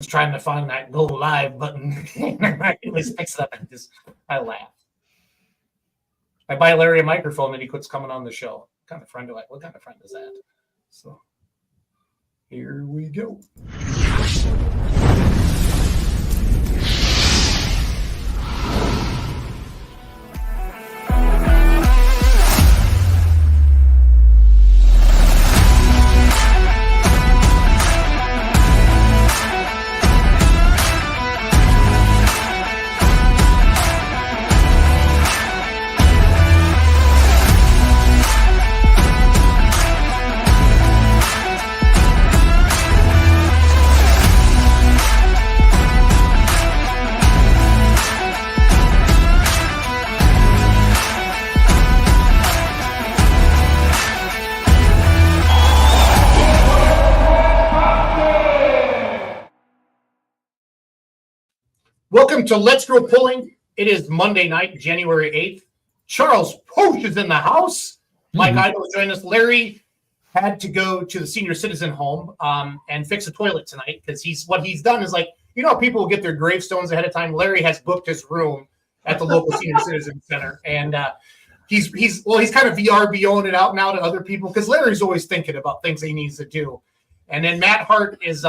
trying to find that go live button. I always picks it up and I laugh. I buy Larry a microphone and he quits coming on the show. What kind of friend is that? So here we go. Welcome to Let's Grow Pulling. It is Monday night, January 8th. Charles Posh is in the house. Mike Idle joined us. Larry had to go to the senior citizen home and fix a toilet tonight because what he's done is people will get their gravestones ahead of time. Larry has booked his room at the local senior citizen center, and he's kind of VRBOing it out now to other people because Larry's always thinking about things he needs to do. And then Matt Hart is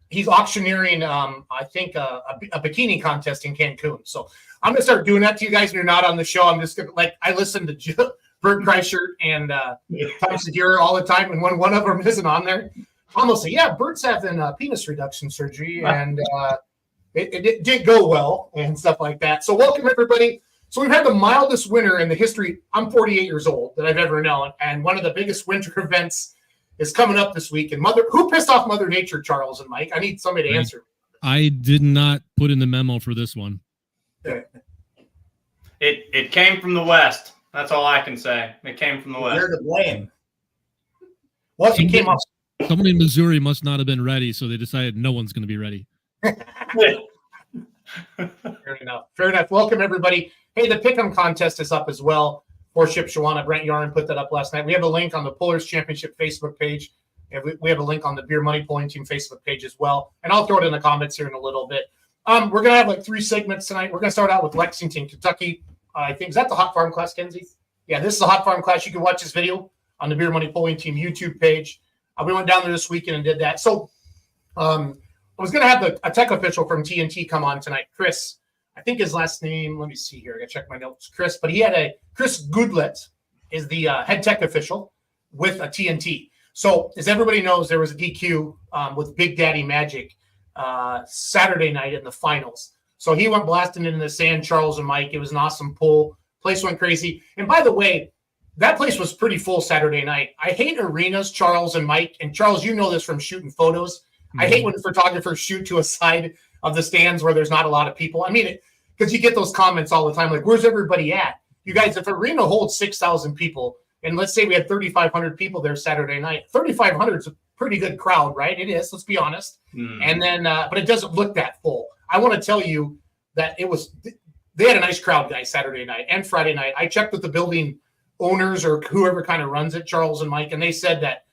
he's auctioneering, I think, a bikini contest in Cancun. So I'm going to start doing that to you guys when you're not on the show. I'm just going to, I listen to Bert Kreischer and Tom Segura all the time. And when one of them isn't on there, I'm going to say, yeah, Bert's having penis reduction surgery. And it did go well and stuff like that. So welcome, everybody. So we've had the mildest winter in the history. I'm 48 years old that I've ever known. And one of the biggest winter events is coming up this week. And who pissed off Mother Nature, Charles and Mike? I need somebody to answer. I did not put in the memo for this one. It came from the West. That's all I can say. It came from the West. They're to blame. Well, he came up. Somebody in Missouri must not have been ready, so they decided no one's going to be ready. Fair enough. Welcome, everybody. Hey, the Pick'em contest is up as well. For Shipshewana, Brent Yarn put that up last night. We have a link on the Pullers Championship Facebook page. And we have a link on the Beer Money Pulling Team Facebook page as well. And I'll throw it in the comments here in a little bit. We're going to have 3 segments tonight. We're going to start out with Lexington, Kentucky. I think, is that the Hot Farm class, Kenzie? Yeah, this is the Hot Farm class. You can watch this video on the Beer Money Pulling Team YouTube page. We went down there this weekend and did that. So I was going to have a tech official from TNT come on tonight, Chris. I think his last name, let me see here. I got to check my notes. Chris, but he had Chris Goodlett is the head tech official with a TNT. So as everybody knows, there was a DQ with Big Daddy Magic Saturday night in the finals. So he went blasting into the sand, Charles and Mike. It was an awesome pull. Place went crazy. And by the way, that place was pretty full Saturday night. I hate arenas, Charles and Mike. And Charles, you know this from shooting photos. I hate when photographers shoot to a side of the stands where there's not a lot of people. I mean, because you get those comments all the time, like, where's everybody at? You guys, if arena holds 6,000 people, and let's say we had 3,500 people there Saturday night, 3,500 is a pretty good crowd, right? It is, let's be honest. And then, but it doesn't look that full. I want to tell you that they had a nice crowd, guys, Saturday night and Friday night. I checked with the building owners or whoever kind of runs it, Charles and Mike, and they said that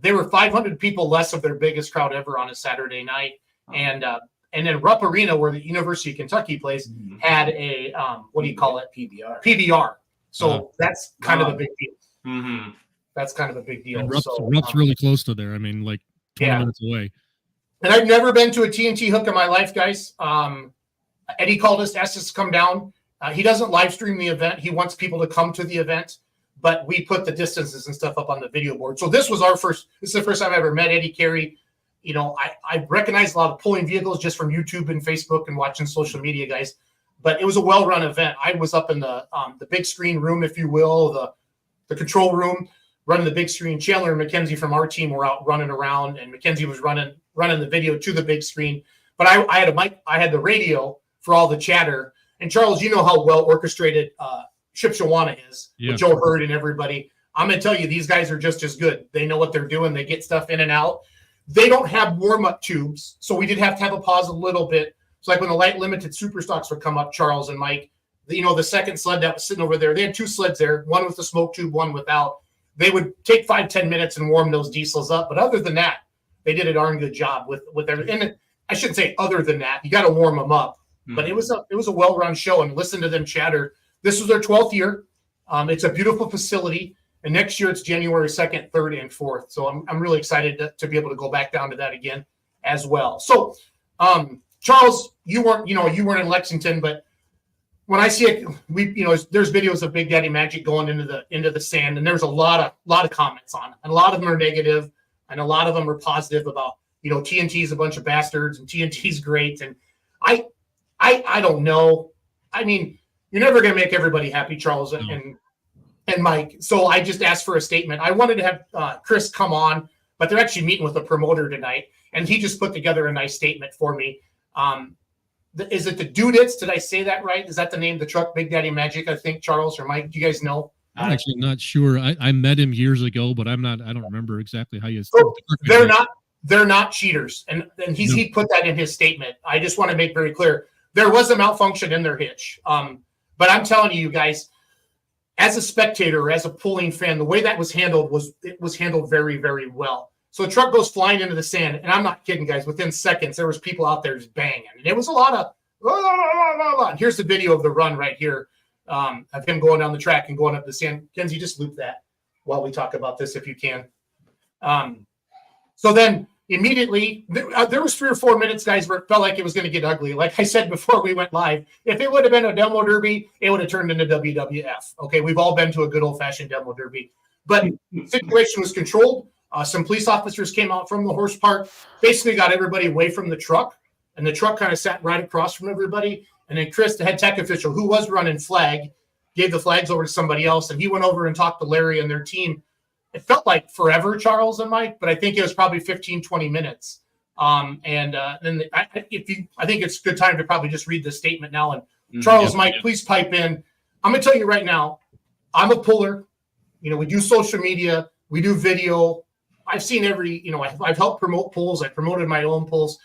they were 500 people less of their biggest crowd ever on a Saturday night. And then Rupp Arena, where the University of Kentucky plays, had a what do you call it? PBR. So that's kind of a big deal. That's kind of a big deal. And Rupp's really close to there. I mean, 20 minutes away. And I've never been to a TNT hook in my life, guys. Eddie called us, asked us to come down. He doesn't live stream the event. He wants people to come to the event, but we put the distances and stuff up on the video board. So this is the first time I ever met Eddie Carey. You know, I recognize a lot of pulling vehicles just from YouTube and Facebook and watching social media, guys. But it was a well-run event. I was up in the big screen room, if you will, the control room, running the big screen. Chandler and Mackenzie from our team were out running around, and Mackenzie was running the video to the big screen. But I had a mic. I had the radio for all the chatter. And Charles, you know how well orchestrated Shipshewana is with Joe Hurd and everybody. I'm going to tell you, these guys are just as good. They know what they're doing. They get stuff in and out. They don't have warm-up tubes, so we did have to have a pause a little bit. It's like when the light limited super stocks would come up, Charles and Mike, the second sled that was sitting over there, they had 2 sleds there, one with the smoke tube, one without. They would take 5-10 minutes and warm those diesels up. But other than that, they did a darn good job with everything. And I shouldn't say other than that. You got to warm them up. But it was a well-run show, and listen to them chatter. This was their 12th year. It's a beautiful facility, and next year it's January 2nd, 3rd, and 4th. So I'm really excited to be able to go back down to that again as well. So, Charles, you weren't in Lexington, but when I see it, there's videos of Big Daddy Magic going into the sand, and there's a lot of comments on it, and a lot of them are negative, and a lot of them are positive about TNT's a bunch of bastards and TNT's great, and I don't know. I mean, you're never going to make everybody happy, Charles and Mike. So I just asked for a statement. I wanted to have Chris come on, but they're actually meeting with a promoter tonight, and he just put together a nice statement for me. Is it the Dudits? Did I say that right? Is that the name of the truck, Big Daddy Magic? I think, Charles or Mike. Do you guys know? I'm actually not sure. I met him years ago, but I don't remember exactly how you. So they're not cheaters, and he put that in his statement. I just want to make very clear. There was a malfunction in their hitch. But I'm telling you guys, as a spectator, as a pulling fan, the way that was handled was handled very, very well. So the truck goes flying into the sand, and I'm not kidding, guys. Within seconds, there was people out there just banging. And it was a lot of and here's the video of the run right here of him going down the track and going up the sand. Kenzie, just loop that while we talk about this if you can. So then immediately, there was 3 or 4 minutes, guys, where it felt like it was going to get ugly. Like I said before we went live, if it would have been a demo derby, it would have turned into WWF. Okay, we've all been to a good old-fashioned demo derby. But the situation was controlled. Some police officers came out from the horse park, basically got everybody away from the truck, and the truck kind of sat right across from everybody. And then Chris, the head tech official, who was running flag, gave the flags over to somebody else, and he went over and talked to Larry and their team. It felt like forever, Charles and Mike, but I think it was probably 15, 20 minutes. Then I think it's a good time to probably just read the statement now. And Charles, Mike, please pipe in. I'm going to tell you right now, I'm a puller. We do social media. We do video. I've seen I've helped promote pulls. I promoted my own pulls.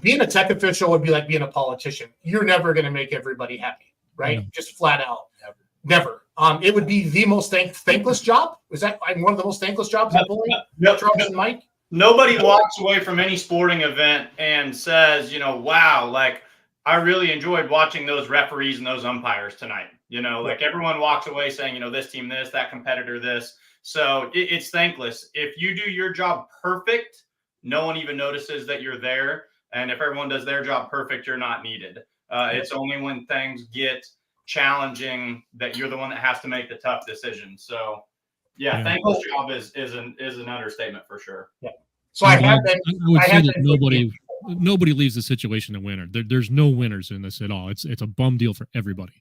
Being a tech official would be like being a politician. You're never going to make everybody happy, right? Mm-hmm. Just flat out. Never. It would be the most thankless job. Is that one of the most thankless jobs in pulling? Charles and Mike? Nobody walks away from any sporting event and says, wow, like I really enjoyed watching those referees and those umpires tonight. Like everyone walks away saying, this team, this, that competitor, this. So it's thankless. If you do your job perfect, no one even notices that you're there. And if everyone does their job perfect, you're not needed. It's only when things get challenging that you're the one that has to make the tough decision. So, thankless job is an understatement for sure. Yeah. So I would say that nobody leaves the situation a winner. There's no winners in this at all. It's a bum deal for everybody.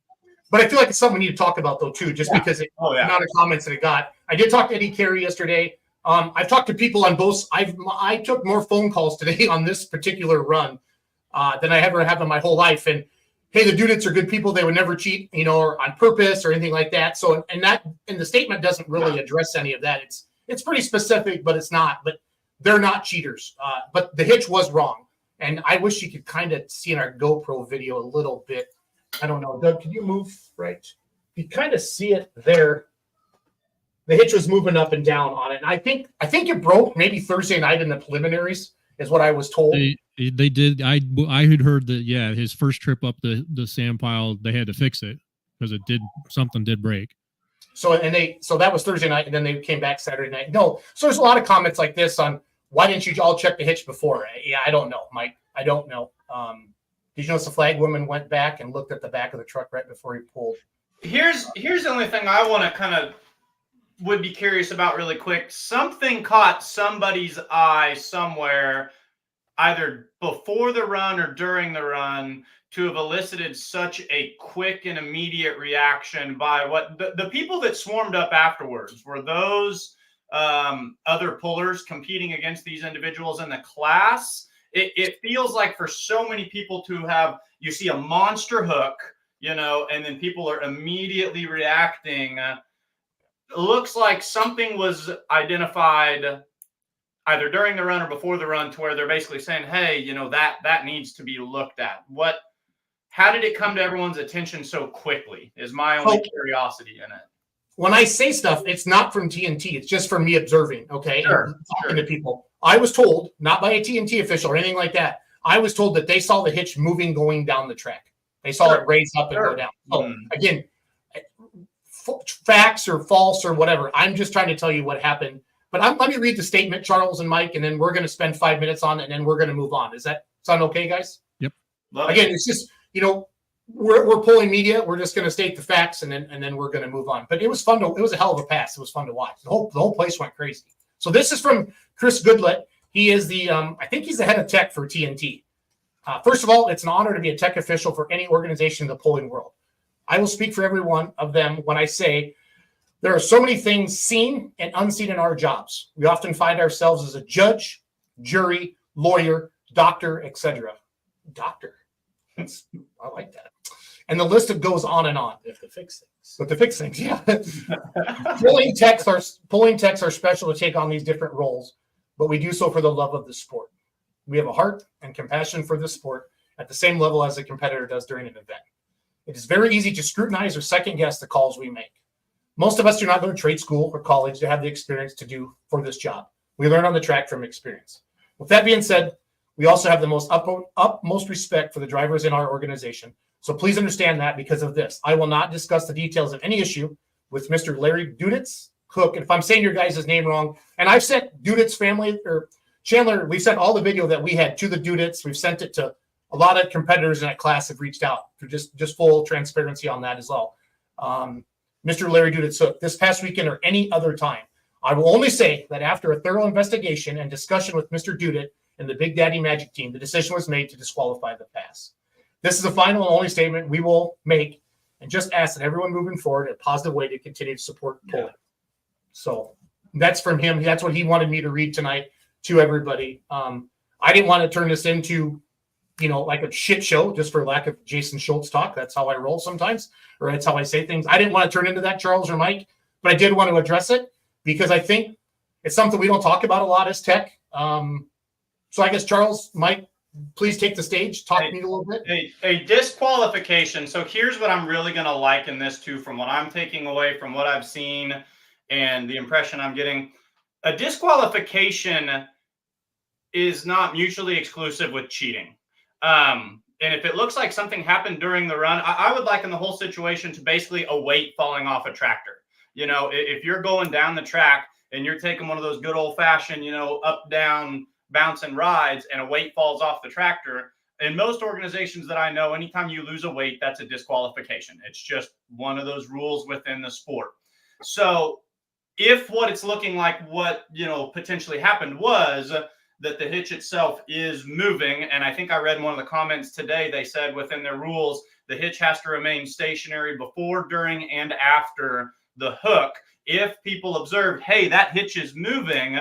But I feel like it's something we need to talk about, though, too, just because the amount of comments that it got. I did talk to Eddie Carey yesterday. I've talked to people on both. I took more phone calls today on this particular run than I ever have in my whole life. And, hey, the Dudits are good people. They would never cheat, or on purpose or anything like that. So, and the statement doesn't really address any of that. It's pretty specific, but it's not. But they're not cheaters. But the hitch was wrong. And I wish you could kind of see in our GoPro video a little bit. I don't know. Doug, can you move right? You kind of see it there. The hitch was moving up and down on it. And I think it broke maybe Thursday night in the preliminaries is what I was told. They did. I had heard that, his first trip up the sand pile, they had to fix it because something did break. So that was Thursday night, and then they came back Saturday night. No, so there's a lot of comments like this on why didn't you all check the hitch before? Yeah, I don't know, Mike. I don't know. Did you notice the flag woman went back and looked at the back of the truck right before he pulled? Here's the only thing I want to kind of would be curious about really quick. Something caught somebody's eye somewhere, either before the run or during the run, to have elicited such a quick and immediate reaction by what the people that swarmed up afterwards were those other pullers competing against these individuals in the class. It feels like for so many people to have, you see a monster hook, and then people are immediately reacting. Looks like something was identified either during the run or before the run to where they're basically saying, hey, that needs to be looked at. How did it come to everyone's attention so quickly is my only curiosity in it. When I say stuff, it's not from TNT. It's just from me observing, okay? Sure, talking to people. I was told, not by a TNT official or anything like that. I was told that they saw the hitch moving going down the track. They saw it raise up and go down. So again, facts or false or whatever. I'm just trying to tell you what happened. But let me read the statement, Charles and Mike, and then we're going to spend 5 minutes on it, and then we're going to move on. Does that sound okay, guys? Yep. Again, it's just, we're pulling media. We're just going to state the facts, and then we're going to move on. But it was fun it was a hell of a pass. It was fun to watch. The whole place went crazy. So this is from Chris Goodlett. He is the I think he's the head of tech for TNT. First of all, it's an honor to be a tech official for any organization in the polling world. I will speak for every one of them when I say there are so many things seen and unseen in our jobs. We often find ourselves as a judge, jury, lawyer, doctor, etc. Doctor. I like that. And the list goes on and on. If to fix things, yeah. Polling techs are special to take on these different roles, but we do so for the love of the sport. We have a heart and compassion for the sport at the same level as a competitor does during an event. It is very easy to scrutinize or second guess the calls we make. Most of us do not go to trade school or college to have the experience to do for this job. We learn on the track from experience. With that being said, we also have the most utmost respect for the drivers in our organization. So please understand that because of this. I will not discuss the details of any issue with Mr. Larry Duditz Cook. And if I'm saying your guys' name wrong, and I've sent Duditz family or Chandler, we sent all the video that we had to the Duditz. We've sent it to a lot of competitors in that class have reached out for just full transparency on that as well. Mr. Larry Duditz Cook, this past weekend or any other time, I will only say that after a thorough investigation and discussion with Mr. Dudit and the Big Daddy Magic team, the decision was made to disqualify the pass. This is a final and only statement we will make and just ask that everyone moving forward in a positive way to continue to support polling. So that's from him. That's what he wanted me to read tonight to everybody. I didn't want to turn this into, like a shit show just for lack of Jason Schultz talk. That's how I roll sometimes, or that's how I say things. I didn't want to turn into that, Charles or Mike, but I did want to address it because I think it's something we don't talk about a lot as tech. So I guess, Charles, Mike, please take the stage. Talk to me a little bit. A disqualification. So here's what I'm really going to liken this to from what I'm taking away from what I've seen and the impression I'm getting. A disqualification is not mutually exclusive with cheating. And if it looks like something happened during the run, I would liken the whole situation to basically a weight falling off a tractor. If you're going down the track and you're taking one of those good old fashioned, up, down, bouncing rides and a weight falls off the tractor. In most organizations that I know, anytime you lose a weight, that's a disqualification. It's just one of those rules within the sport. So if what it's looking like, what, potentially happened was that the hitch itself is moving. And I think I read in one of the comments today, they said within their rules, the hitch has to remain stationary before, during, and after the hook. If people observe, hey, that hitch is moving,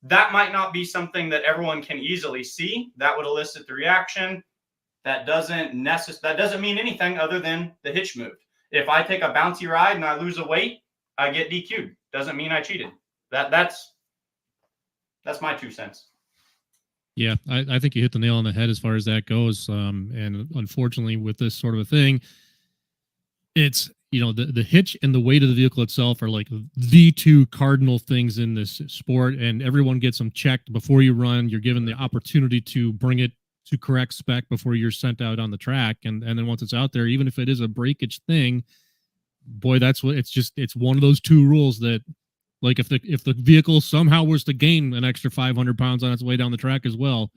that might not be something that everyone can easily see. That would elicit the reaction. That doesn't mean anything other than the hitch moved. If I take a bouncy ride and I lose a weight, I get DQ'd. Doesn't mean I cheated. That's my 2 cents. Yeah, I think you hit the nail on the head as far as that goes. And unfortunately, with this sort of a thing, it's, the hitch and the weight of the vehicle itself are like the two cardinal things in this sport, and everyone gets them checked before you run. You're given the opportunity to bring it to correct spec before you're sent out on the track. And then once it's out there, even if it is a breakage thing, boy, that's what it's one of those two rules that, like, if the vehicle somehow was to gain an extra 500 pounds on its way down the track as well,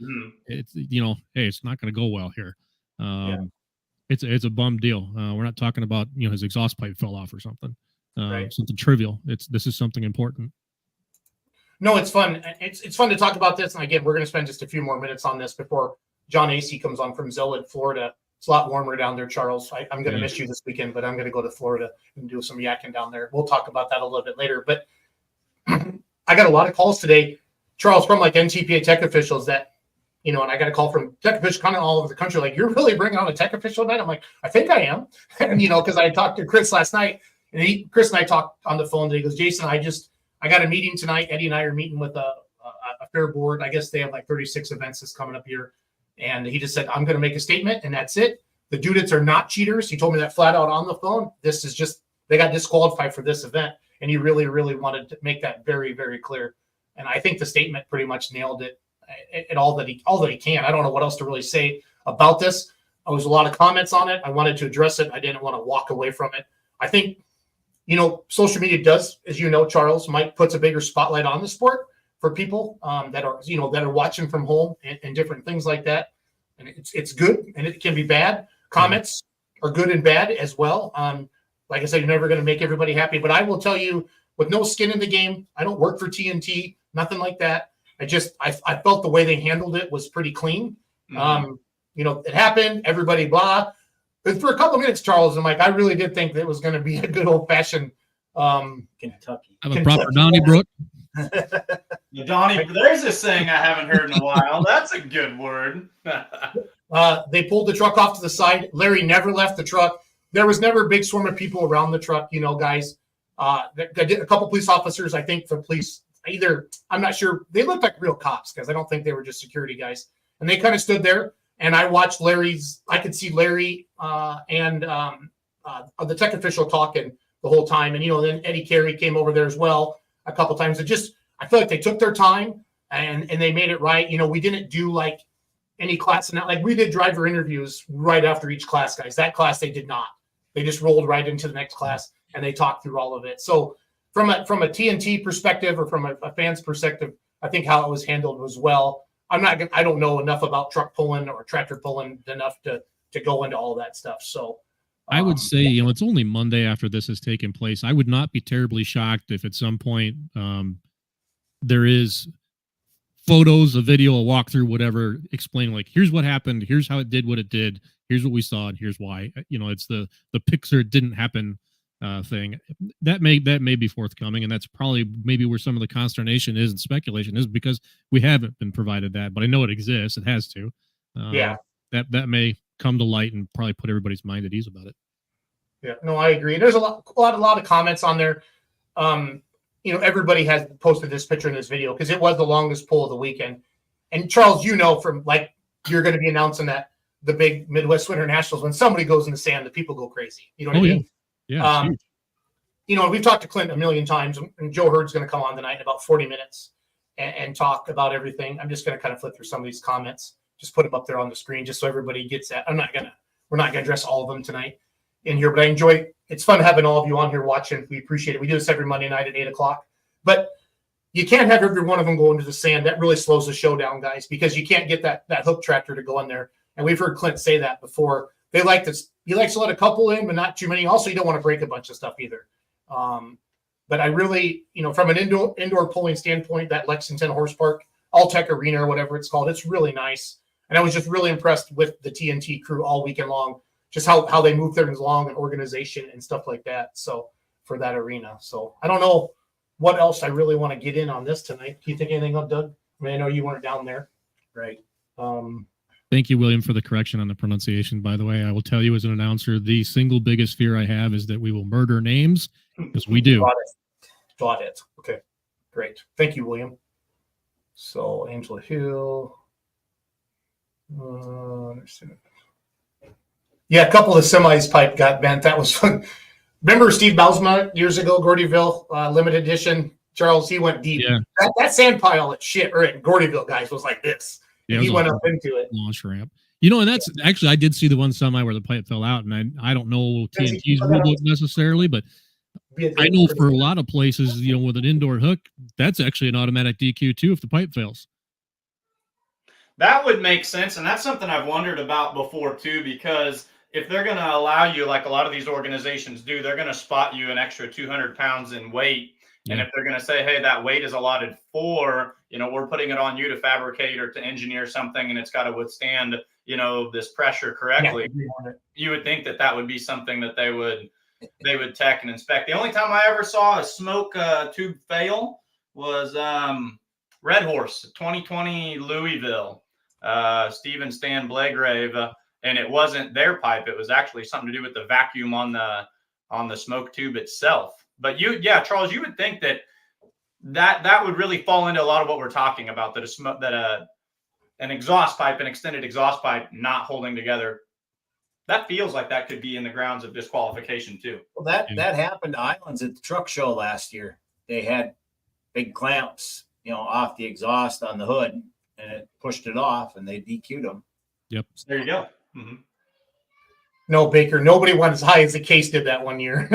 it's, hey, it's not going to go well here. It's a bum deal. We're not talking about, his exhaust pipe fell off or something, Right. something trivial. This is something important. No, it's fun. It's fun to talk about this. And again, we're going to spend just a few more minutes on this before John Asay comes on from Zellwood, Florida. It's a lot warmer down there, Charles. I'm going to miss you this weekend, but I'm going to go to Florida and do some yakking down there. We'll talk about that a little bit later. But I got a lot of calls today, Charles, from like NTPA tech officials that, and I got a call from tech officials kind of all over the country, like, you're really bringing on a tech official tonight? I'm like, I think I am. And, because I talked to Chris last night, and Chris and I talked on the phone today. He goes, Jason, I got a meeting tonight. Eddie and I are meeting with a fair board. I guess they have like 36 events that's coming up here. And he just said, I'm going to make a statement, and that's it. The Dudits are not cheaters. He told me that flat out on the phone. This is just, they got disqualified for this event. And he really, really wanted to make that very, very clear. And I think the statement pretty much nailed it. at all that he can. I don't know what else to really say about this. There was a lot of comments on it. I wanted to address it. I didn't want to walk away from it. I think, social media does, as you know, Charles, puts a bigger spotlight on the sport for people that are watching from home and different things like that. And it's good and it can be bad. Comments are good and bad as well. Like I said, you're never going to make everybody happy, but I will tell you, with no skin in the game, I don't work for TNT, nothing like that. I felt the way they handled it was pretty clean. Mm-hmm. It happened, everybody blah. But for a couple of minutes, Charles, I'm like, I really did think that it was going to be a good old fashioned Kentucky. Have a proper Donnybrook. There's this saying I haven't heard in a while. That's a good word. They pulled the truck off to the side. Larry never left the truck. There was never a big swarm of people around the truck, guys. A couple police officers, I think the police, I'm not sure, they looked like real cops because I don't think they were just security guys. And they kind of stood there, and I watched I could see Larry and the tech official talking the whole time. And, then Eddie Carey came over there as well a couple times. I feel like they took their time and they made it right. We didn't do like any class, and like we did driver interviews right after each class, guys. That class, they did not. They just rolled right into the next class and they talked through all of it. So from a TNT perspective or from a fan's perspective, I think how it was handled was well. I don't know enough about truck pulling or tractor pulling enough to go into all that stuff. So I would say, it's only Monday after this has taken place. I would not be terribly shocked if at some point there is photos, a video, a walkthrough, whatever, explaining like, here's what happened, here's how it did what it did, here's what we saw, and here's why. It's the Pixar didn't happen thing. That may be forthcoming, and that's probably maybe where some of the consternation is and speculation is, because we haven't been provided that. But I know it exists; it has to. That may come to light and probably put everybody's mind at ease about it. Yeah, no, I agree. There's a lot of comments on there. Everybody has posted this picture in this video because it was the longest pull of the weekend. And Charles, from like you're going to be announcing that the big Midwest Winter Nationals, when somebody goes in the sand, the people go crazy. You know what I mean? Yeah. We've talked to Clint a million times, and Joe Hurd's going to come on tonight in about 40 minutes and talk about everything. I'm just going to kind of flip through some of these comments, just put them up there on the screen, just so everybody gets that. We're not going to address all of them tonight in here, but I enjoy. It's fun having all of you on here watching. We appreciate it. We do this every Monday night at 8:00, but you can't have every one of them go into the sand. That really slows the show down, guys, because you can't get that hook tractor to go in there. And we've heard Clint say that before. He likes to let a couple in, but not too many. Also, you don't want to break a bunch of stuff either. But I really, from an indoor pulling standpoint, that Lexington Horse Park, All Tech Arena or whatever it's called, it's really nice. And I was just really impressed with the TNT crew all weekend long, just how they move things along and organization and stuff like that. So for that arena. So I don't know what else I really want to get in on this tonight. Do you think anything of Doug? I mean, I know you weren't down there. Right. Thank you, William, for the correction on the pronunciation. By the way, I will tell you as an announcer, the single biggest fear I have is that we will murder names, because we do. Got it. Okay, great. Thank you, William. So Angela Hill. Yeah, a couple of semis pipe got bent. That was fun. Remember Steve Bausma years ago, Gordyville, limited edition. Charles, he went deep. Yeah. That sand pile at Gordyville, guys, was like this. Yeah, he went up into it. Launch ramp. And that's actually, I did see the one semi where the pipe fell out, and I don't know TNT's rule book necessarily, but I know for a lot of places, with an indoor hook, that's actually an automatic DQ too if the pipe fails. That would make sense, and that's something I've wondered about before too, because if they're going to allow you, like a lot of these organizations do, they're going to spot you an extra 200 pounds in weight. Yeah. And if they're going to say, hey, that weight is allotted for, we're putting it on you to fabricate or to engineer something, and it's got to withstand, this pressure correctly. Yeah. You would think that would be something that they would tech and inspect. The only time I ever saw a smoke tube fail was Red Horse, 2020 Louisville, Steve and Stan Blagrave, and it wasn't their pipe. It was actually something to do with the vacuum on the smoke tube itself. But Charles, you would think that would really fall into a lot of what we're talking about, that an exhaust pipe, an extended exhaust pipe not holding together. That feels like that could be in the grounds of disqualification too. Well, that happened to Islands at the truck show last year. They had big clamps, off the exhaust on the hood, and it pushed it off, and they DQ'd them. Yep. There you go. Mm-hmm. No, Baker. Nobody went as high as the Case did that one year.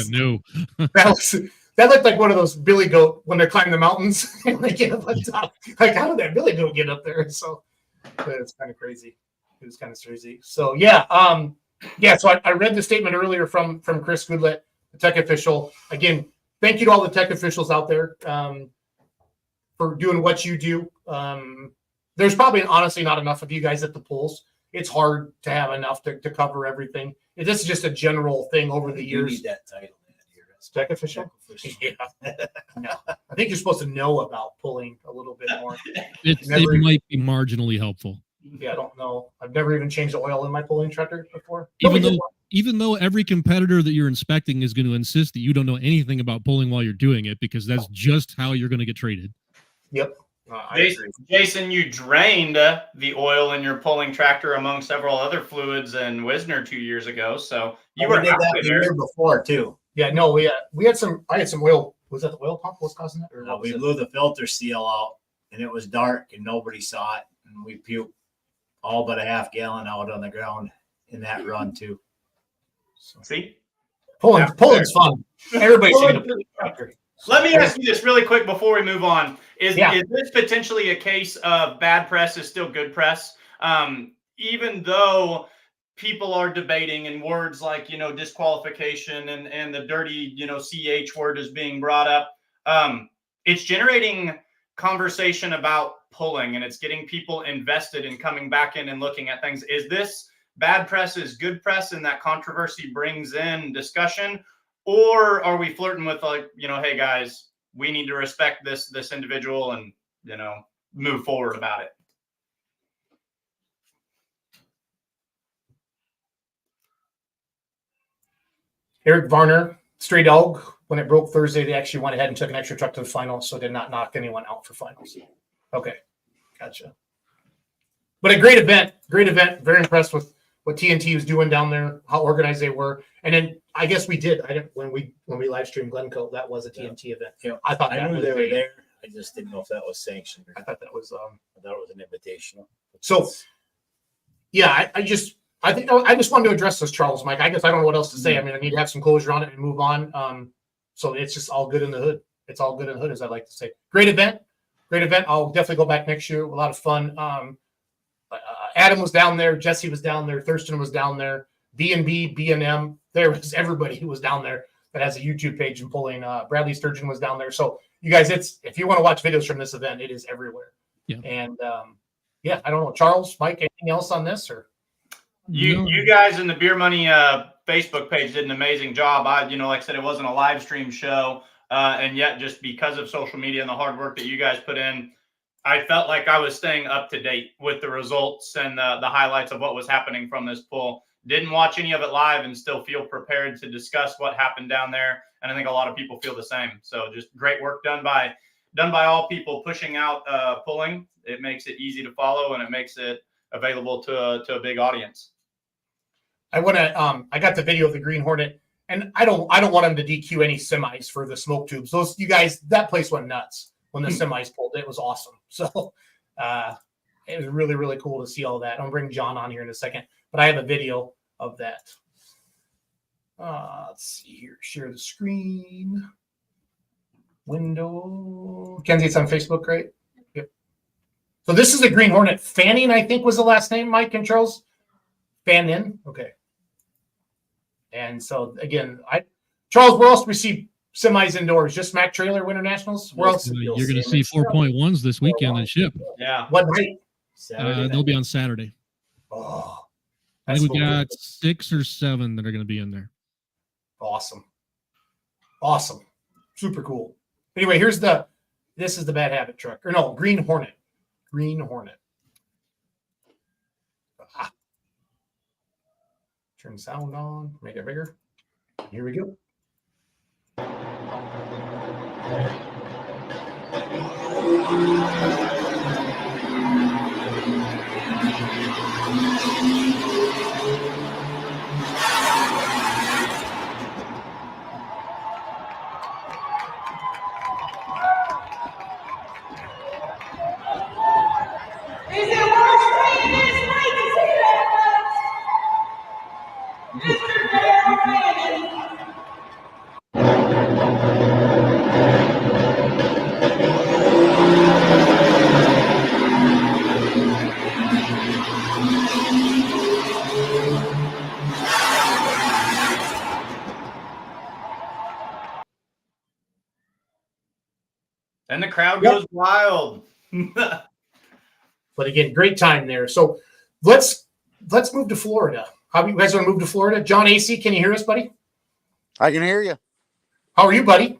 No. That looked like one of those billy goat when they're climbing the mountains. Like, get up on top. Like, how did that billy goat get up there? So it's kind of crazy. It was kind of crazy. So yeah, So I read the statement earlier from Chris Goodlett, the tech official. Again, thank you to all the tech officials out there for doing what you do. There's probably honestly not enough of you guys at the polls. It's hard to have enough to cover everything. This is just a general thing over the You years. need that title. Tech official? Yeah. No. I think you're supposed to know about pulling a little bit more. It might be marginally helpful. Yeah, I don't know. I've never even changed the oil in my pulling tractor before. Even though every competitor that you're inspecting is going to insist that you don't know anything about pulling while you're doing it, because that's just how you're going to get traded. Yep. Jason, you drained the oil in your pulling tractor among several other fluids in Wisner 2 years ago. So you were did that the year before too. Yeah, no, we had some. I had some oil. Was that the oil pump? What's causing that? Or No, we blew the filter seal out, and it was dark, and nobody saw it, and we puked all but a half gallon out on the ground in that run too. So, see, pulling's fun. Everybody's seen a tractor. Let me ask you this really quick before we move on. Is this potentially a case of bad press is still good press? Even though people are debating and words like, disqualification and the dirty, CH word is being brought up. It's generating conversation about pulling, and it's getting people invested in coming back in and looking at things. Is this bad press is good press and that controversy brings in discussion? Or are we flirting with hey guys, we need to respect this individual and, move forward about it? Eric Varner, stray dog. When it broke Thursday, they actually went ahead and took an extra truck to the finals, so did not knock anyone out for finals. Okay, gotcha. But a great event. Very impressed with what TNT was doing down there, how organized they were. And then I guess we did. When we live streamed Glencoe, that was a TNT event. Yeah, I thought I knew they were there. I just didn't know if that was sanctioned. I thought that was I thought it was an invitational. So yeah, I just wanted to address this, Charles, Mike. I guess I don't know what else to say. I mean, I need to have some closure on it and move on. So it's just all good in the hood. It's all good in the hood, as I like to say. Great event. I'll definitely go back next year. A lot of fun. Adam was down there. Jesse was down there. Thurston was down there. B&B, B&M. There was everybody who was down there that has a YouTube page and pulling. Bradley Sturgeon was down there. So you guys, if you want to watch videos from this event, it is everywhere. Yeah. And I don't know. Charles, Mike, anything else on this? Or You guys in the Beer Money Facebook page did an amazing job. Like I said, it wasn't a live stream show. And yet just because of social media and the hard work that you guys put in, I felt like I was staying up to date with the results and the highlights of what was happening from this pull. Didn't watch any of it live and still feel prepared to discuss what happened down there. And I think a lot of people feel the same. So just great work done by all people pushing out pulling. It makes it easy to follow and it makes it available to a big audience. I got the video of the Green Hornet, and I don't want them to DQ any semis for the smoke tubes. Those, you guys, that place went nuts when the semis pulled. It was awesome. So it was really, really cool to see all that. I'll bring John on here in a second, but I have a video of that. Let's see here. Share the screen. Window. Kenzie, it's on Facebook, right? Yep. So this is a Green Hornet. Fanning, I think, was the last name, Mike and Charles. Fannin. Okay. And so, again, Charles, where else do we see semis indoors? Just Mac Trailer Winter Nationals? Where else? You're going to see 4.1s this weekend at Ship. Yeah. What night? They'll be on Saturday. Oh, I think we got 6 or 7 that are going to be in there. Awesome. Super cool. Anyway, this is the Bad Habit truck. Or no, Green Hornet. Turn sound on, make it bigger. Here we go. And the crowd goes wild. But again, great time there. So let's move to Florida. How you guys want to move to Florida? John AC, can you hear us, buddy? I can hear you. How are you, buddy?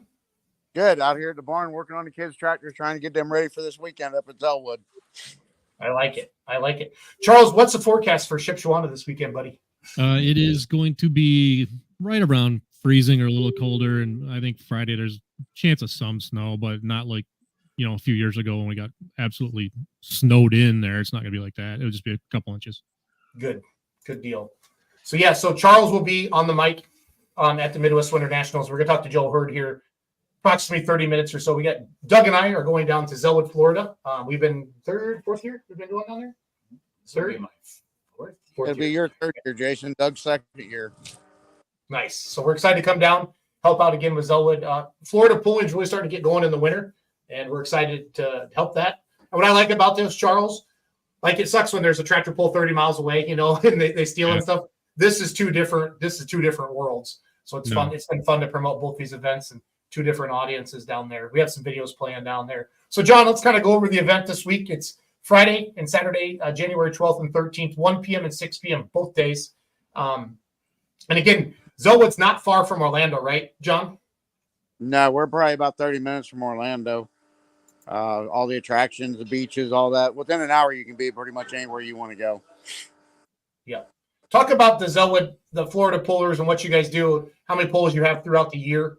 Good. Out here at the barn working on the kids' tractors, trying to get them ready for this weekend up at Zellwood. I like it. I like it. Charles, what's the forecast for Shipshewana this weekend, buddy? It is going to be right around freezing or a little colder, and I think Friday there's a chance of some snow, but not like a few years ago when we got absolutely snowed in there. It's not going to be like that. It'll just be a couple inches. Good deal. So Charles will be on the mic at the Midwest Winter Nationals. We're going to talk to Joe Hurd here approximately 30 minutes or so. We got Doug and I are going down to Zellwood, Florida. We've been fourth year. We've been going down there. Third, fourth It'll be your third year, Jason. Doug's second year. Nice. So we're excited to come down, help out again with Zellwood. Florida pulling is really starting to get going in the winter, and we're excited to help that. And what I like about this, Charles, like it sucks when there's a tractor pull 30 miles away, and they steal and stuff. This is two different worlds. So it's fun. It's been fun to promote both these events and two different audiences down there. We have some videos playing down there. So John, let's kind of go over the event this week. It's Friday and Saturday, January 12th and 13th, 1 p.m. and 6 p.m. both days. And again, Zellwood's not far from Orlando, right, John? No, we're probably about 30 minutes from Orlando. All the attractions, the beaches, all that. Within an hour, you can be pretty much anywhere you want to go. Yeah. Talk about the Zellwood, the Florida pullers, and what you guys do. How many pulls you have throughout the year?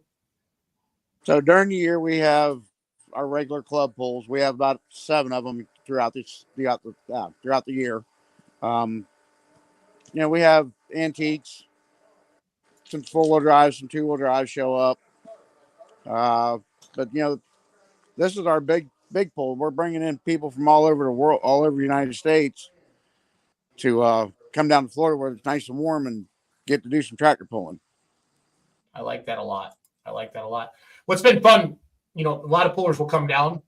So during the year, we have our regular club pulls. We have about 7 of them throughout the year. We have antiques, some 4-wheel drives, some 2-wheel drives show up. But this is our big pull. We're bringing in people from all over the world, all over the United States, to come down to Florida where it's nice and warm and get to do some tractor pulling. I like that a lot. What's been fun, a lot of pullers will come down,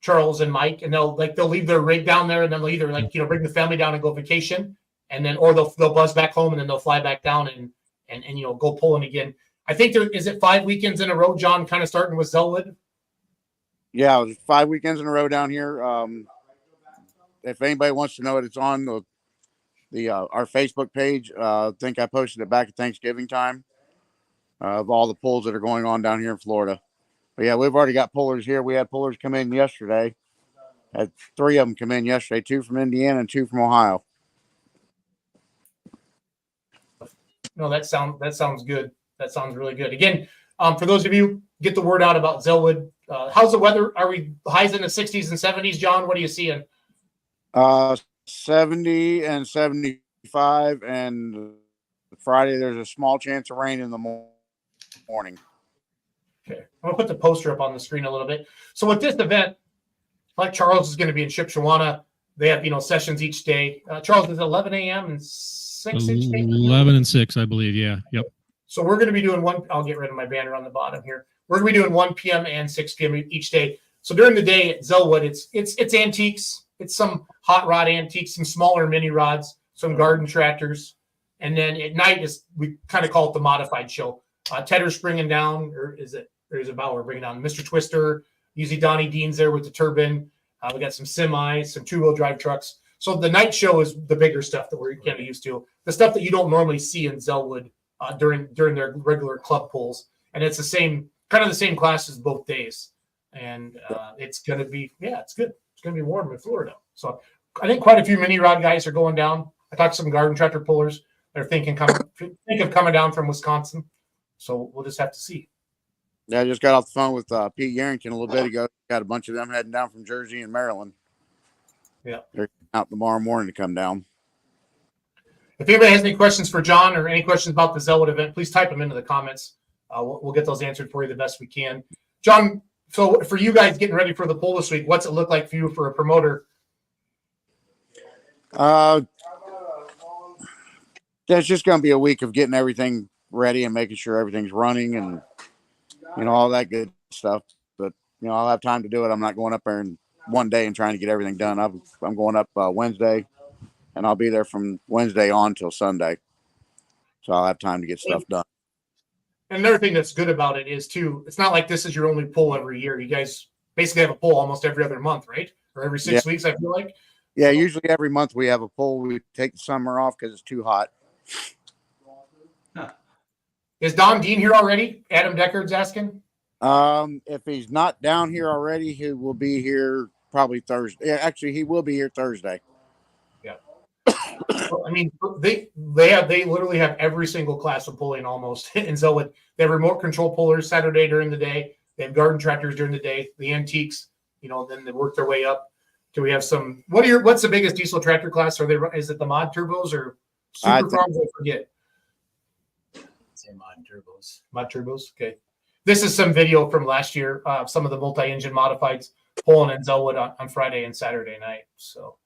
Charles and Mike, and they'll leave their rig down there, and then they'll either bring the family down and go vacation, and then or they'll buzz back home and then they'll fly back down and go pulling again. I think is it 5 weekends in a row, John, kind of starting with Zellwood? Yeah, it was 5 weekends in a row down here. If anybody wants to know it, it's on our Facebook page. I think I posted it back at Thanksgiving time of all the pulls that are going on down here in Florida. But yeah, we've already got pullers here. We had pullers come in yesterday. Had 3 of them come in yesterday, 2 from Indiana and 2 from Ohio. No, that sounds good. That sounds really good. Again, for those of you, get the word out about Zellwood. How's the weather? Are we highs in the 60s and 70s, John? What are you seeing? 70 and 75, and Friday there's a small chance of rain in the morning. Okay, I'm gonna put the poster up on the screen a little bit. So with this event, like Charles is going to be in Shipshewana. They have sessions each day. Charles, is it 11 a.m. and 6 each day? 11 and 6, I believe. Yeah. Yep. So we're going to be doing one. I'll get rid of my banner on the bottom here. We're going to be doing 1 p.m. and 6 p.m. each day. So during the day at Zellwood, it's antiques. It's some hot rod antiques, some smaller mini rods, some garden tractors. And then at night we kind of call it the modified show. Tedder's bringing down, or is it Bauer bringing down Mr. Twister. Usually Donnie Dean's there with the turbine. We got some semis, some 2-wheel drive trucks. So the night show is the bigger stuff that we're kind of used to. The stuff that you don't normally see in Zellwood during their regular club pulls. And it's the same classes both days. And it's going to be, it's good. It's going to be warm in Florida. So I think quite a few mini rod guys are going down. I talked to some garden tractor pullers. They're think of coming down from Wisconsin. So we'll just have to see. Yeah, I just got off the phone with Pete Yarrington a little bit ago. Got a bunch of them heading down from Jersey and Maryland. Yeah. They're out tomorrow morning to come down. If anybody has any questions for John or any questions about the Zellwood event, please type them into the comments. We'll get those answered for you the best we can. John, so for you guys getting ready for the pull this week, what's it look like for you for a promoter? It's just going to be a week of getting everything ready and making sure everything's running and, all that good stuff. But, I'll have time to do it. I'm not going up there in one day and trying to get everything done. I'm going up Wednesday and I'll be there from Wednesday on till Sunday. So I'll have time to get stuff done. Another thing that's good about it is too, it's not like this is your only pull every year. You guys basically have a pull almost every other month, right? Or every 6 weeks, I feel like. Yeah, usually every month we have a pull. We take the summer off because it's too hot. Huh. Is Don Dean here already? Adam Deckard's asking. If he's not down here already, he will be here probably Thursday. Yeah, actually, he will be here Thursday. Yeah. Well, I mean, they literally have every single class of pulling almost in Zellwood. They have remote control pullers Saturday during the day. They have garden tractors during the day. The antiques, then they work their way up. Do we have some? What's the biggest diesel tractor class? Is it the mod turbos or super farms? I forget. Say mod turbos. Mod turbos. Okay. This is some video from last year. Some of the multi-engine modifieds pulling in Zellwood on Friday and Saturday night. So,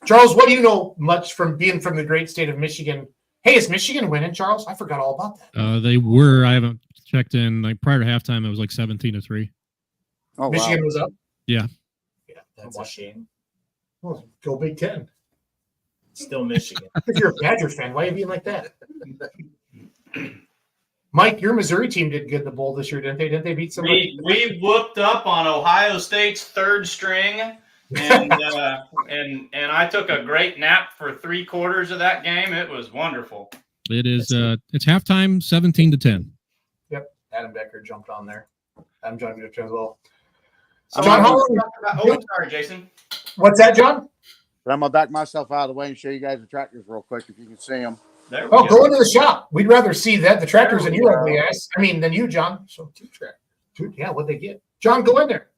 Charles, what do you know much from being from the great state of Michigan? Hey, is Michigan winning, Charles? I forgot all about that. They were. I haven't checked in. Like prior to halftime, it was like 17-3. Oh, Michigan wow. was up. Yeah. Yeah, That's a shame. Well, go Big Ten. Still Michigan. If you're a Badger fan, why are you being like that? Mike, your Missouri team did good in the bowl this year, didn't they? Didn't they beat somebody? We whooped up on Ohio State's third string, and and I took a great nap for 3/4 of that game. It was wonderful. It is. It's halftime, 17-10. Yep. Adam Decker jumped on there. Adam joined me as well. So John, how sorry, Jason. What's that, John? But I'm going to back myself out of the way and show you guys the tractors real quick if you can see them. There we Go into the shop. We'd rather see that the tractors There than we you go. ugly ass. I mean, than you, John. So 2 tractors. Yeah, what'd they get? John, go in there.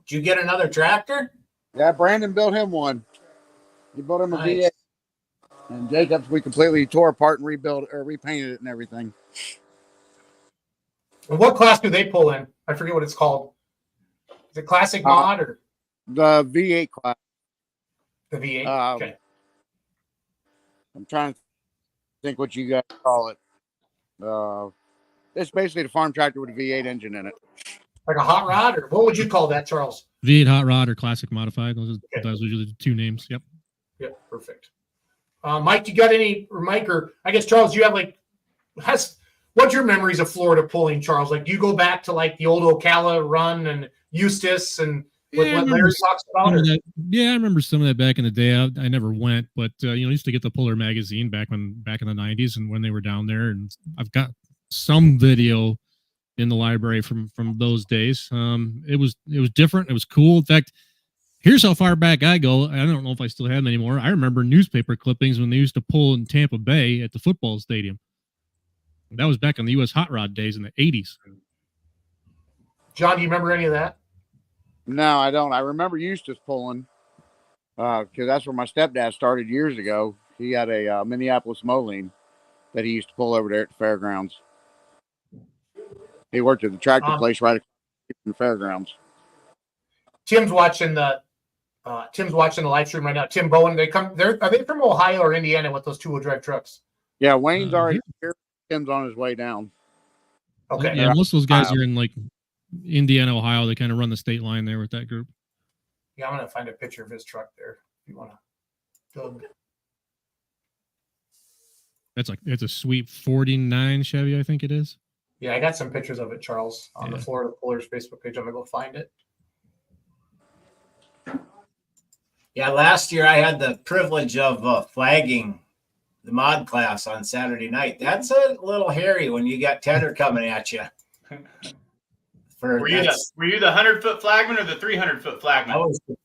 Did you get another tractor? Yeah, Brandon built him one. He built him a Nice. V8. And Jacobs, we completely tore apart and repainted it and everything. And what class do they pull in? I forget what it's called. Is it classic mod or The V8 class. the V8? Okay. I'm trying to think what you guys call it. It's basically the farm tractor with a V8 engine in it. Like a hot rod, or what would you call that, Charles? V8 hot rod or classic modified. Those are usually the 2 names. Yep. Yeah, perfect. Mike, you got any, or Mike, or I guess Charles, you have what's your memories of Florida pulling, Charles? Like, do you go back to like the old Ocala run and Eustis and what Larry talks about? Yeah, I remember some of that back in the day. I never went, but I used to get the Puller magazine back in the 90s and when they were down there, and I've got some video in the library from those days. It was different. It was cool. In fact, here's how far back I go. I don't know if I still have them anymore. I remember newspaper clippings when they used to pull in Tampa Bay at the football stadium. That was back in the U.S. hot rod days in the 80s. John, do you remember any of that? No, I don't. I remember Eustis pulling because that's where my stepdad started years ago. He had a Minneapolis Moline that he used to pull over there at the fairgrounds. He worked at the tractor place right in the fairgrounds. Tim's watching the live stream right now. Tim Bowen, are they from Ohio or Indiana with those 2-wheel drive trucks? Yeah, Wayne's already here. Tim's on his way down. Okay. Yeah, most of those guys are in like Indiana, Ohio. They kind of run the state line there with that group. Yeah, I'm gonna find a picture of his truck there. If you want to, Doug. It's a sweet 49 Chevy, I think it is. Yeah, I got some pictures of it, Charles, on the Florida Pullers Facebook page. I'm gonna go find it. Yeah, last year I had the privilege of flagging the mod class on Saturday night. That's a little hairy when you got tender coming at you. Were you the 100-foot flagman or the 300-foot flagman? I was the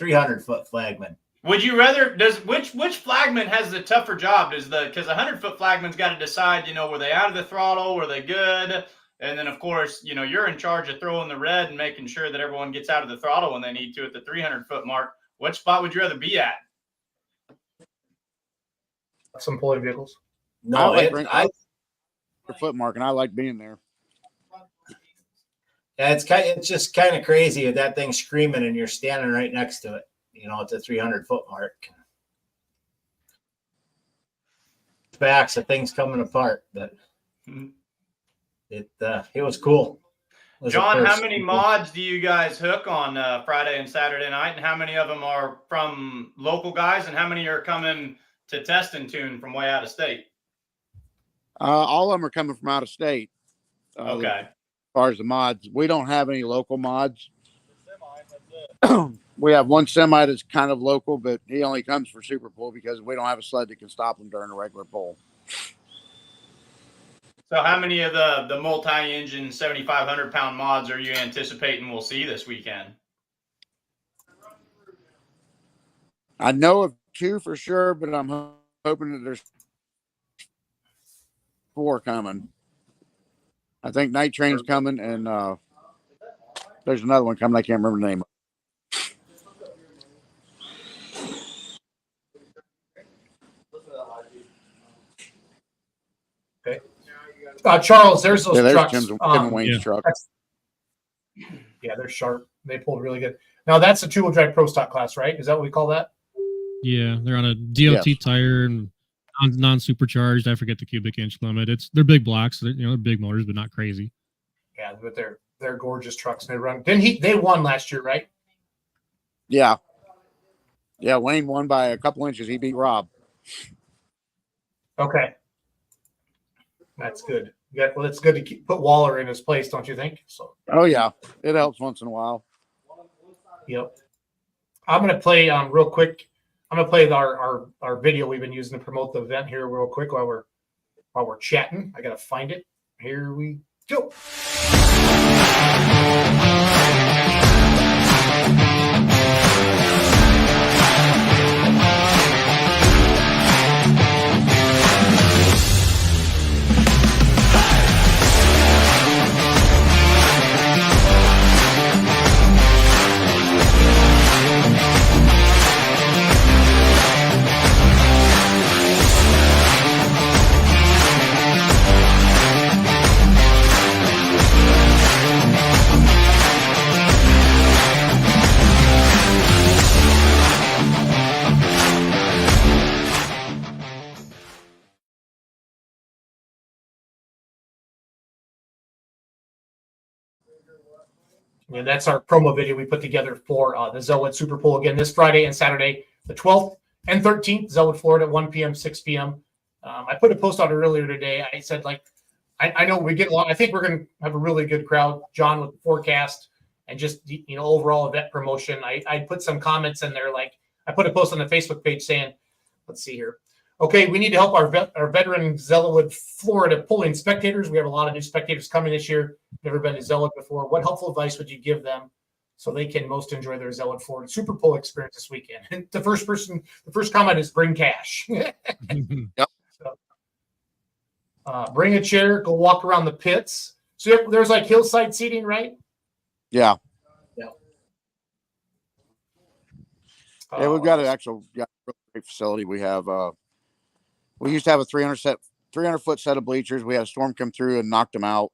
300-foot flagman. Would you rather? Which flagman has the tougher job? Because the 100-foot flagman's got to decide. Were they out of the throttle? Were they good? And then, of course, you're in charge of throwing the red and making sure that everyone gets out of the throttle when they need to at the 300-foot mark. What spot would you rather be at? Some pulling vehicles. No, I foot mark, and I like being there. Yeah, it's just kind of crazy with that thing screaming and you're standing right next to it. At the 300-foot mark. Backs, the thing's coming apart, but it was cool. John, how many mods do you guys hook on Friday and Saturday night, and how many of them are from local guys, and how many are coming to test and tune from way out of state? All of them are coming from out of state. Okay. As far as the mods, we don't have any local mods. We have one semi that's kind of local, but he only comes for super pull because we don't have a sled that can stop him during a regular pull. So how many of the multi-engine 7,500-pound mods are you anticipating we'll see this weekend? I know of 2 for sure, but I'm hoping that there's 4 coming. I think Night Train's coming, and there's another one coming. I can't remember the name. Okay. Charles, there's those there's trucks. Tim and Wayne's truck. Yeah, they're sharp. They pull really good. Now that's a 2-wheel drive pro stock class, right? Is that what we call that? Yeah, they're on a DOT tire and non-supercharged. I forget the cubic inch limit. They're big blocks. They're big motors, but not crazy. Yeah, but they're gorgeous trucks. They run. They won last year, right? Yeah. Yeah, Wayne won by a couple inches. He beat Rob. Okay. That's good. Yeah, well, it's good to put Waller in his place, don't you think? So. Oh yeah, it helps once in a while. Yep. I'm gonna play real quick. I'm gonna play our video we've been using to promote the event here real quick while we're chatting. I gotta find it. Here we go. And that's our promo video we put together for the Zellwood Super Bowl again this Friday and Saturday, the 12th and 13th, Zellwood, Florida, 1 p.m., 6 p.m. I put a post out earlier today. I said, I know we get along. I think we're going to have a really good crowd, John, with the forecast and just, overall event promotion. I put some comments in there. I put a post on the Facebook page saying, let's see here. Okay, we need to help our veteran Zellwood, Florida pulling spectators. We have a lot of new spectators coming this year. Never been to Zellwood before. What helpful advice would you give them so they can most enjoy their Zellwood, Florida Super Bowl experience this weekend? And the first comment is bring cash. Yep. So, bring a chair, go walk around the pits. So there's hillside seating, right? Yeah. Yeah. Yeah, we've got an actual great facility. We have we used to have a 300-foot set of bleachers. We had a storm come through and knocked them out.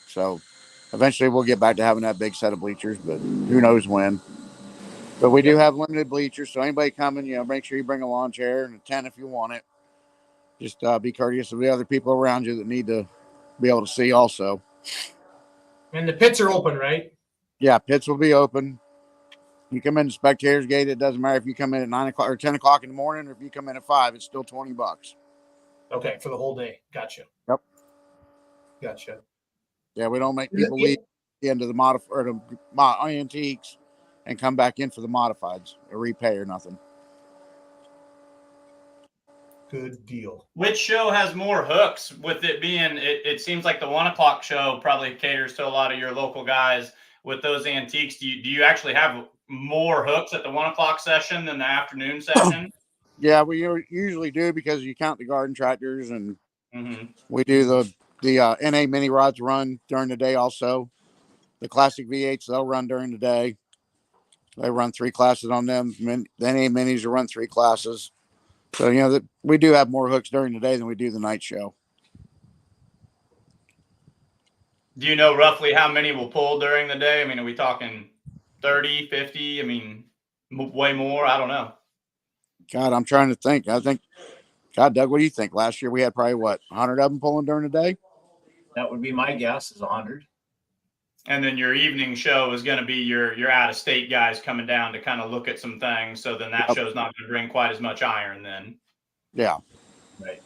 So eventually we'll get back to having that big set of bleachers, but who knows when. But we do have limited bleachers, so anybody coming, make sure you bring a lawn chair and a tent if you want it. Just be courteous of the other people around you that need to be able to see also. And the pits are open, right? Yeah, pits will be open. You come in the spectators gate, it doesn't matter if you come in at 9 o'clock or 10 o'clock in the morning, or if you come in at 5, it's still $20. Okay, for the whole day. Gotcha. Yep. Gotcha. Yeah, we don't make people leave the end of the antiques and come back in for the modifieds or repay or nothing. Good deal. Which show has more hooks? With it being, it seems like the 1 o'clock show probably caters to a lot of your local guys with those antiques. Do you actually have more hooks at the 1 o'clock session than the afternoon session? Yeah, we usually do because you count the garden tractors, and we do the NA mini rods run during the day also. The classic V8s, they'll run during the day. They run 3 classes on them. The NA minis will run 3 classes. So, we do have more hooks during the day than we do the night show. Do you know roughly how many will pull during the day? I mean, are we talking 30, 50? I mean, way more? I don't know. God, I'm trying to think. God, Doug, what do you think? Last year we had probably 100 of them pulling during the day? That would be my guess, is 100. And then your evening show is going to be your out-of-state guys coming down to kind of look at some things. So then that show's not going to bring quite as much iron then. Yeah. Right.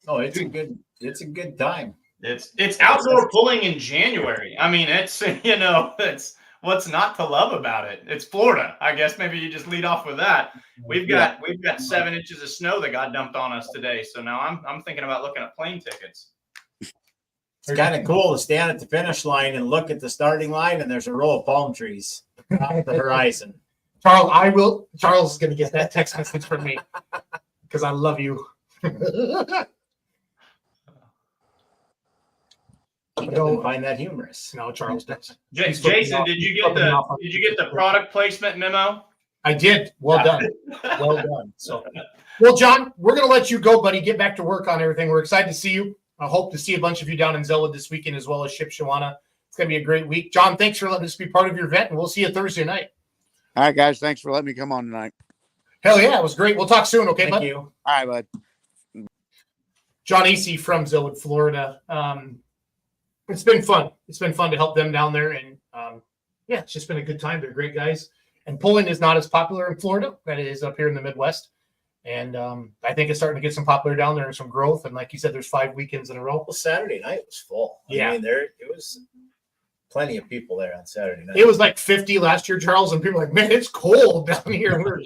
Oh, it's a good time. It's outdoor pulling in January. I mean, it's it's what's not to love about it. It's Florida. I guess maybe you just lead off with that. We've got 7 inches of snow that got dumped on us today. So now I'm thinking about looking at plane tickets. It's kind of cool to stand at the finish line and look at the starting line, and there's a row of palm trees off the horizon. Charles is going to get that text message from me because I love you. He doesn't find that humorous. No, Charles does. Jason, did you get the product placement memo? I did. Well done. Well done. So, well, John, we're going to let you go, buddy. Get back to work on everything. We're excited to see you. I hope to see a bunch of you down in Zellwood this weekend as well as Shipshewana. It's going to be a great week. John, thanks for letting us be part of your event, and we'll see you Thursday night. All right, guys. Thanks for letting me come on tonight. Hell yeah, it was great. We'll talk soon, okay, bud? Thank you. All right, bud. John Asay from Zellwood, Florida. It's been fun. It's been fun to help them down there, and yeah, it's just been a good time. They're great guys. And pulling is not as popular in Florida that it is up here in the Midwest. And I think it's starting to get some popular down there and some growth. And like you said, there's 5 weekends in a row. Well, Saturday night was full. Yeah. I mean, it was plenty of people there on Saturday night. It was like 50 last year, Charles, and people were like, man, it's cold down here. We're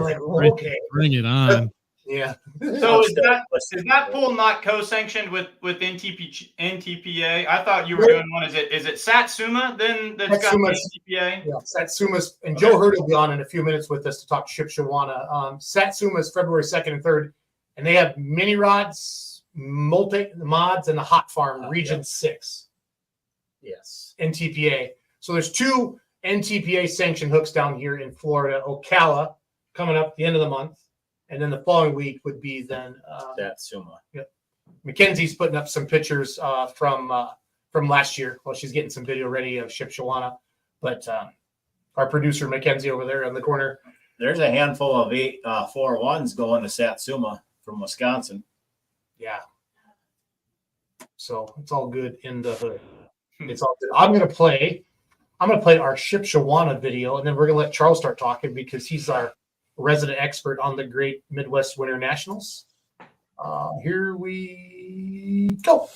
like, well, okay. Bring it on. Yeah. So is that pool not co-sanctioned with NTPA? I thought you were doing one. Is it Satsuma then that's got the NTPA? Yeah, Satsuma's, and Joe Hurd will be on in a few minutes with us to talk Shipshewana. Satsuma's February 2nd and 3rd, and they have mini rods, multi mods, and the hot farm region 6. Yes. NTPA. So there's 2 NTPA sanctioned hooks down here in Florida. Ocala coming up at the end of the month. And then the following week would be then Satsuma. Yep. Mackenzie's putting up some pictures from last year. Well, she's getting some video ready of Shipshewana. But our producer Mackenzie over there in the corner. There's a handful of 4-1s going to Satsuma from Wisconsin. Yeah. So it's all good in the hood. It's all good. I'm gonna play our Shipshewana video, and then we're gonna let Charles start talking because he's our resident expert on the Great Midwest Winter Nationals. Here we go.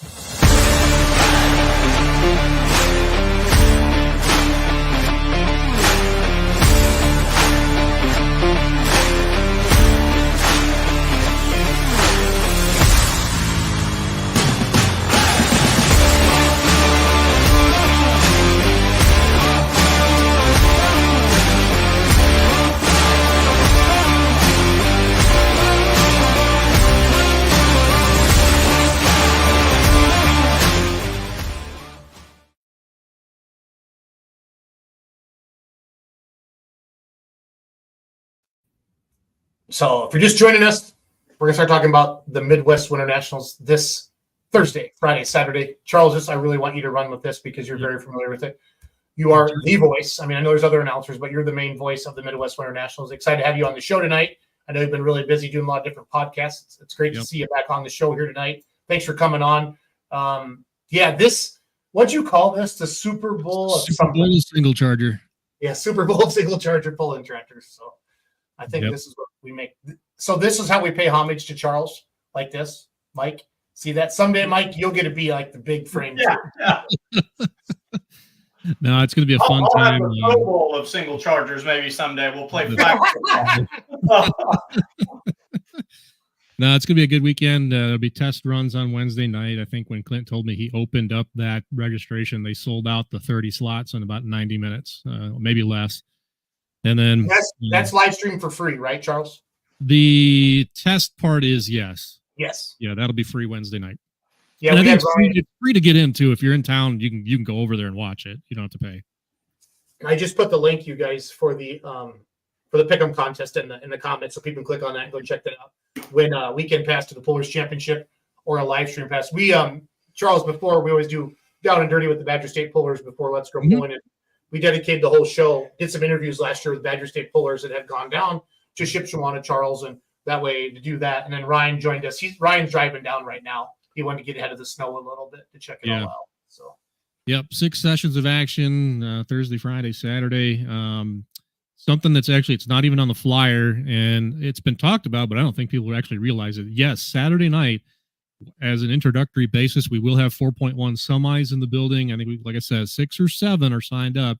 So if you're just joining us, we're going to start talking about the Midwest Winter Nationals this Thursday, Friday, Saturday. Charles, I really want you to run with this because you're very familiar with it. You are the voice. I mean, I know there's other announcers, but you're the main voice of the Midwest Winter Nationals. Excited to have you on the show tonight. I know you've been really busy doing a lot of different podcasts. It's great to see you back on the show here tonight. Thanks for coming on. What'd you call this? The Super Bowl of Super Bowl single charger. Yeah, Super Bowl single charger pull-in tractors. So I think this is what we make. So this is how we pay homage to Charles, like this, Mike. See that? Someday, Mike, you'll get to be like the big frame. Yeah. No, it's going to be a fun I'll time. have a Pro Bowl of single chargers maybe someday. We'll play flag. No, it's going to be a good weekend. There'll be test runs on Wednesday night. I think when Clint told me he opened up that registration, they sold out the 30 slots in about 90 minutes, maybe less. And then that's live stream for free, right, Charles? The test part is yes. Yes. Yeah, that'll be free Wednesday night. Yeah, and I think it's free to get into. If you're in town, you can go over there and watch it. You don't have to pay. I just put the link, you guys, for the pick'em contest in the comments, so people can click on that and go check that out. Win a weekend pass to the Pullers Championship or a live stream pass. We Charles, before we always do down and dirty with the Badger State Pullers before Let's Go Pulling it. We dedicated the whole show, did some interviews last year with Badger State Pullers that had gone down to Shipshewana, Charles, and that way to do that. And then Ryan joined us. Ryan's driving down right now. He wanted to get ahead of the snow a little bit to check it all out. So Yep, 6 sessions of action, Thursday, Friday, Saturday. Something that's actually, it's not even on the flyer, and it's been talked about, but I don't think people actually realize it. Yes, Saturday night, as an introductory basis, we will have 4.1 semis in the building. I think, like I said, 6 or 7 are signed up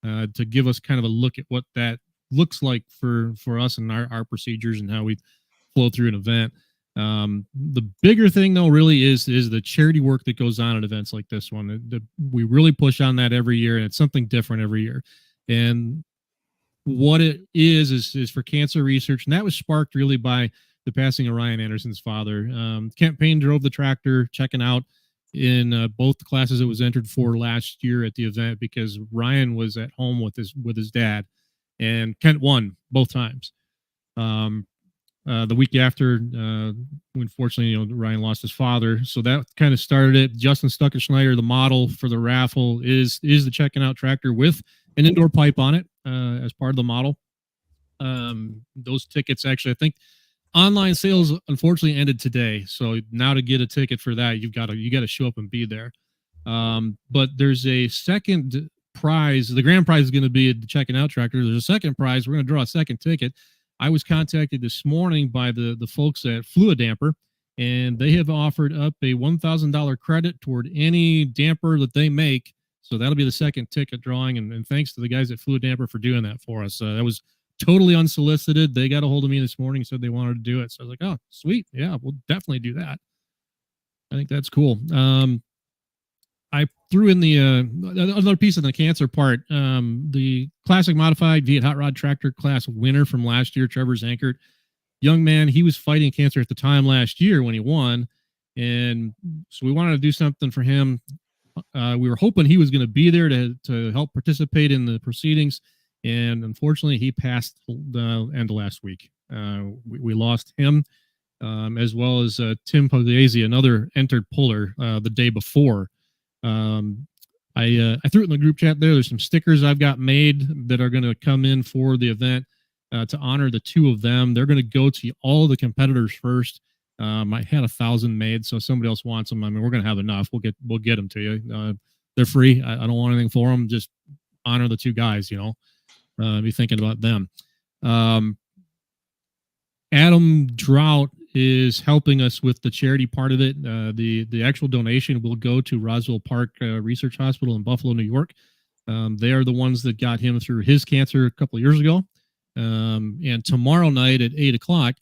to give us kind of a look at what that looks like for us and our procedures and how we flow through an event. The bigger thing, though, really is the charity work that goes on at events like this one. We really push on that every year, and it's something different every year. And what it is for cancer research, and that was sparked really by the passing of Ryan Anderson's father. Kent Payne drove the tractor, checking out in both the classes it was entered for last year at the event, because Ryan was at home with his dad, and Kent won both times. The week after, unfortunately, Ryan lost his father, so that kind of started it. Justin Stuckenschneider, the model for the raffle, is the checking out tractor with an indoor pipe on it as part of the model. Those tickets, actually, I think online sales unfortunately ended today. So now to get a ticket for that, you got to show up and be there. But there's a second prize. The grand prize is going to be the checking out tractor. There's a second prize. We're going to draw a second ticket. I was contacted this morning by the folks at Fluid Damper, and they have offered up a $1,000 credit toward any damper that they make. So that'll be the second ticket drawing. And thanks to the guys at Fluid Damper for doing that for us. That was totally unsolicited. They got a hold of me this morning, said they wanted to do it. So I was like, oh, sweet. Yeah, we'll definitely do that. I think that's cool. I threw in the other piece of the cancer part. The classic modified Viet Hot Rod Tractor class winner from last year, Trevor Zankert. Young man, he was fighting cancer at the time last year when he won. And so we wanted to do something for him. We were hoping he was going to be there to help participate in the proceedings. And unfortunately, he passed the end of last week. We lost him, as well as Tim Pugliese, another entered puller, the day before. I threw it in the group chat there. There's some stickers I've got made that are going to come in for the event to honor the two of them. They're going to go to all the competitors first. I had 1,000 made, so if somebody else wants them, I mean, we're going to have enough. We'll get them to you. They're free. I don't want anything for them. Just honor the two guys, be thinking about them. Adam Drought is helping us with the charity part of it. The actual donation will go to Roswell Park Research Hospital in Buffalo, New York. They are the ones that got him through his cancer a couple of years ago. And tomorrow night at 8:00,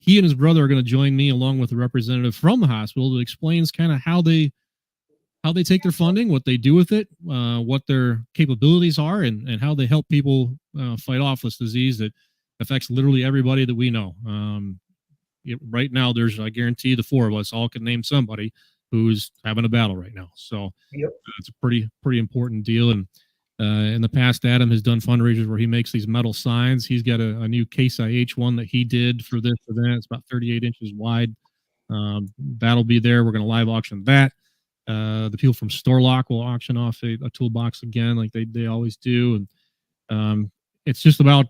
he and his brother are going to join me along with a representative from the hospital that explains kind of how they take their funding, what they do with it, what their capabilities are, and how they help people fight off this disease that affects literally everybody that we know. Right now, I guarantee the four of us all can name somebody who's having a battle right now. So it's a pretty important deal. And in the past, Adam has done fundraisers where he makes these metal signs. He's got a new Case IH one that he did for this event. It's about 38 inches wide. That'll be there. We're going to live auction that. The people from Storlock will auction off a toolbox again, like they always do. And it's just about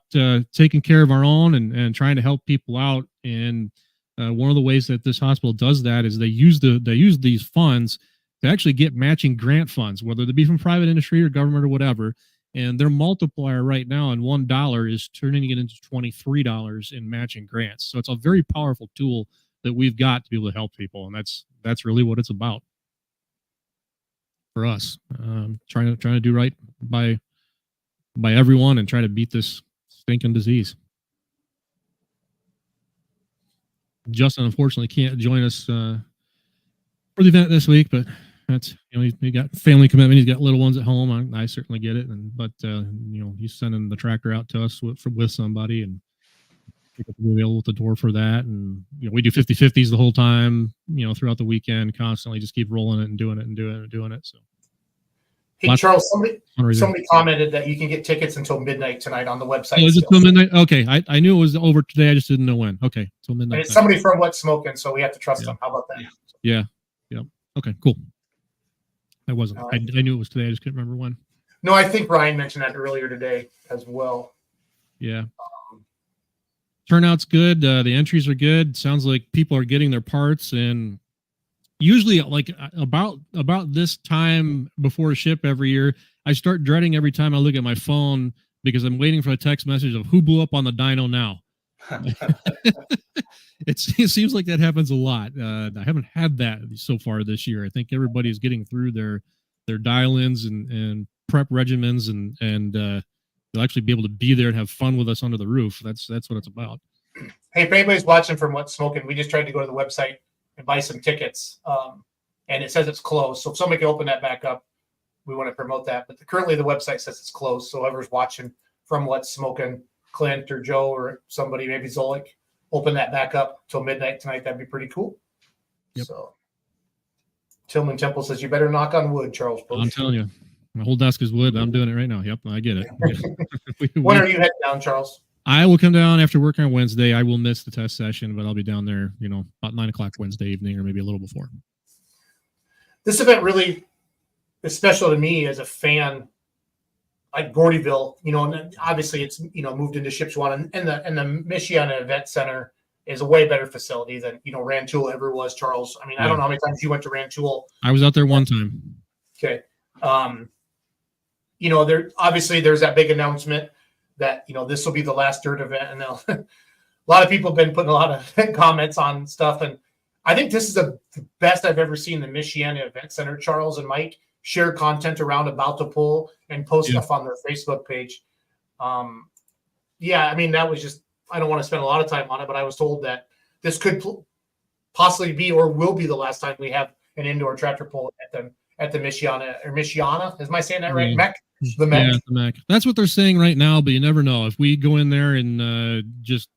taking care of our own and trying to help people out. And one of the ways that this hospital does that is they use these funds to actually get matching grant funds, whether they be from private industry or government or whatever. And their multiplier right now on $1 is turning it into $23 in matching grants. So it's a very powerful tool that we've got to be able to help people, and that's really what it's about for us. Trying to do right by everyone and try to beat this stinking disease. Justin unfortunately can't join us for the event this week, but that's he got family commitment. He's got little ones at home. I certainly get it, but he's sending the tractor out to us with somebody, and we'll be available at the door for that. And we do 50-50s the whole time. Throughout the weekend, constantly just keep rolling it and doing it. So. Hey, Charles, somebody commented that you can get tickets until midnight tonight on the website. Oh, is it till midnight? Okay. I knew it was over today. I just didn't know when. Okay. Till midnight. And it's somebody from What's Smoking, so we have to trust them. How about that? Yeah. Okay, cool. I wasn't. I knew it was today. I just couldn't remember when. No, I think Ryan mentioned that earlier today as well. Yeah. Turnout's good. The entries are good. Sounds like people are getting their parts, and usually like about this time before ship every year, I start dreading every time I look at my phone because I'm waiting for a text message of who blew up on the dyno now. It seems like that happens a lot. I haven't had that so far this year. I think everybody's getting through their dial-ins and prep regimens, and they'll actually be able to be there and have fun with us under the roof. That's what it's about. Hey, if anybody's watching from What's Smoking, we just tried to go to the website and buy some tickets, and it says it's closed. So if somebody can open that back up, we want to promote that. But currently the website says it's closed. So whoever's watching from What's Smoking, Clint or Joe or somebody, maybe Zolik, open that back up till midnight tonight. That'd be pretty cool. Yep. So Tillman Temple says, you better knock on wood, Charles. I'm telling you, my whole desk is wood. I'm doing it right now. Yep, I get it. When are you heading down, Charles? I will come down after work on Wednesday. I will miss the test session, but I'll be down there, about 9:00 Wednesday evening or maybe a little before. This event really is special to me as a fan. Like Gordyville, and obviously it's moved into Shipshewana, and the Michiana Event Center is a way better facility than Rantoul ever was. Charles, I mean, I don't know how many times you went to Rantoul. I was out there one time. Okay, there's that big announcement that this will be the last dirt event, and a lot of people have been putting a lot of comments on stuff, and I think this is the best I've ever seen the Michiana Event Center. Charles and Mike share content around about to pull and post stuff on their Facebook page. I mean, that was just, I don't want to spend a lot of time on it, but I was told that this could possibly be or will be the last time we have an indoor tractor pull at the Michiana or Michiana. Am I saying that right? Mech? The Mech. Yeah, the Mech. That's what they're saying right now, but you never know. If we go in there and just,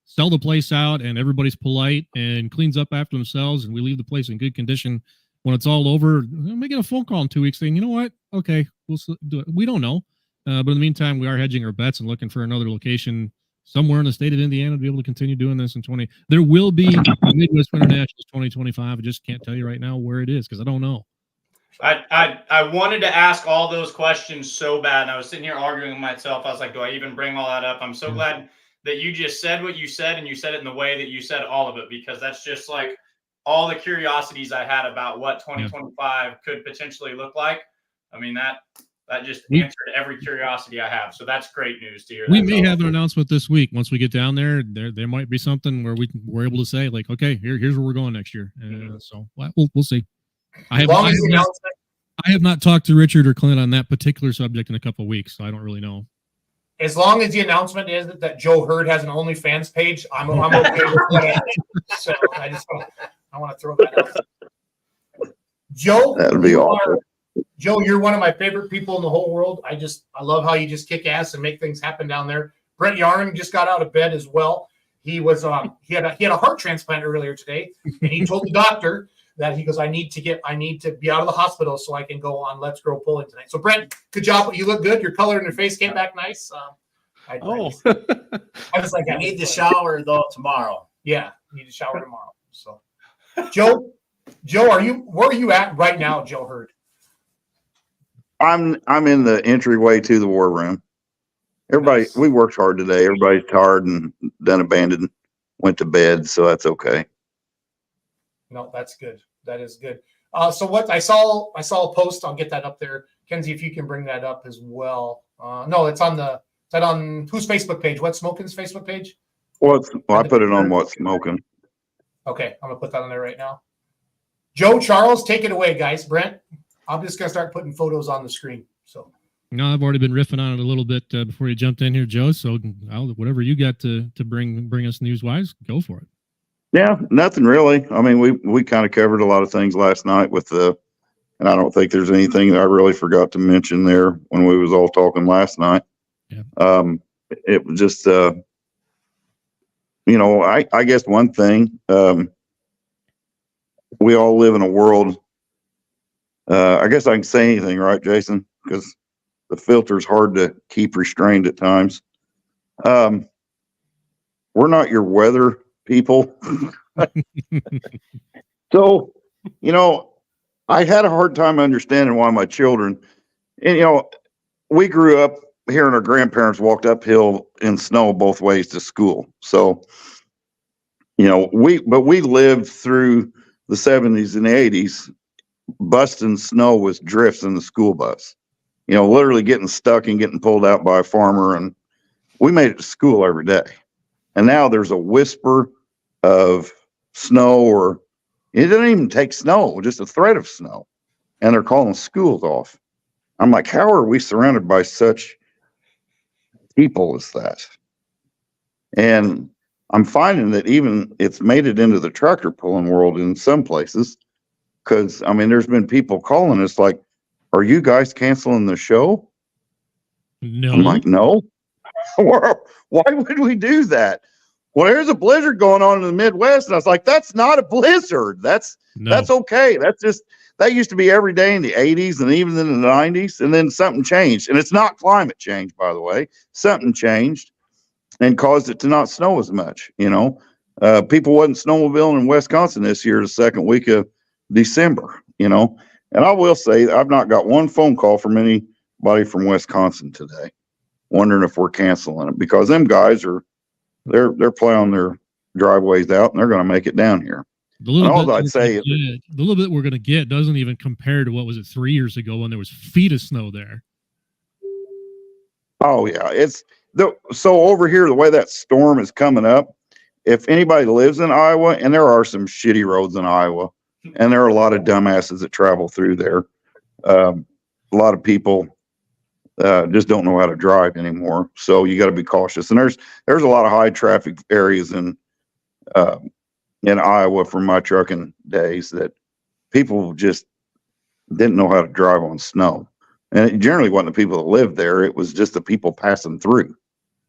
sell the place out and everybody's polite and cleans up after themselves and we leave the place in good condition, when it's all over, we may get a phone call in 2 weeks saying, you know what? Okay, we'll do it. We don't know. But in the meantime, we are hedging our bets and looking for another location somewhere in the state of Indiana to be able to continue doing this in 20. There will be Midwest Winter Nationals 2025. I just can't tell you right now where it is because I don't know. I wanted to ask all those questions so bad. And I was sitting here arguing with myself. I was like, do I even bring all that up? I'm so glad that you just said what you said, and you said it in the way that you said all of it, because that's just like all the curiosities I had about what 2025 could potentially look like. I mean, that just answered every curiosity I have. So that's great news to hear. We may have an announcement this week. Once we get down there there might be something where we're able to say like, okay, here's where we're going next year. So we'll see. I have not talked to Richard or Clint on that particular subject in a couple of weeks, so I don't really know. As long as the announcement is that Joe Hurd has an OnlyFans page, I'm okay with that. So I want to throw that out. Joe, that would be awesome. Joe, you're one of my favorite people in the whole world. I love how you just kick ass and make things happen down there. Brett Yarn just got out of bed as well. He was he had a heart transplant earlier today, and he told the doctor that he goes, I need to be out of the hospital so I can go on Let's Grow Pulling tonight. So Brent, good job. You look good. Your color in your face came back nice. I was like, I need to shower though tomorrow. Yeah, you need to shower tomorrow. So Joe, where are you at right now, Joe Hurd? I'm in the entryway to the war room. Everybody, nice. We worked hard today. Everybody's tired and done abandoned, went to bed, so that's okay. No, that's good. That is good. So what I saw a post. I'll get that up there, Kenzie. If you can bring that up as well. No, it's on whose Facebook page? What's Smoking's Facebook page? I put it on What's Smoking. Okay, I'm gonna put that on there right now. Joe, Charles, take it away, guys. Brent, I'm just gonna start putting photos on the screen. So. No, I've already been riffing on it a little bit before you jumped in here, Joe. So whatever you got to bring us news wise, go for it. Yeah, nothing really. I mean, we kind of covered a lot of things last night and I don't think there's anything that I really forgot to mention there when we was all talking last night. Yeah. It was just, I guess one thing, we all live in a world, I guess I can say anything, right, Jason? Because the filter's hard to keep restrained at times. We're not your weather people. So, I had a hard time understanding why my children, and, we grew up hearing our grandparents walked uphill in snow both ways to school. So, we lived through the 70s and 80s, busting snow with drifts in the school bus. Literally getting stuck and getting pulled out by a farmer, and we made it to school every day. And now there's a whisper of snow, or it doesn't even take snow, just a threat of snow, and they're calling schools off. I'm like, how are we surrounded by such people as that? And I'm finding that even it's made it into the tractor pulling world in some places, because there's been people calling us like, are you guys canceling the show? No. I'm like, no. Why would we do that? Well, there's a blizzard going on in the Midwest. And I was like, that's not a blizzard. That's okay. That used to be every day in the 80s and even in the 90s. And then something changed. And it's not climate change, by the way. Something changed and caused it to not snow as much. People wasn't snowmobiling in Wisconsin this year, the second week of December, And I will say, I've not got one phone call from anybody from Wisconsin today wondering if we're canceling it, because them guys they're plowing their driveways out and they're going to make it down here. The little bit we're going to get doesn't even compare to what was it 3 years ago when there was feet of snow there. Oh yeah. So over here, the way that storm is coming up, if anybody lives in Iowa, and there are some shitty roads in Iowa, and there are a lot of dumbasses that travel through there. A lot of people just don't know how to drive anymore. So you got to be cautious. And there's a lot of high traffic areas in Iowa from my trucking days that people just didn't know how to drive on snow. And it generally wasn't the people that lived there. It was just the people passing through.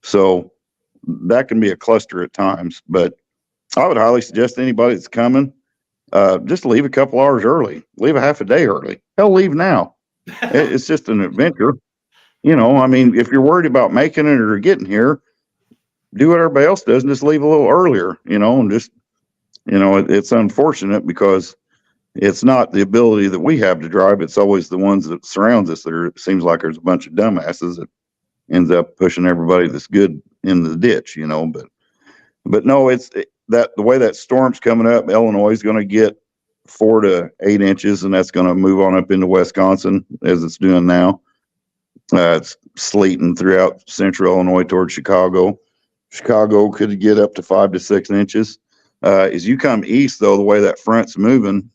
So that can be a cluster at times, but I would highly suggest anybody that's coming, just leave a couple hours early, leave a half a day early. Hell, leave now. It's just an adventure. If you're worried about making it or getting here, do what everybody else does and just leave a little earlier, and just, it's unfortunate because it's not the ability that we have to drive. It's always the ones that surrounds us. It seems like there's a bunch of dumbasses that ends up pushing everybody that's good in the ditch, but no, the way that storm's coming up, Illinois is going to get 4 to 8 inches, and that's going to move on up into Wisconsin as it's doing now. It's sleeting throughout central Illinois towards Chicago. Chicago could get up to 5 to 6 inches. As you come east, though, the way that front's moving,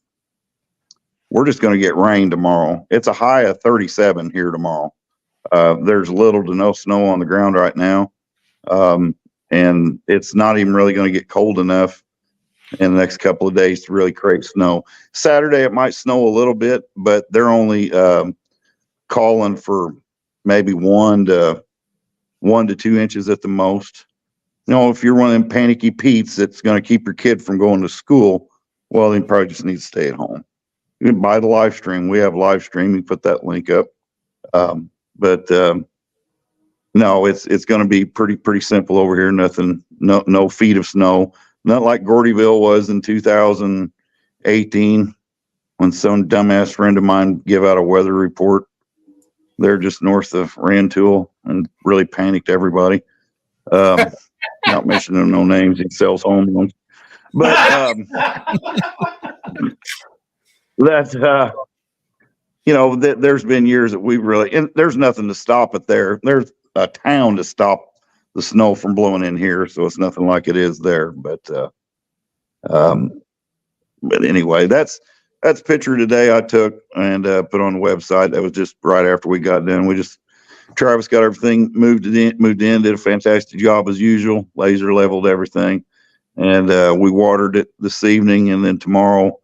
we're just going to get rain tomorrow. It's a high of 37 here tomorrow. There's little to no snow on the ground right now. And it's not even really going to get cold enough in the next couple of days to really create snow. Saturday, it might snow a little bit, but they're only calling for maybe 1 to 2 inches at the most. If you're one of them panicky Pete's that's going to keep your kid from going to school, well, then you probably just need to stay at home. You can buy the live stream. We have live stream. You put that link up. No, it's going to be pretty simple over here. Nothing, no feet of snow. Not like Gordyville was in 2018 when some dumbass friend of mine gave out a weather report. They're just north of Rantoul and really panicked everybody. Not mentioning no names. He sells home loans. But there's been years that we really, and there's nothing to stop it there. There's a town to stop the snow from blowing in here, so it's nothing like it is there. But anyway, that's a picture today I took and put on the website. That was just right after we got done. Travis got everything moved in, did a fantastic job as usual, laser leveled everything. And we watered it this evening, and then tomorrow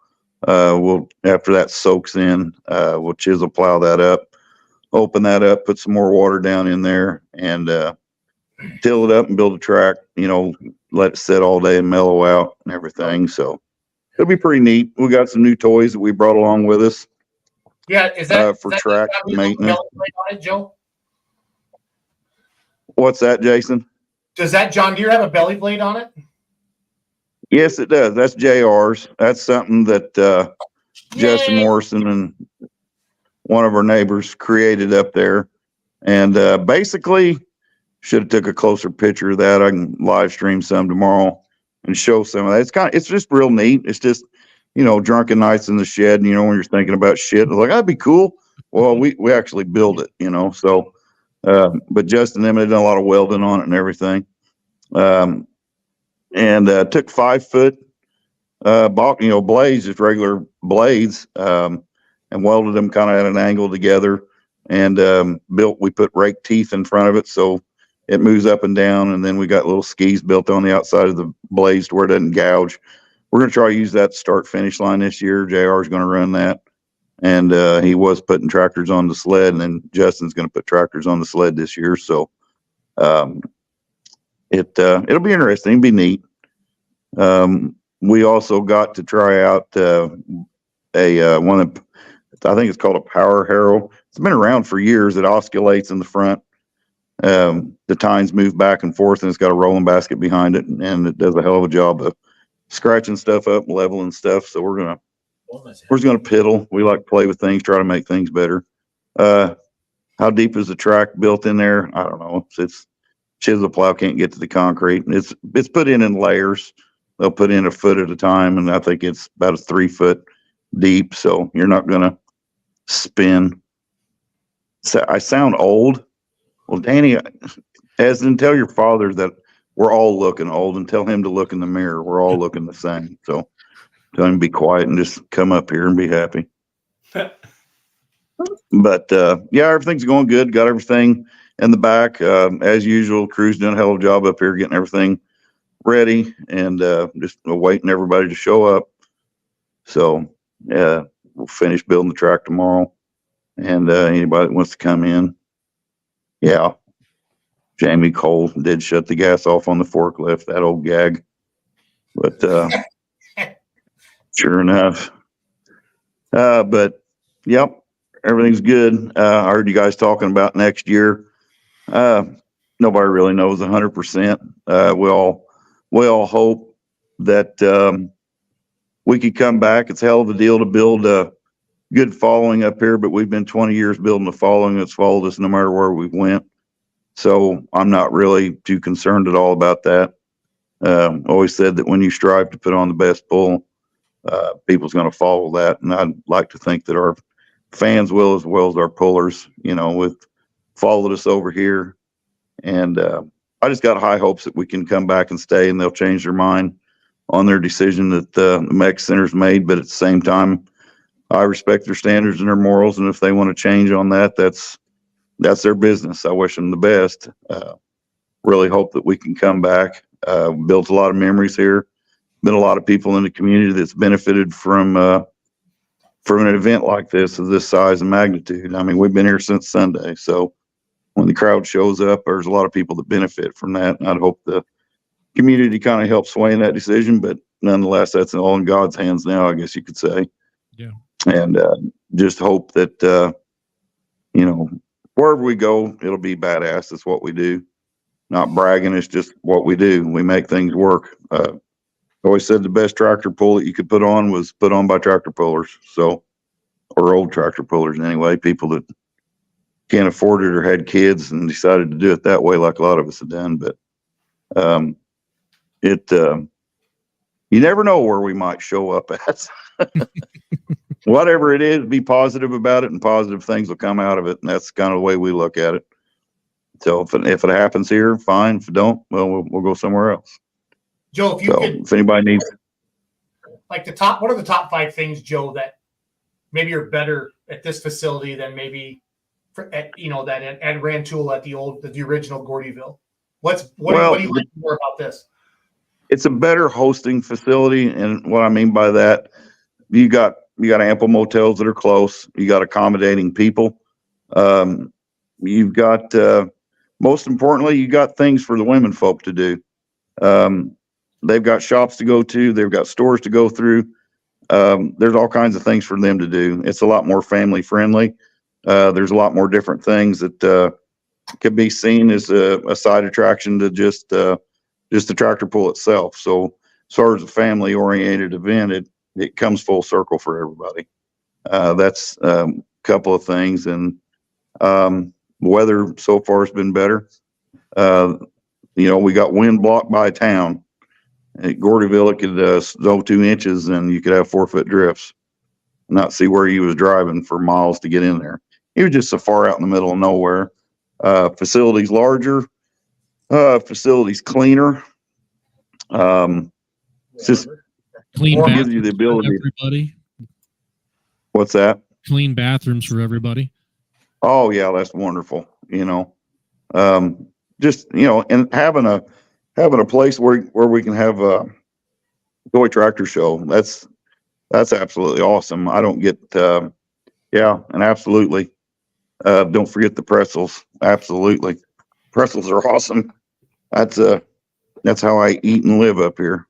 after that soaks in, we'll chisel plow that up, open that up, put some more water down in there, and till it up and build a track, let it sit all day and mellow out and everything. So it'll be pretty neat. We got some new toys that we brought along with us. Yeah, is that for track maintenance? On it, Joe? What's that, Jason? Does that John Deere have a belly blade on it? Yes, it does. That's JR's. That's something that Justin Morrison and one of our neighbors created up there. And basically, should have took a closer picture of that. I can live stream some tomorrow and show some of that. It's just real neat. It's just, drunken nights in the shed, and, when you're thinking about shit, like, that'd be cool. Well, we actually build it, so, but Justin and them had done a lot of welding on it and everything. And took 5 foot, blades, just regular blades, and welded them kind of at an angle together, and we put rake teeth in front of it so it moves up and down, and then we got little skis built on the outside of the blades to where it doesn't gouge. We're going to try to use that start finish line this year. JR is going to run that, and he was putting tractors on the sled, and then Justin's going to put tractors on the sled this year. So it'll be interesting. It'll be neat. We also got to try out one of, I think it's called a power harrow. It's been around for years. It oscillates in the front. The tines move back and forth, and it's got a rolling basket behind it, and it does a hell of a job of scratching stuff up, leveling stuff. So we're just gonna piddle. We like to play with things, try to make things better. How deep is the track built in there? I don't know. It's chisel plow can't get to the concrete. It's put in layers. They'll put in a foot at a time, and I think it's about a 3 foot deep. So you're not gonna spin. So I sound old. Well, Danny, as in tell your father that we're all looking old, and tell him to look in the mirror. We're all looking the same. So tell him to be quiet and just come up here and be happy. But yeah, everything's going good. Got everything in the back. As usual, crew's doing a hell of a job up here getting everything ready, and just waiting everybody to show up. So yeah, we'll finish building the track tomorrow. And anybody that wants to come in, yeah. Jamie Cole did shut the gas off on the forklift, that old gag. But sure enough. But yep, everything's good. I heard you guys talking about next year. Nobody really knows 100%. We all hope that we could come back. It's a hell of a deal to build a good following up here, but we've been 20 years building a following that's followed us no matter where we went. So I'm not really too concerned at all about that. Always said that when you strive to put on the best bull, people's going to follow that. And I'd like to think that our fans will, as well as our pullers, with followed us over here. And I just got high hopes that we can come back and stay, and they'll change their mind on their decision that the Mech Center's made. But at the same time, I respect their standards and their morals. And if they want to change on that, that's their business. I wish them the best. Really hope that we can come back. Built a lot of memories here. Been a lot of people in the community that's benefited from an event like this of this size and magnitude. I mean, we've been here since Sunday. So when the crowd shows up, there's a lot of people that benefit from that. And I'd hope the community kind of helps sway in that decision. But nonetheless, that's all in God's hands now, I guess you could say. Yeah. And just hope that, wherever we go, it'll be badass. That's what we do. Not bragging. It's just what we do. We make things work. Always said the best tractor pull that you could put on was put on by tractor pullers. So, or old tractor pullers anyway, people that can't afford it or had kids and decided to do it that way, like a lot of us have done. But you never know where we might show up at. Whatever it is, be positive about it, and positive things will come out of it. And that's kind of the way we look at it. So if it happens here, fine. If it don't, well, we'll go somewhere else. Joe, if anybody needs, what are the top 5 things, Joe, that maybe are better at this facility than maybe at Rantoul at the original Gordyville? What do you like more about this? It's a better hosting facility, and what I mean by that, you got ample motels that are close. You got accommodating people. You've got most importantly, you got things for the women folk to do. They've got shops to go to. They've got stores to go through. There's all kinds of things for them to do. It's a lot more family friendly. There's a lot more different things that could be seen as a side attraction to just the tractor pull itself. So as far as a family oriented event, it comes full circle for everybody. That's a couple of things. And weather so far has been better. We got wind blocked by town, At Gordyville, it could go 2 inches and you could have 4-foot drifts. Not see where he was driving for miles to get in there. He was just so far out in the middle of nowhere. Facilities larger, facilities cleaner. It's just Clean gives bathrooms you the for ability. everybody. What's that? Clean bathrooms for everybody. Oh yeah, that's wonderful. Just and having a place where we can have a toy tractor show. That's absolutely awesome. I don't get yeah, and absolutely. Don't forget the pretzels. Absolutely, pretzels are awesome. That's how I eat and live up here.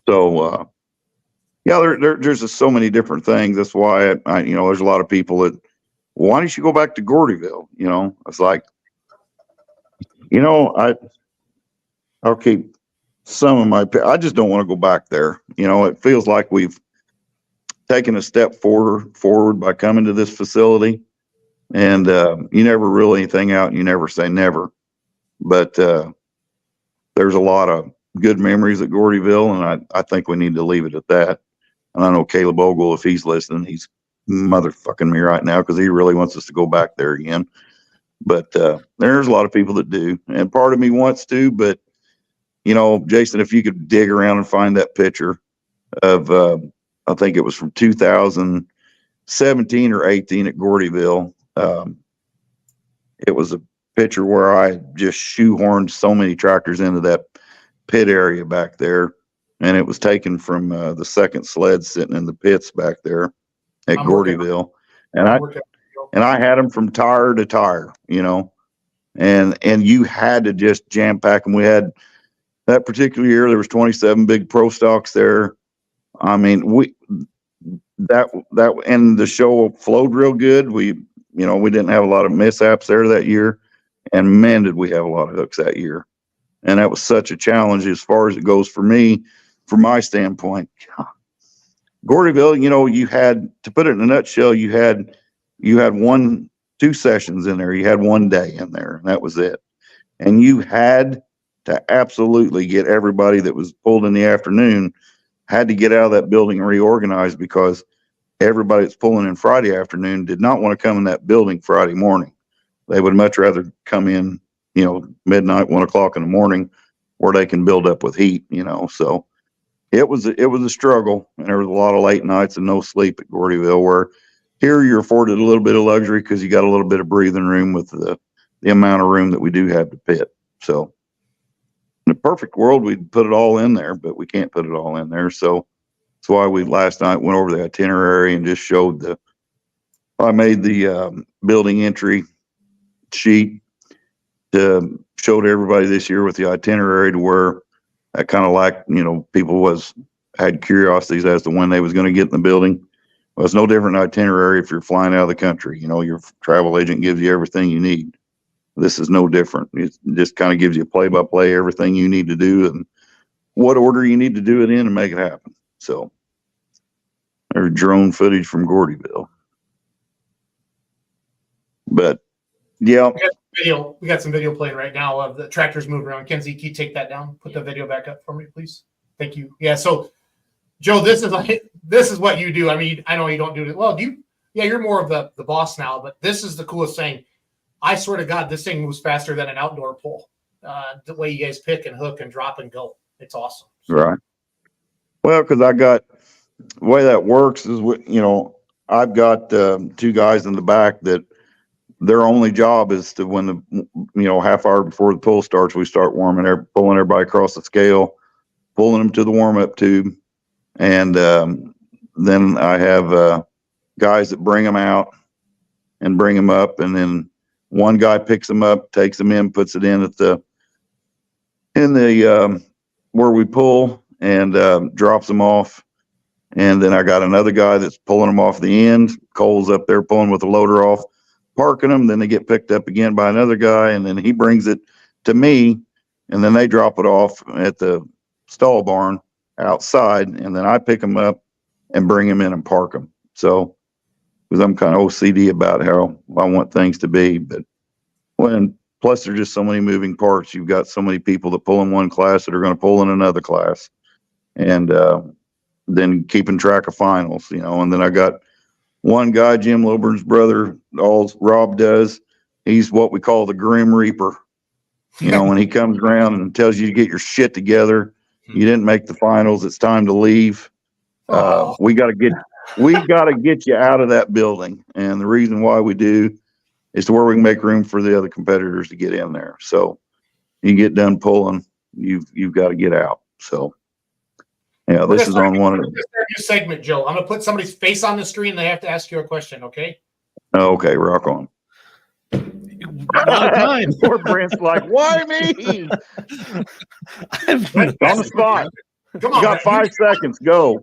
So yeah, there's just so many different things. That's why I there's a lot of people that, why don't you go back to Gordyville? It's like, I'll keep some of my, I just don't want to go back there. It feels like we've taken a step forward by coming to this facility, and you never rule anything out and you never say never. But there's a lot of good memories at Gordyville, and I think we need to leave it at that. And I know Caleb Ogle, if he's listening, he's motherfucking me right now because he really wants us to go back there again. But there's a lot of people that do, and part of me wants to. But Jason, if you could dig around and find that picture of, I think it was from 2017 or 18 at Gordyville. It was a picture where I just shoehorned so many tractors into that pit area back there, and it was taken from the second sled sitting in the pits back there at Gordyville, and I had them from tire to tire, and you had to just jam pack them. We had that particular year, there was 27 big pro stocks there. I mean, that and the show flowed real good. We didn't have a lot of mishaps there that year, and man, did we have a lot of hooks that year. And that was such a challenge as far as it goes for me, from my standpoint. Gordyville, you had, to put it in a nutshell, you had 2 sessions in there. You had 1 day in there, and that was it. And you had to absolutely get everybody that was pulled in the afternoon, had to get out of that building and reorganize, because everybody that's pulling in Friday afternoon did not want to come in that building Friday morning. They would much rather come in, midnight, 1 o'clock in the morning, where they can build up with heat, so it was a struggle, and there was a lot of late nights and no sleep at Gordyville, where here you're afforded a little bit of luxury because you got a little bit of breathing room with the amount of room that we do have to pit. So in a perfect world, we'd put it all in there, but we can't put it all in there. So that's why we last night went over the itinerary and just showed I made the building entry sheet to show to everybody this year with the itinerary, to where I kind of like, people had curiosities as to when they was going to get in the building. Well, it's no different itinerary if you're flying out of the country. Your travel agent gives you everything you need. This is no different. It just kind of gives you play-by-play everything you need to do and what order you need to do it in and make it happen. So there's drone footage from Gordyville. But yeah. We got some video playing right now of the tractors moving around. Kenzie, can you take that down? Put the video back up for me, please. Thank you. Yeah. So, Joe, this is what you do. I mean, I know you don't do it well. You're more of the boss now, but this is the coolest thing. I swear to God, this thing moves faster than an outdoor pull. The way you guys pick and hook and drop and go, it's awesome. Right. Well, because the way that works is, I've got 2 guys in the back that their only job is to, when the half hour before the pull starts, we start pulling everybody across the scale, pulling them to the warm up tube, and then I have guys that bring them out and bring them up, and then one guy picks them up, takes them in, puts it in where we pull, and drops them off. And then I got another guy that's pulling them off the end. Cole's up there pulling with the loader off, parking them. Then they get picked up again by another guy, and then he brings it to me, and then they drop it off at the stall barn outside, and then I pick them up and bring them in and park them. So, because I'm kind of OCD about how I want things to be, but when Plus, there's just so many moving parts. You've got so many people that pull in one class that are going to pull in another class, and then keeping track of finals, And then I got one guy, Jim Loburn's brother, all Rob does. He's what we call the Grim Reaper. When he comes around and tells you to get your shit together, you didn't make the finals, it's time to leave. We got to get you out of that building. And the reason why we do is to where we can make room for the other competitors to get in there. So you get done pulling, you've got to get out. So this is on one of the new segment, Joe. I'm gonna put somebody's face on the screen. They have to ask you a question. Okay. Okay, rock on. Poor Brent's like, why me? On the spot. Come on, you got 5 seconds. Go.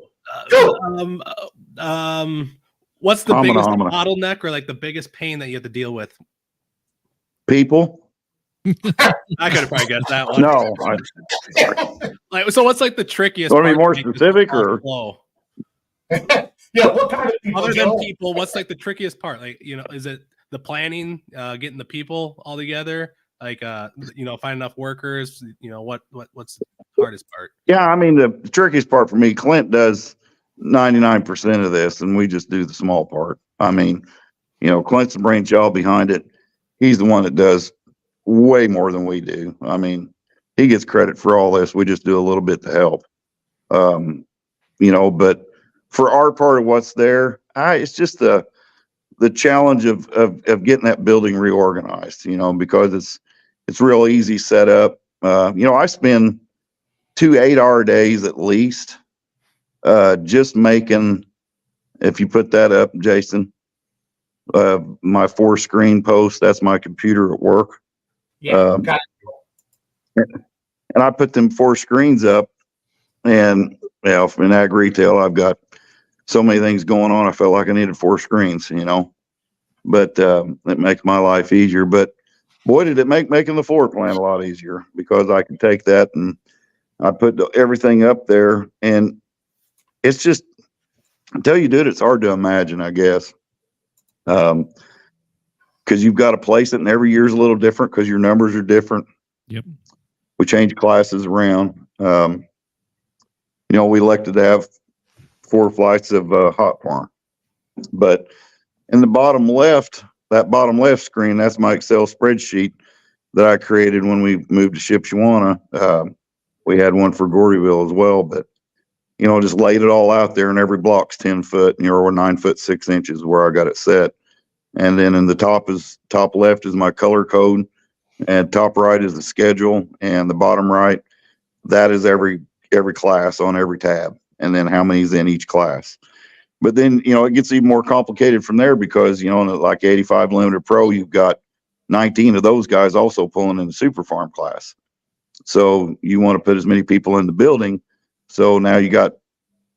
What's the biggest bottleneck or like the biggest pain that you have to deal with? People. I could have probably guessed that one. No. So what's like the trickiest? Want to be more specific or? Yeah. What kind of people? Other than people, what's like the trickiest part? Like, is it the planning, getting the people all together? Like, find enough workers, what's the hardest part? Yeah. I mean, the trickiest part for me, Clint does 99% of this and we just do the small part. I mean, Clint's the brainchild behind it. He's the one that does way more than we do. I mean, he gets credit for all this. We just do a little bit to help. But for our part of what's there, it's just the challenge of getting that building reorganized, because it's real easy set up. I spend 2 8-hour days at least, just making, if you put that up, Jason, my 4-screen post, that's my computer at work. Yeah, got it. And I put them 4 screens up, and in ag retail, I've got so many things going on. I felt like I needed 4 screens, but it makes my life easier. But boy, did it make making the floor plan a lot easier, because I can take that and I put everything up there, and it's just, until you do it, it's hard to imagine, I guess. Because you've got to place it, and every year is a little different because your numbers are different. Yep. We change classes around. We elected to have 4 flights of hot farm, but in the bottom left, that bottom left screen, that's my Excel spreadsheet that I created when we moved to Shipshewana. We had one for Gordyville as well, but just laid it all out there, and every block's 10 foot, and we're 9 foot 6 inches where I got it set. And then in the top left is my color code, and top right is the schedule, and the bottom right, that is every class on every tab, and then how many's in each class. But then, it gets even more complicated from there, because, in like 85 Limited Pro, you've got 19 of those guys also pulling in the Super Farm class. So you want to put as many people in the building. So now you got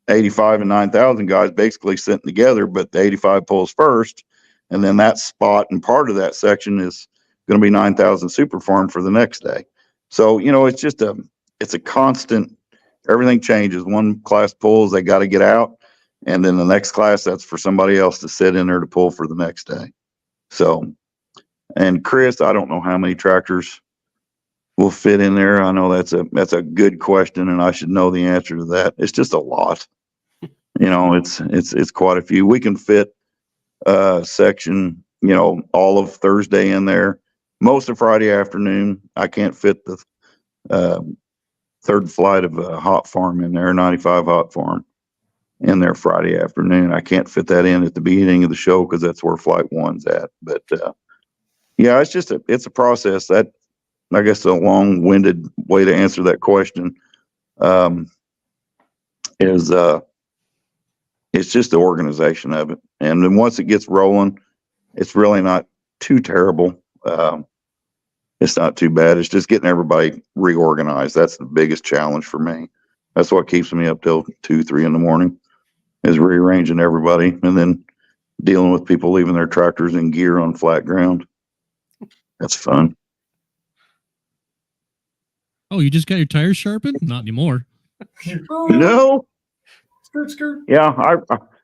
85 and 9,000 guys basically sitting together, but the 85 pulls first. And then that spot and part of that section is going to be 9,000 Super Farm for the next day. So, it's just it's a constant, everything changes. One class pulls, they got to get out. And then the next class, that's for somebody else to sit in there to pull for the next day. So, and Chris, I don't know how many tractors will fit in there. I know that's a good question, and I should know the answer to that. It's just a lot. It's quite a few. We can fit section, all of Thursday in there. Most of Friday afternoon, I can't fit the third flight of a hot farm in there, 95 hot farm in there Friday afternoon. I can't fit that in at the beginning of the show because that's where flight 1's at. But it's a process. That, I guess, a long-winded way to answer that question is it's just the organization of it. And then once it gets rolling, it's really not too terrible. It's not too bad. It's just getting everybody reorganized. That's the biggest challenge for me. That's what keeps me up till 2, 3 in the morning, is rearranging everybody and then dealing with people leaving their tractors in gear on flat ground. That's fun. Oh, you just got your tires sharpened? Not anymore. No. Skirt. Yeah,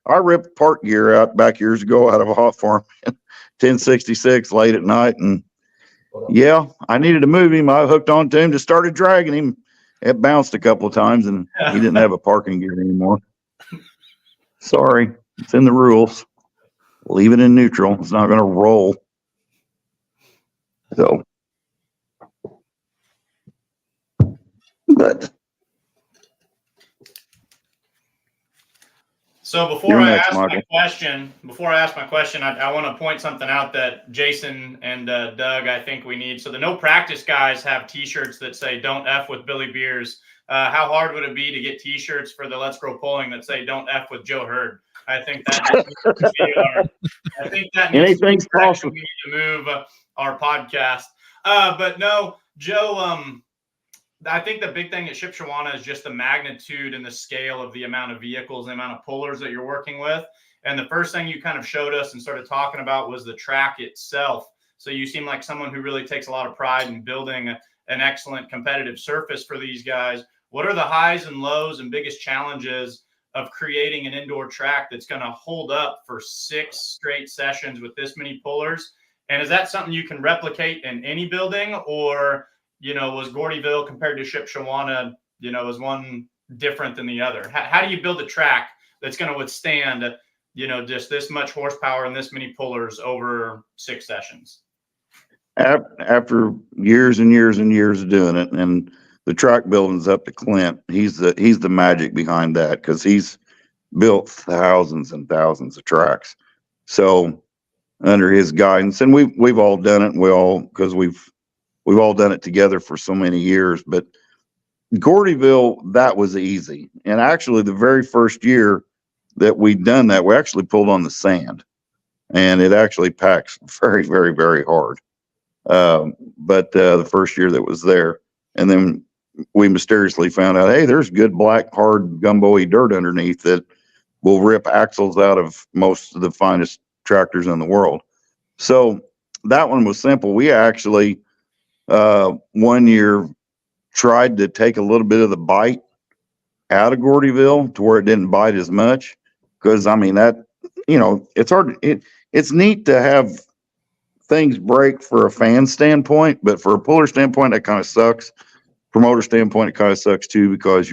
I ripped park gear out back years ago out of a hot farm, 1066 late at night, and Yeah, I needed to move him. I hooked onto him, just started dragging him. It bounced a couple of times, and he didn't have a parking gear anymore. Sorry, it's in the rules. Leave it in neutral. It's not going to roll. So, but So before I ask my question, I want to point something out that Jason and Doug, I think we need. So the no practice guys have T-shirts that say "Don't F with Billy Beers." How hard would it be to get T-shirts for the Let's Grow Pulling that say "Don't F with Joe Hurd"? I think that anything's possible. We need to move our podcast. But no, Joe. I think the big thing at Shipshewana is just the magnitude and the scale of the amount of vehicles, the amount of pullers that you're working with. And the first thing you kind of showed us and started talking about was the track itself. So you seem like someone who really takes a lot of pride in building an excellent competitive surface for these guys. What are the highs and lows and biggest challenges of creating an indoor track that's going to hold up for 6 straight sessions with this many pullers? And is that something you can replicate in any building, or was Gordyville compared to Shipshewana, is one different than the other? How do you build a track that's going to withstand, just this much horsepower and this many pullers over 6 sessions? After years and years and years of doing it, and the track building's up to Clint. He's the magic behind that, because he's built thousands and thousands of tracks. So under his guidance, and we've all done it. Because we've all done it together for so many years. But Gordyville, that was easy. And actually, the very first year that we'd done that, we actually pulled on the sand, and it actually packs very, very, very hard. But the first year that was there, and then we mysteriously found out, hey, there's good black, hard, gumbo-y dirt underneath that will rip axles out of most of the finest tractors in the world. So that one was simple. We actually, one year, tried to take a little bit of the bite out of Gordyville to where it didn't bite as much. Because, I mean, that, it's hard. It's neat to have things break for a fan standpoint, but for a puller standpoint, that kind of sucks. Promoter standpoint, it kind of sucks too, because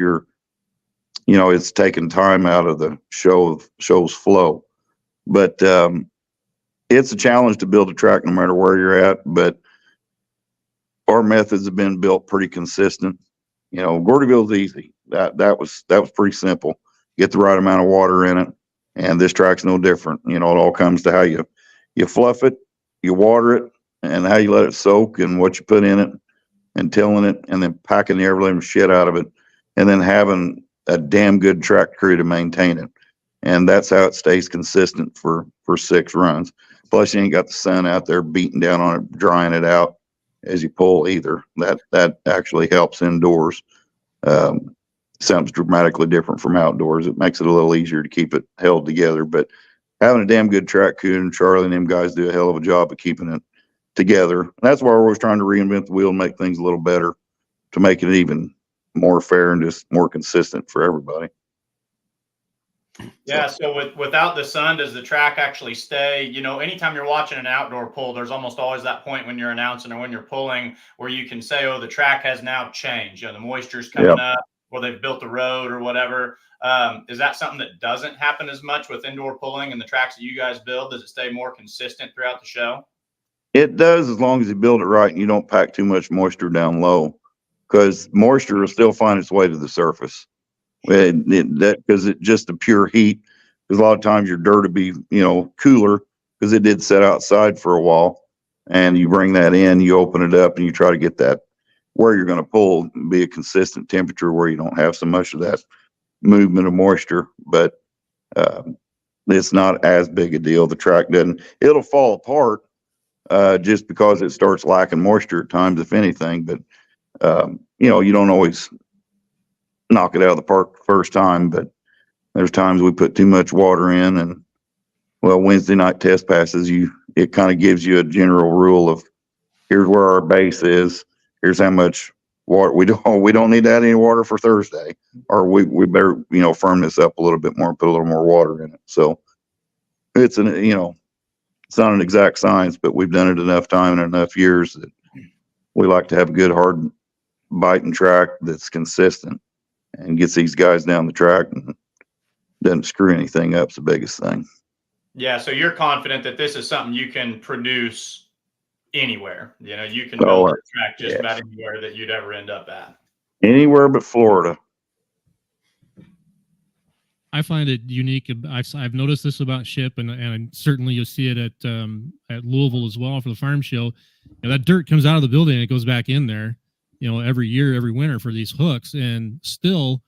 it's taking time out of the show's flow. But it's a challenge to build a track no matter where you're at. But our methods have been built pretty consistent. Gordyville's easy. That was pretty simple. Get the right amount of water in it, and this track's no different. It all comes to how you fluff it, you water it, and how you let it soak, and what you put in it, and tilling it, and then packing the ever living shit out of it, and then having a damn good track crew to maintain it. And that's how it stays consistent for 6 runs. Plus, you ain't got the sun out there beating down on it, drying it out as you pull either. That actually helps indoors. Sounds dramatically different from outdoors. It makes it a little easier to keep it held together. But having a damn good track crew, and Charlie and them guys do a hell of a job of keeping it together. And that's why we're always trying to reinvent the wheel and make things a little better, to make it even more fair and just more consistent for everybody. Yeah. So without the sun, does the track actually stay? Anytime you're watching an outdoor pull, there's almost always that point when you're announcing or when you're pulling where you can say, oh, the track has now changed. The moisture's coming up, or they've built the road or whatever. Is that something that doesn't happen as much with indoor pulling and the tracks that you guys build? Does it stay more consistent throughout the show? It does, as long as you build it right and you don't pack too much moisture down low, because moisture will still find its way to the surface. Because it's just the pure heat. Because a lot of times your dirt will be, cooler, because it did sit outside for a while, and you bring that in, you open it up, and you try to get that where you're going to pull be a consistent temperature where you don't have so much of that movement of moisture. But it's not as big a deal. The track it'll fall apart just because it starts lacking moisture at times, if anything. But you don't always knock it out of the park the first time. But there's times we put too much water in, and Wednesday night test passes, it kind of gives you a general rule of, here's where our base is, here's how much water we don't need to add any water for Thursday, or we better firm this up a little bit more and put a little more water in it. So it's it's not an exact science, but we've done it enough time and enough years that we like to have a good hard biting track that's consistent and gets these guys down the track and doesn't screw anything up. Is the biggest thing. Yeah, so you're confident that this is something you can produce anywhere. You know, you can Oh, build a track just yeah. about anywhere that you'd ever end up at. Anywhere but Florida. I find it unique. I've noticed this about Ship, and certainly you'll see it at Louisville as well for the farm show. And that dirt comes out of the building and it goes back in there, every year, every winter for these hooks. And still,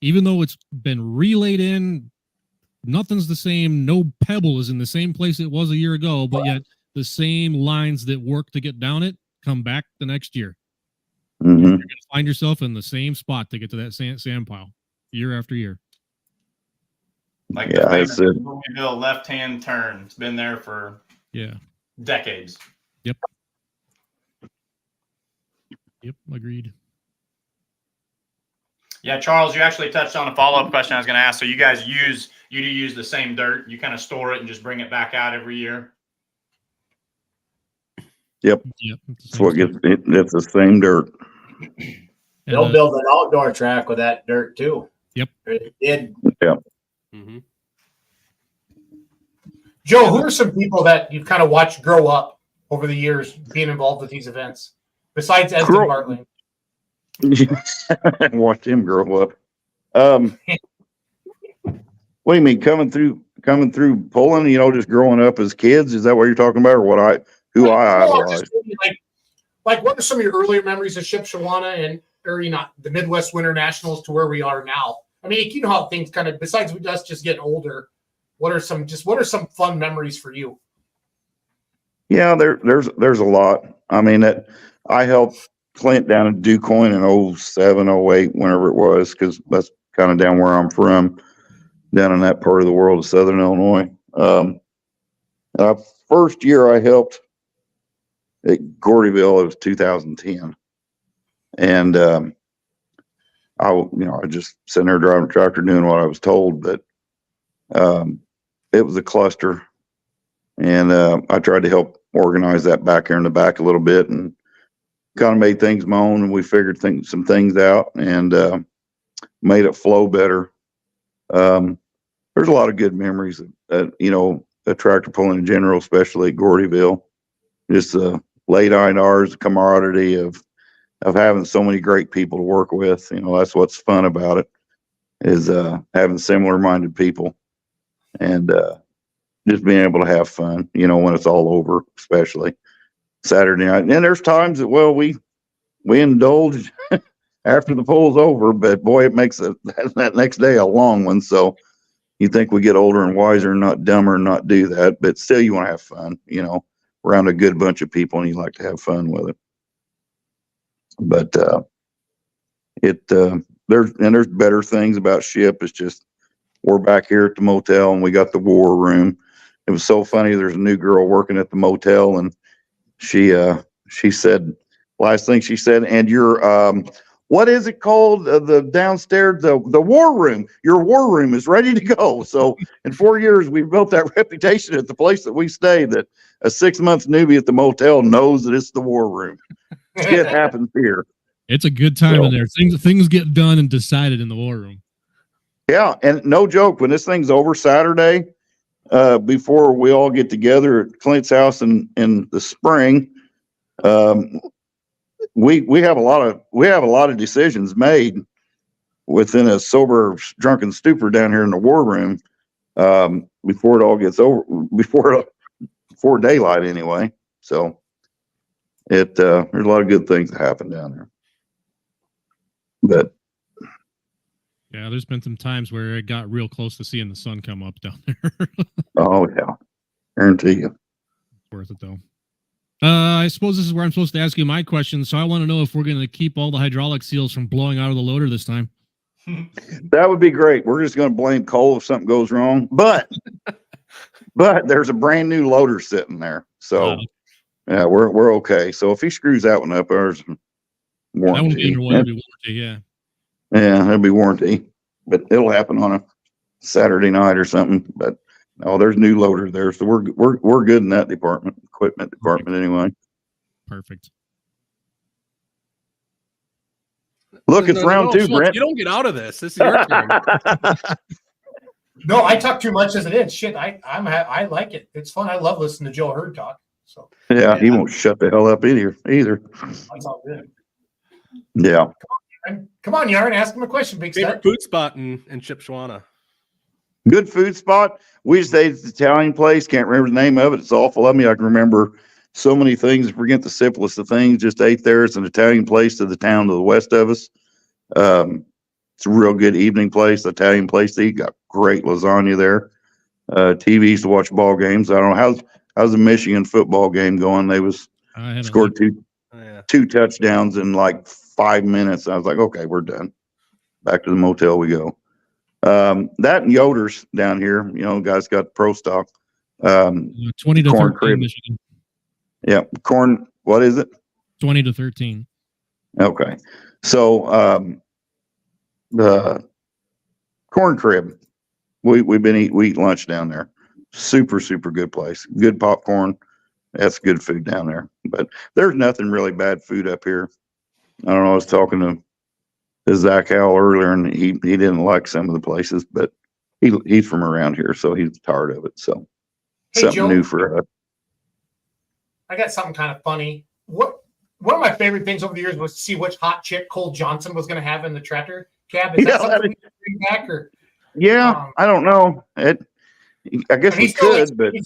even though it's been relayed in, nothing's the same. No pebble is in the same place it was a year ago, but yet the same lines that work to get down it come back the next year. Mm-hmm. You're going to find yourself in the same spot to get to that sand pile year after year. Like yeah, the famous Louisville left-hand turn. It's been there for decades. Yep, agreed. Yeah, Charles, you actually touched on a follow-up question I was going to ask. So you guys do use the same dirt? You kind of store it and just bring it back out every year? Yep. That's what gets it. It's the same dirt. They'll build an outdoor track with that dirt too. Yep. It did. Yeah. Mm-hmm. Joe, who are some people that you've kind of watched grow up over the years being involved with these events besides Esden Bartling? Watched him grow up. What do you mean coming through pulling? Just growing up as kids? Is that what you're talking about, or who I idolized? Like what are some of your earlier memories of Shipshewana or the Midwest Winter Nationals to where we are now? I mean, you know how things kind of, besides us just getting older, what are some fun memories for you? Yeah, there's a lot. I mean, I helped Clint down in DuQuoin in 07, 08, whenever it was, because that's kind of down where I'm from, down in that part of the world of Southern Illinois. First year I helped at Gordyville, it was 2010. And I just sitting there driving a tractor doing what I was told, but it was a cluster. And I tried to help organize that back here in the back a little bit and kind of made things my own, and we figured some things out and made it flow better. There's a lot of good memories of tractor pulling in general, especially at Gordyville. Just the late hours, the camaraderie of having so many great people to work with. That's what's fun about it, is having similar minded people and just being able to have fun, when it's all over, especially Saturday night. And there's times that, we indulge after the pull's over, but boy, it makes that next day a long one. So you think we get older and wiser and not dumber and not do that, but still you want to have fun, around a good bunch of people, and you like to have fun with it. But there's better things about Ship. It's just, we're back here at the motel and we got the war room. It was so funny. There's a new girl working at the motel, and she said, last thing she said, and your what is it called? The downstairs, the war room. Your war room is ready to go. So in 4 years, we've built that reputation at the place that we stay, that a 6 month newbie at the motel knows that it's the war room. Shit happens here. It's a good time in there. Things get done and decided in the war room. Yeah, and no joke, when this thing's over Saturday, before we all get together at Clint's house in the spring, we have a lot of decisions made within a sober, drunken stupor down here in the war room, before it all gets over, before daylight anyway. So there's a lot of good things that happen down there. But yeah, there's been some times where it got real close to seeing the sun come up down there. Oh yeah, guarantee you. It's worth it though. I suppose this is where I'm supposed to ask you my question. So I want to know if we're going to keep all the hydraulic seals from blowing out of the loader this time. That would be great. We're just going to blame Cole if something goes wrong, but there's a brand new loader sitting there, so yeah, we're okay. So if he screws that one up, there's warranty. That won't be under warranty, yeah. Yeah, it'll be warranty, but it'll happen on a Saturday night or something. But no, there's new loader there, so we're good in that department, equipment department anyway. Perfect. Look, it's round 2, Schultz, Brent. you don't get out of this. This is your turn. No, I talk too much as it is. Shit, I like it. It's fun. I love listening to Joe Hurd talk. So Yeah, he won't shut the hell up either. that's all good. Yeah. Come on, Yarn, ask him a question, big Favorite step. food spot in Shipshewana? Good food spot. We stayed at the Italian place. Can't remember the name of it. It's awful of me. I can remember so many things. Forget the simplest of things. Just ate there. It's an Italian place to the town to the west of us. It's a real good evening place, Italian place to eat. Got great lasagna there. TVs to watch ball games. I don't know how's the Michigan football game going. They scored two touchdowns in like 5 minutes. I was like, okay, we're done. Back to the motel we go. That and Yoder's down here. Guys got pro stock. 20 to corn 13, crib. Michigan. Yeah, corn. What is it? 20 to 13. Okay, so the corn crib. We've been eat lunch down there. Super good place. Good popcorn. That's good food down there. But there's nothing really bad food up here. I don't know. I was talking to Zach Howell earlier, and he didn't like some of the places, but he's from around here, so he's tired of it. So something Joe, new for us. I got something kind of funny. One of my favorite things over the years was to see which hot chick Cole Johnson was going to have in the tractor cab. Is that something we can bring back, or? Yeah, I don't know. I guess we could, but he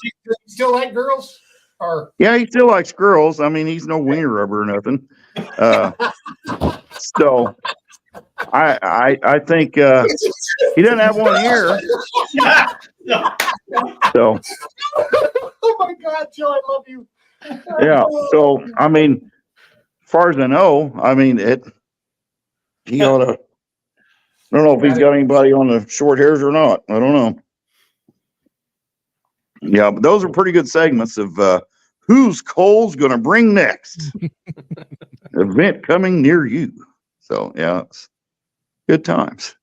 still like girls, or yeah, he still likes girls. I mean, he's no wiener rubber or nothing. So I think he doesn't have one here. So oh my God, Joe, I love you. Yeah. So I mean, as far as I know, he ought to. I don't know if he's got anybody on the short hairs or not. I don't know. Yeah, but those are pretty good segments of who's Cole's going to bring next. Event coming near you. So yeah, it's good times.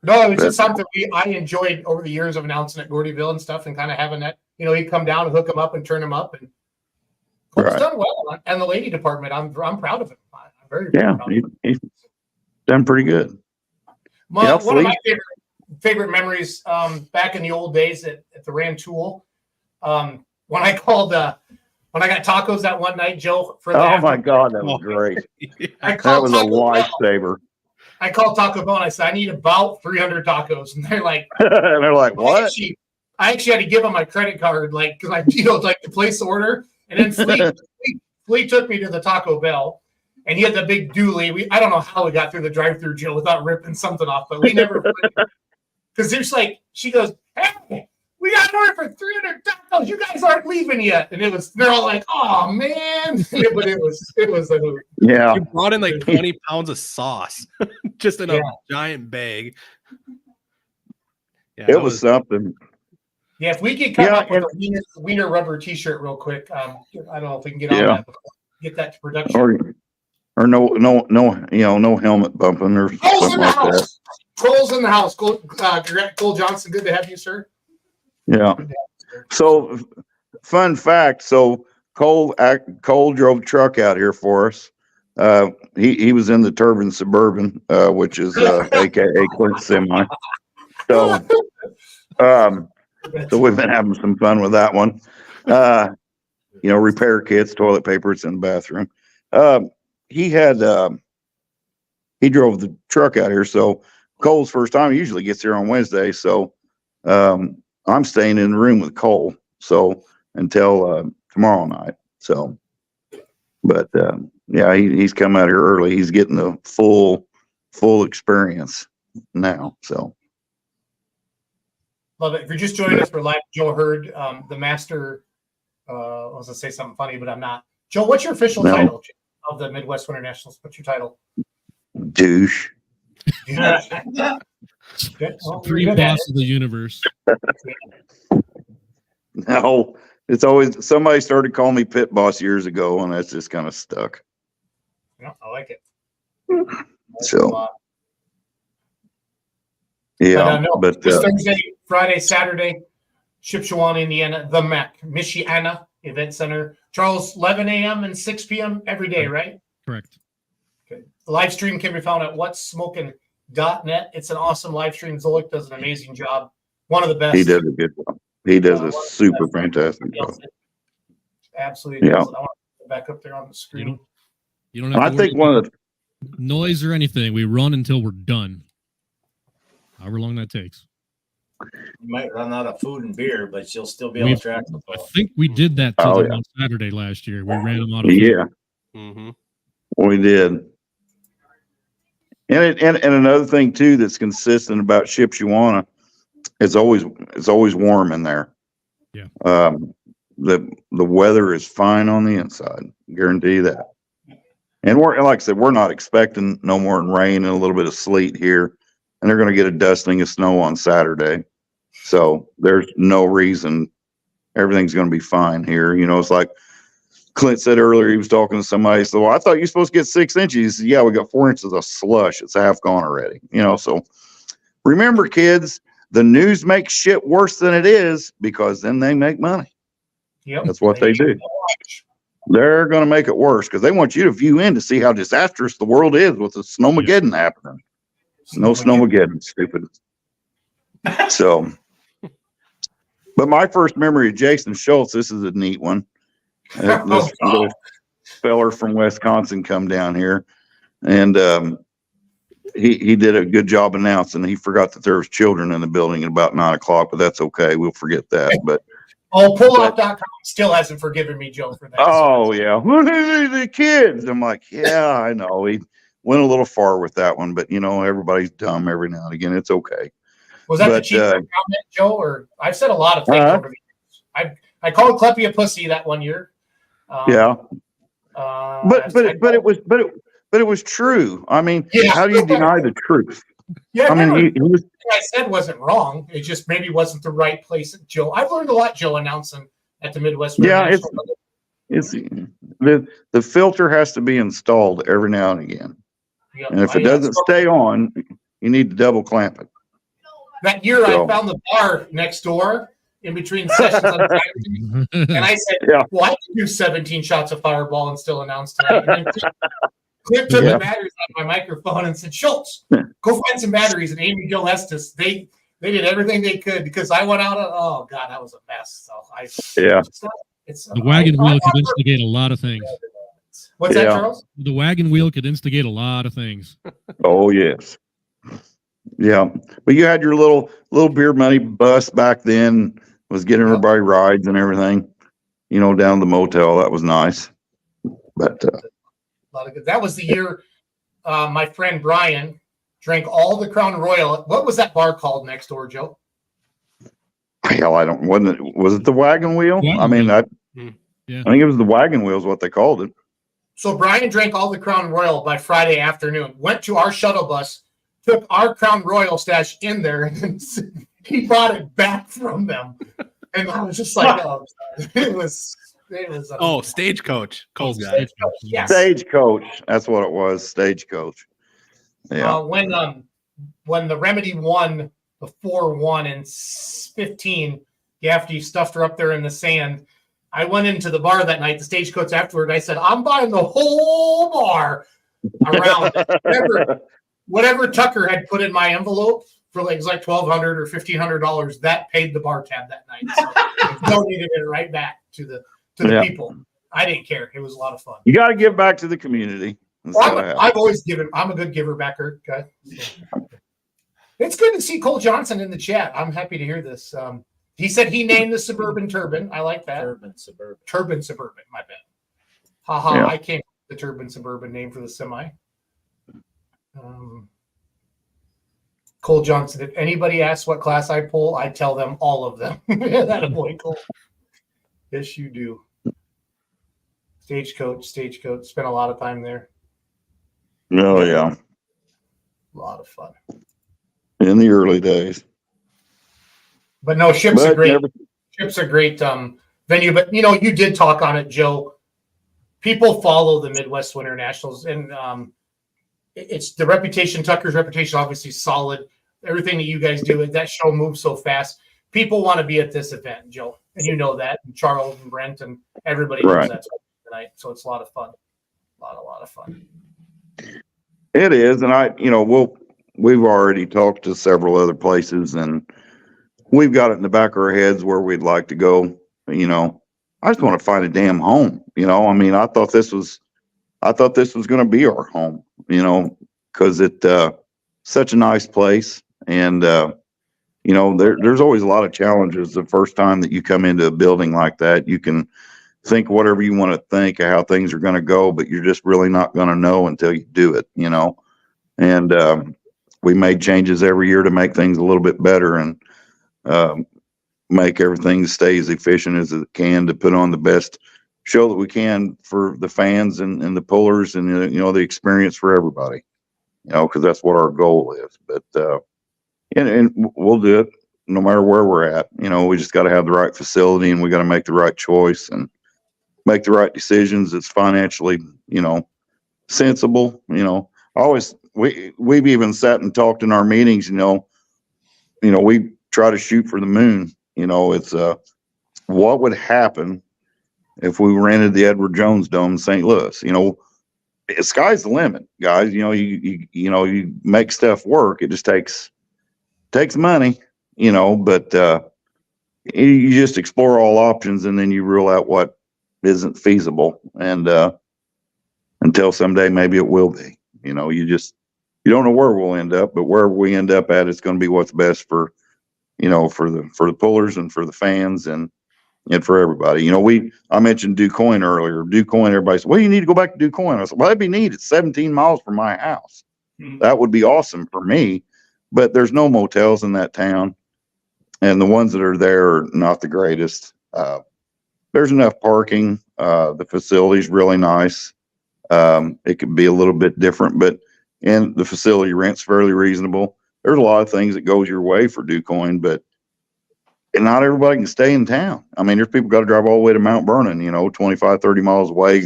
No, it was just something I enjoyed over the years of announcing at Gordyville and stuff, and kind of having that. He'd come down and hook him up and turn him up, and Cole's done well. And the lady department, I'm proud of him. I'm very proud of him. He's done pretty good. One of my favorite memories back in the old days at the Rantoul, when I got tacos that one night, Joe. My God, that was great. That was a lifesaver. I called Taco Bell and I said, I need about 300 tacos, and they're like, what? I actually had to give them my credit card, because I to place the order, and then Flea took me to the Taco Bell. And he had the big dually. I don't know how we got through the drive-through, Jill, without ripping something off, but we never. Because there's she goes, hey, we got an order for 300 tacos. You guys aren't leaving yet. And they're all like, oh man. But it was yeah. You brought in 20 pounds of sauce just in a giant bag. Yeah, it was something. Yeah, if we could come up with a wiener rubber T-shirt real quick, I don't know if we can get on that. Get that to production. Or no helmet bumping or something like that. Cole's in the house. Cole Johnson, good to have you, sir. Yeah. So, fun fact. So Cole drove a truck out here for us. He was in the Turbine Suburban, which is AKA Clint Semi. So we've been having some fun with that one. Repair kits, toilet paper, it's in the bathroom. He drove the truck out here. So Cole's first time. He usually gets here on Wednesday. So I'm staying in the room with Cole. So until tomorrow night. So, but he's come out here early. He's getting the full experience now. So. Love it. If you're just joining us, we're live. Joe Hurd, the master. I was going to say something funny, but I'm not. Joe, what's your official title of the Midwest Winter Nationals? What's your title? Douche. Three boss of the universe. No, it's always somebody started calling me pit boss years ago, and that's just kind of stuck. No, I like it. So, yeah, but this Thursday, Friday, Saturday, Shipshewana, Indiana, the MAC, Michiana Event Center. Charles, 11 a.m. and 6 p.m. every day, right? Correct. Okay. The live stream can be found at whatsmoking.net. It's an awesome live stream. Zolik does an amazing job. One of the best. He does a good job. He does a one of the super best. fantastic job. Absolutely Yeah. does it. I want to go back up there on the screen. You don't have to I worry think one of the about noise or anything. We run until we're done. However long that takes. You might run out of food and beer, but you'll still be able to track the I ball. think we did that to Oh, them yeah. on Saturday last year. We ran them out of food. yeah, Mm-hmm. we did. And another thing too that's consistent about Shipshewana, it's always warm in there. Yeah. The weather is fine on the inside. Guarantee you that. And we're, like I said, we're not expecting no more than rain and a little bit of sleet here. And they're going to get a dusting of snow on Saturday. So there's no reason everything's going to be fine here. You know, it's like Clint said earlier, he was talking to somebody. So, well, I thought you were supposed to get 6 inches. He said, yeah, we got 4 inches of slush. It's half gone already. You know, so remember, kids, the news makes shit worse than it is because then they make money. Yep. That's what they do. They're going to make it worse because they want you to view in to see how disastrous the world is with the snowmageddon happening. No snowmageddon, stupid. So, but my first memory of Jason Schultz, this is a neat one. This feller from Wisconsin come down here, and he did a good job announcing. He forgot that there was children in the building at about 9 o'clock, but that's okay. We'll forget that. But pullout.com still hasn't forgiven me, Joe, for that. Oh yeah, the kids. I'm like, yeah, I know. He went a little far with that one, but you know, everybody's dumb every now and again. It's okay. Was that the chief comment, Joe? Or I've said a lot of things over the years. I called Kleppy a pussy that one year. Yeah. But it was true. I mean, how do you deny the truth? Yeah, I mean, he was. I said wasn't wrong. It just maybe wasn't the right place. Joe, I've learned a lot, Joe, announcing at the Midwest. Yeah, it's the filter has to be installed every now and again. Yep. And if it doesn't stay on, you need to double clamp it. That year, I found the bar next door in between sessions on Saturday, and I said, "Well, I can do 17 shots of Fireball and still announce tonight." And then Clip took the batteries out of my microphone and said, "Schultz, go find some batteries." And Amy Gill Estes, they did everything they could because I went out. Oh God, that was a mess. So the wagon wheel could instigate a lot of things. What's that, Charles? The wagon wheel could instigate a lot of things. Oh yes. Yeah, but you had your little beer money bus back then. Was getting everybody rides and everything, you know, down to the motel. That was nice. But a lot of good. That was the year my friend Brian drank all the Crown Royal. What was that bar called next door, Joe? Hell, I don't. Was it the Wagon Wheel? Yeah. I mean, I think it was the Wagon Wheel is what they called it. So Brian drank all the Crown Royal by Friday afternoon. Went to our shuttle bus, took our Crown Royal stash in there, and he brought it back from them. And I was just like, oh, it was. Stagecoach. Cole's got it. Yes. Stagecoach. That's what it was. Stagecoach. Yeah. When the Remedy won the 4-1 in 15, after you stuffed her up there in the sand, I went into the bar that night, the Stagecoach afterward. I said, I'm buying the whole bar around whatever Tucker had put in my envelope for it was like $1,200 or $1,500. That paid the bar tab that night. So I donated it right back to the people. I didn't care. It was a lot of fun. You got to give back to the community. I've always given. I'm a good giver backer. Okay. So. It's good to see Cole Johnson in the chat. I'm happy to hear this. He said he named the Suburban Turbine. I like that. Turbine Suburban. My bad. Haha. Yeah. I came up with the Turbine Suburban name for the semi. Cole Johnson. If anybody asks what class I pull, I tell them all of them. That a boy, Cole. Yes, you do. Stagecoach. Spent a lot of time there. Oh, yeah. A lot of fun. In the early days. But no, Ship's a great venue. But, you know, you did talk on it, Joe. People follow the Midwest Winter Nationals. And it's the reputation, Tucker's reputation, obviously solid. Everything that you guys do, that show moves so fast. People want to be at this event, Joe. And you know that. And Charles and Brent and everybody knows that tonight. So it's a lot of fun. A lot of fun. It is, and we've already talked to several other places, and we've got it in the back of our heads where we'd like to go. I just want to find a damn home. I mean, I thought this was going to be our home. Because it's such a nice place, and there's always a lot of challenges the first time that you come into a building like that. You can think whatever you want to think of how things are going to go, but you're just really not going to know until you do it. And we made changes every year to make things a little bit better and make everything stay as efficient as it can to put on the best show that we can for the fans and the pullers and the experience for everybody. Because that's what our goal is. But and we'll do it no matter where we're at. We just got to have the right facility, and we got to make the right choice and make the right decisions. It's financially, sensible. We've even sat and talked in our meetings. We try to shoot for the moon. It's what would happen if we rented the Edward Jones Dome in St. Louis. The sky's the limit, guys. You make stuff work. It just takes money. But you just explore all options, and then you rule out what isn't feasible. And until someday, maybe it will be. You don't know where we'll end up, but wherever we end up at, it's going to be what's best for for the pullers and for the fans and for everybody. I mentioned DuQuoin earlier. DuQuoin, everybody said, well, you need to go back to DuQuoin. I said, well, that'd be neat. It's 17 miles from my house. That would be awesome for me, but there's no motels in that town, and the ones that are there are not the greatest. There's enough parking. The facility's really nice. It could be a little bit different, and the facility rent's fairly reasonable. There's a lot of things that goes your way for DuQuoin, but not everybody can stay in town. I mean, there's people got to drive all the way to Mount Vernon, 25, 30 miles away,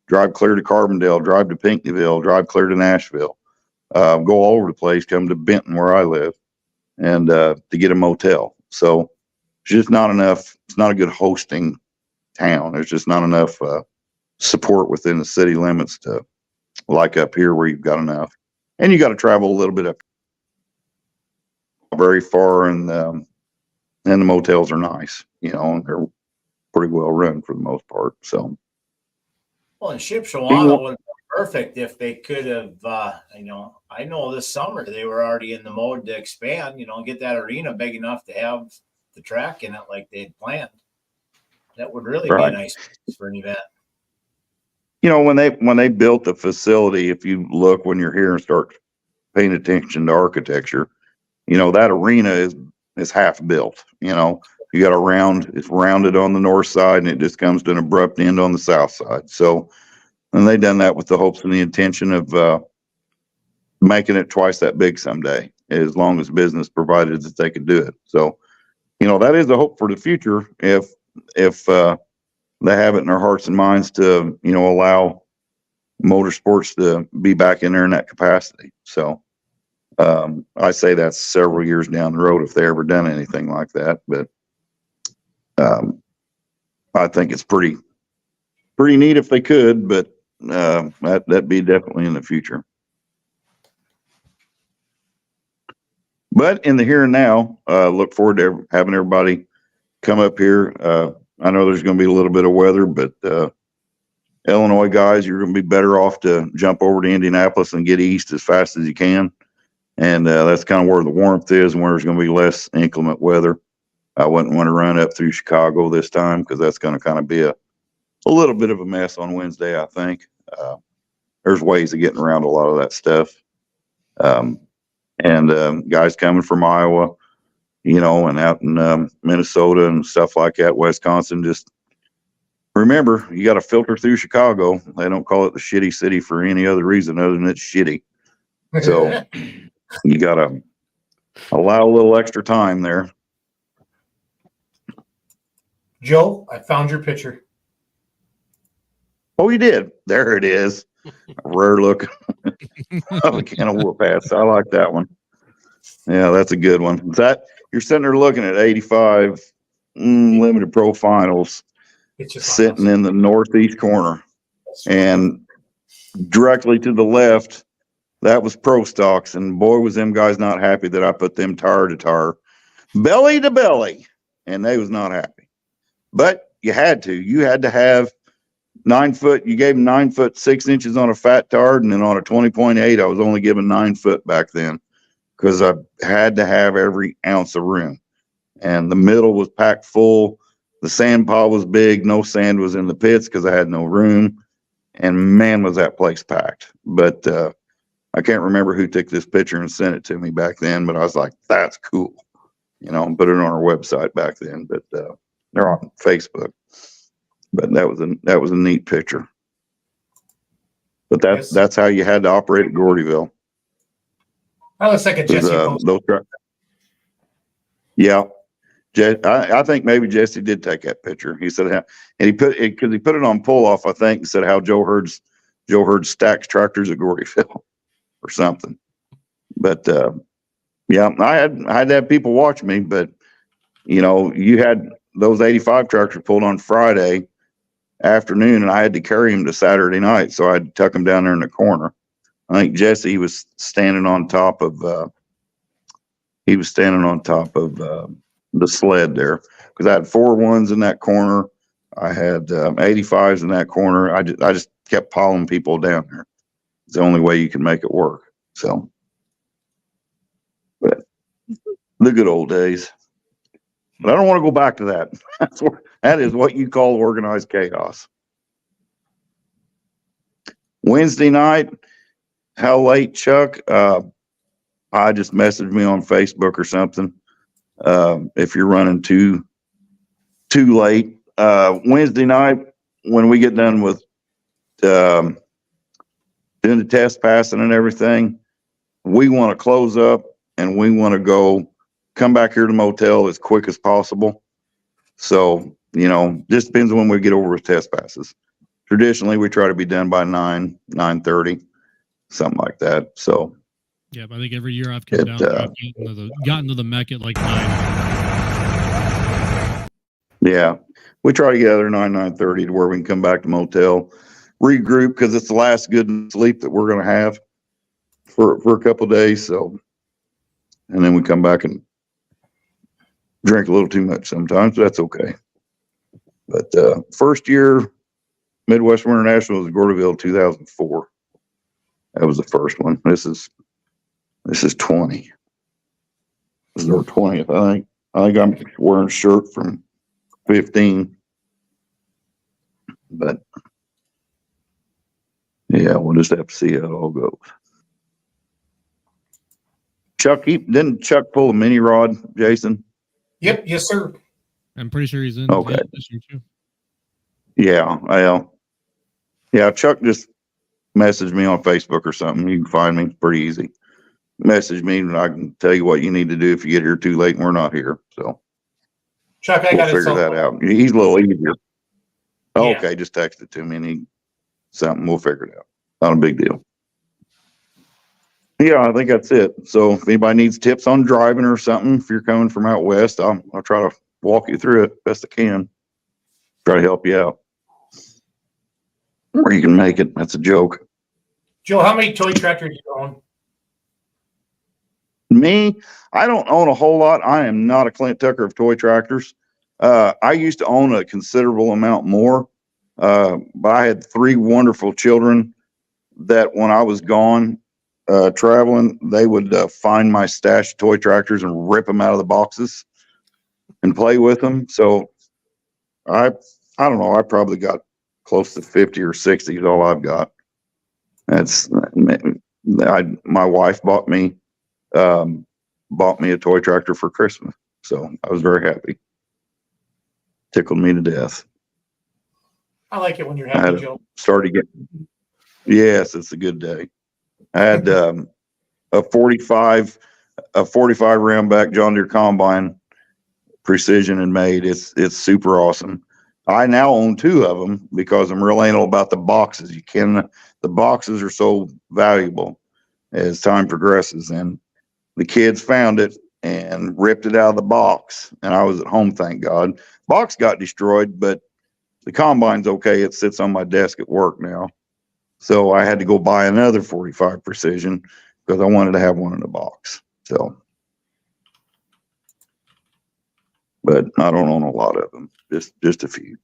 drive clear to Carbondale, drive to Pinckneyville, drive clear to Nashville, go all over the place, come to Benton where I live, and to get a motel. So it's just not enough. It's not a good hosting town. There's just not enough support within the city limits to like up here where you've got enough. And you got to travel a little bit up very far, and the motels are nice, and they're pretty well run for the most part. So, well, and Shipshewana would be perfect if they could have, I know this summer they were already in the mode to expand, get that arena big enough to have the track in it like they'd planned. That would really be a nice place for an event. When they built the facility, if you look when you're here and start paying attention to architecture, that arena is half built. You got it's rounded on the north side, and it just comes to an abrupt end on the south side. So, and they done that with the hopes and the intention of making it twice that big someday, as long as business provided that they could do it. So, that is a hope for the future if they have it in their hearts and minds to, allow motorsports to be back in there in that capacity. So, I say that's several years down the road if they ever done anything like that, but I think it's pretty neat if they could, but that'd be definitely in the future. But in the here and now, look forward to having everybody come up here. I know there's going to be a little bit of weather, but Illinois guys, you're going to be better off to jump over to Indianapolis and get east as fast as you can. And that's kind of where the warmth is and where there's going to be less inclement weather. I wouldn't want to run up through Chicago this time because that's going to kind of be a little bit of a mess on Wednesday, I think. There's ways of getting around a lot of that stuff. And guys coming from Iowa, and out in Minnesota and stuff like that, Wisconsin, just remember, you got to filter through Chicago. They don't call it the shitty city for any other reason other than it's shitty. So you got to allow a little extra time there. Joe, I found your picture. Oh, you did? There it is. A rare look of a can of whoop ass. I like that one. Yeah, that's a good one. You're sitting there looking at 85 limited pro finals, It's just sitting in the northeast corner, and directly to the left, that was pro stocks, and boy was them guys not happy that I put them tire to tire, belly to belly, and they was not happy. But you had to have 9 foot. You gave them 9 foot 6 inches on a fat tard, and then on a 20.8, I was only giving 9 foot back then because I had to have every ounce of room. And the middle was packed full. The sand pile was big. No sand was in the pits because I had no room. And man, was that place packed. But I can't remember who took this picture and sent it to me back then, but I was like, that's cool. You know, and put it on our website back then, but they're on Facebook. But that was a neat picture. But that's how you had to operate at Gordyville. That looks like a Jesse post. Yeah. I think maybe Jesse did take that picture. He said, and he put it on pull off, I think, and said how Joe Hurd stacks tractors at Gordyville or something. But yeah, I had to have people watch me, but you know, you had those 85 tractors pulled on Friday afternoon, and I had to carry them to Saturday night, so I had to tuck them down there in the corner. I think Jesse was standing on top of the sled there because I had 4.1s in that corner. I had 85s in that corner. I just kept piling people down there. It's the only way you can make it work. So, but the good old days. But I don't want to go back to that. That is what you call organized chaos. Wednesday night, how late, Chuck? I just messaged me on Facebook or something. If you're running too late, Wednesday night when we get done with doing the test passing and everything, we want to close up and we want to come back here to the motel as quick as possible. So, you know, just depends on when we get over with test passes. Traditionally, we try to be done by 9:30, something like that. So, yeah, I think every year I've come down, I've gotten to the mech at like 9. Yeah, we try to get there 9:30 to where we can come back to motel, regroup because it's the last good sleep that we're going to have for a couple of days. So, and then we come back and drink a little too much sometimes. But that's okay. But first year Midwest Winter National was Gordyville 2004. That was the first one. This is 20. This is our 20th, I think. I think I'm wearing a shirt from 15. But yeah, we'll just have to see how it all goes. Chuck, didn't Chuck pull a mini rod, Jason? Yep, yes, sir. I'm pretty sure he's in okay. This year too. Yeah, Chuck just messaged me on Facebook or something. You can find me pretty easy. Message me and I can tell you what you need to do if you get here too late and we're not here. So Chuck, we'll figure that out. He's a little easier. Oh, yeah. Okay, just text it to me and we'll figure it out. Not a big deal. Yeah, I think that's it. So if anybody needs tips on driving or something, if you're coming from out west, I'll try to walk you through it best I can. Try to help you out. Or you can make it. That's a joke. Joe, how many toy tractors do you own? Me, I don't own a whole lot. I am not a Clint Tucker of toy tractors. I used to own a considerable amount more, but I had 3 wonderful children that when I was gone traveling, they would find my stash of toy tractors and rip them out of the boxes and play with them. So I don't know. I probably got close to 50 or 60 is all I've got. My wife bought me a toy tractor for Christmas. So I was very happy. Tickled me to death. I like it when you're happy, Joe. Yes, it's a good day. I had a 45 round back John Deere combine, precision and made. It's super awesome. I now own 2 of them because I'm real anal about the boxes. The boxes are so valuable as time progresses, and the kids found it and ripped it out of the box. And I was at home, thank God. Box got destroyed, but the combine's okay. It sits on my desk at work now. So I had to go buy another 45 Precision because I wanted to have one in the box. So, but I don't own a lot of them, just a few.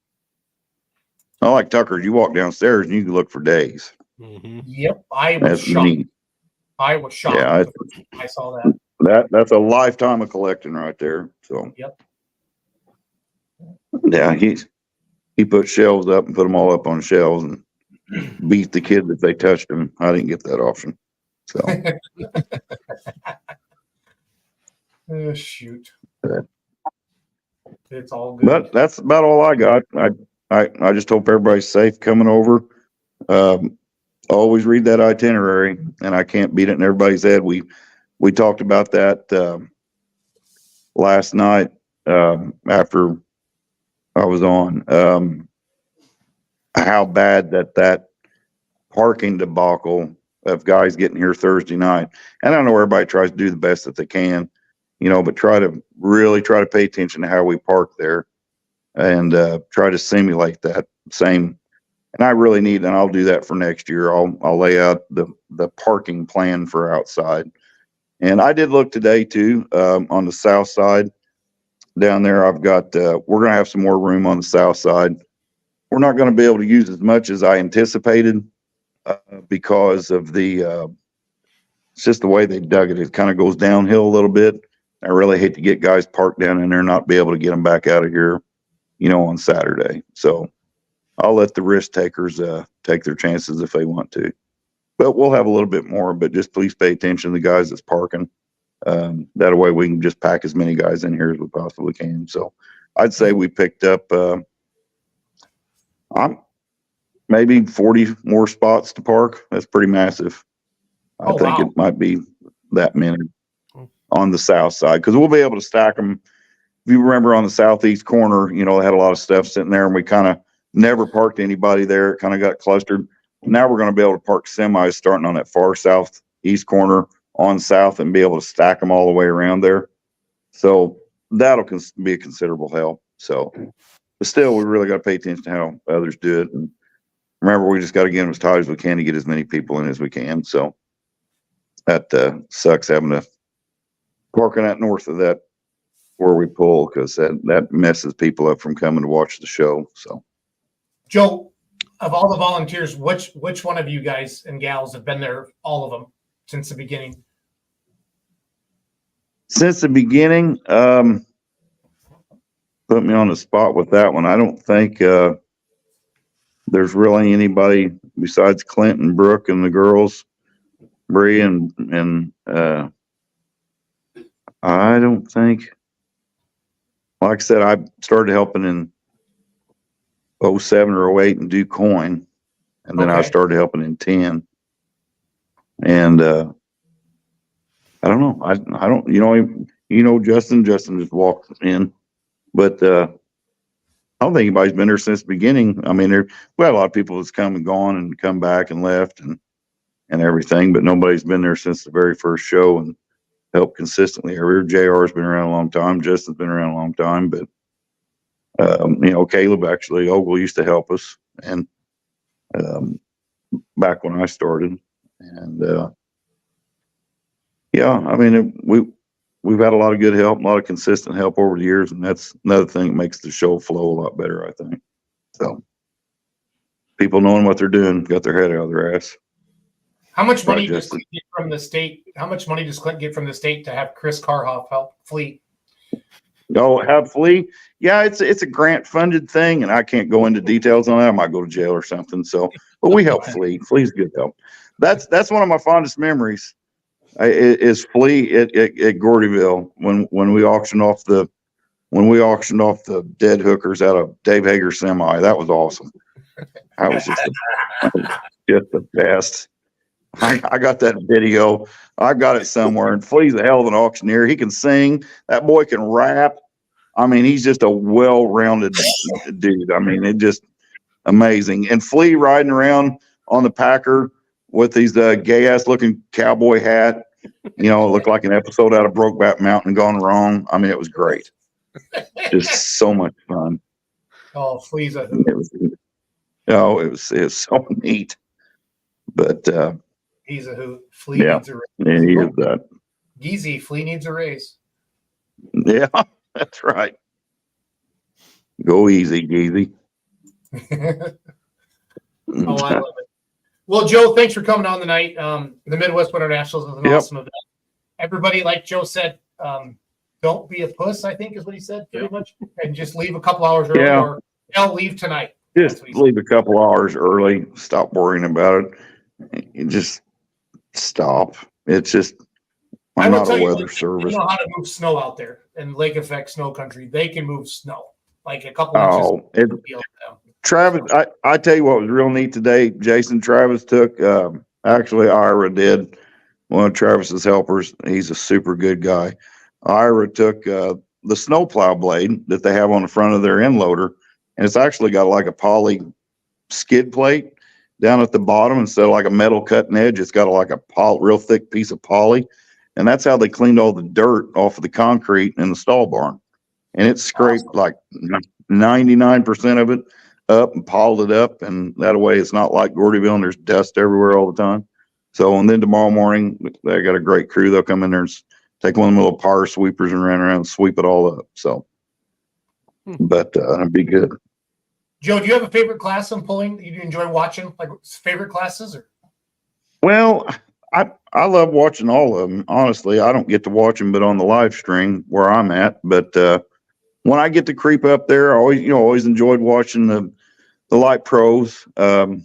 I like Tucker. You walk downstairs and you can look for days. Mm-hmm. Yep, I was That's shocked. neat. I was shocked. Yeah, I saw that. that's a lifetime of collecting right there. So Yep. yeah, he put shelves up and put them all up on shelves and beat the kids if they touched them. I didn't get that option. So Oh, shoot. Yeah. It's all good. But that's about all I got. I just hope everybody's safe coming over. Always read that itinerary, and I can't beat it in everybody's head. We talked about that last night after I was on. How bad that parking debacle of guys getting here Thursday night. And I know everybody tries to do the best that they can, but try to pay attention to how we park there and try to simulate that same. And I really need, and I'll do that for next year. I'll lay out the parking plan for outside. And I did look today too, on the south side down there. I've got, we're going to have some more room on the south side. We're not going to be able to use as much as I anticipated because of it's just the way they dug it. It kind of goes downhill a little bit. I really hate to get guys parked down in there and not be able to get them back out of here, on Saturday. So I'll let the risk takers take their chances if they want to. But we'll have a little bit more, but just please pay attention to the guys that's parking. That way we can just pack as many guys in here as we possibly can. So I'd say we picked up maybe 40 more spots to park. That's pretty massive. I think it might be that many on the south side because we'll be able to stack them. If you remember on the southeast corner, they had a lot of stuff sitting there and we kind of never parked anybody there. It kind of got clustered. Now we're going to be able to park semis starting on that far southeast corner on south and be able to stack them all the way around there. So that'll be a considerable help. So, but still, we really got to pay attention to how others do it. And remember, we just got to get them as tight as we can to get as many people in as we can. So that sucks having to parking that north of that where we pull because that messes people up from coming to watch the show. So, Joe, of all the volunteers, which one of you guys and gals have been there, all of them, since the beginning? Since the beginning, put me on the spot with that one. I don't think there's really anybody besides Clint and Brooke and the girls, Bree and I don't think. Like I said, I started helping in 07 or 08 and do coin, and then I started helping in 10. And I don't know. I don't. Justin just walked in, but I don't think anybody's been there since the beginning. I mean, we had a lot of people that's come and gone and come back and left and everything, but nobody's been there since the very first show and helped consistently. JR's been around a long time. Justin's been around a long time, but Caleb actually, Ogle used to help us and back when I started. And I mean, we've had a lot of good help, a lot of consistent help over the years, and that's another thing that makes the show flow a lot better, I think. So people knowing what they're doing, got their head out of their ass. How much money does Clint get from the state? How much money does Clint get from the state to have Chris Carhoff help Flea? Oh, have Flea? Yeah, it's a grant funded thing, and I can't go into details on that. I might go to jail or something. So, but we help Flea. Flea's good help. That's one of my fondest memories. Is Flea at Gordyville when we auctioned off the dead hookers out of Dave Hager's semi. That was awesome. I was just the best. I got that video. I got it somewhere. And Flea's a hell of an auctioneer. He can sing. That boy can rap. I mean, he's just a well-rounded dude. I mean, it just amazing. And Flea riding around on the Packer with these gay-ass looking cowboy hat. It looked like an episode out of Brokeback Mountain gone wrong. I mean, it was great. Just so much fun. Oh, Flea's a hoot. It was so neat. But He's a hoot. Flea yeah, needs a raise. and he is that. Geezy, Flea needs a raise. Yeah, that's right. Go easy, Geezy. Oh, I love it. Well, Joe, thanks for coming on tonight. The Midwest Winter Nationals is an awesome event. Everybody, like Joe said, don't be a puss, I think is what he said, pretty much. And just leave a couple hours early, or they'll leave tonight. Just leave a couple hours early. Stop worrying about it. You just stop. It's just, I'm not a weather service. You know how to move snow out there in Lake Effect snow country. They can move snow like a couple inches. Travis, I tell you what was real neat today, Jason. Travis took, actually Ira did, one of Travis's helpers. He's a super good guy. Ira took the snowplow blade that they have on the front of their end loader, and it's actually got like a poly skid plate down at the bottom instead of like a metal cutting edge. It's got like a real thick piece of poly, and that's how they cleaned all the dirt off of the concrete in the stall barn. And it scraped like 99% of it up and piled it up, and that way it's not like Gordyville and there's dust everywhere all the time. So, and then tomorrow morning they got a great crew. They'll come in there and take one of them little power sweepers and run around and sweep it all up. So, but it'd be good. Joe, do you have a favorite class in pulling that you enjoy watching? Like favorite classes? Or? Well, I love watching all of them. Honestly, I don't get to watch them, but on the live stream where I'm at. But when I get to creep up there, I always enjoyed watching the light pros. I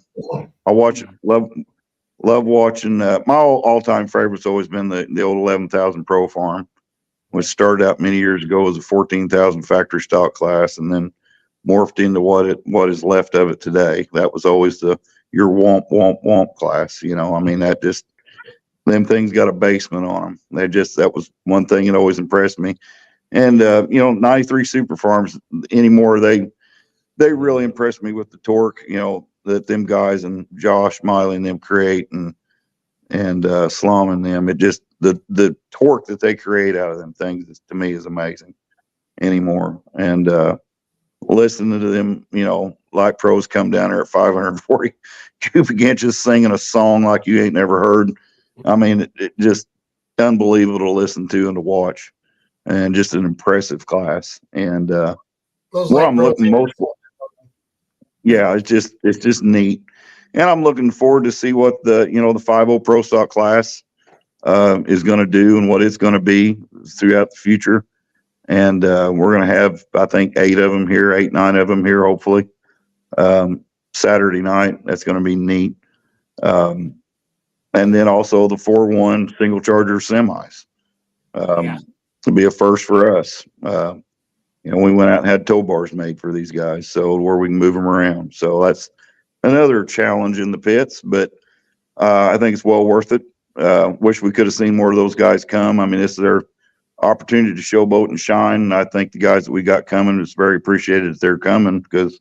love watching. My all-time favorite's always been the old 11,000 Pro Farm, which started out many years ago as a 14,000 factory stock class, and then morphed into what is left of it today. That was always your womp womp womp class. I mean, that just, them things got a basement on them. That was one thing that always impressed me. And 93 Super Farms anymore, they really impressed me with the torque, that them guys and Josh Miley and them create, and Slum and them. It just, the torque that they create out of them things to me is amazing anymore. And listening to them, light pros come down there at 540 cubic inches singing a song like you ain't never heard. I mean, it just unbelievable to listen to and to watch, and just an impressive class. And what I'm looking most for, it's just neat. And I'm looking forward to see what the 50 Pro Stock class is going to do and what it's going to be throughout the future. And we're going to have, I think, 9 of them here, hopefully, Saturday night. That's going to be neat. And then also the 4-1 single charger semis. It'll be a first for us. We went out and had tow bars made for these guys, so where we can move them around. So that's another challenge in the pits, but I think it's well worth it. Wish we could have seen more of those guys come. I mean, this is their opportunity to showboat and shine. And I think the guys that we got coming, is very appreciated that they're coming, because,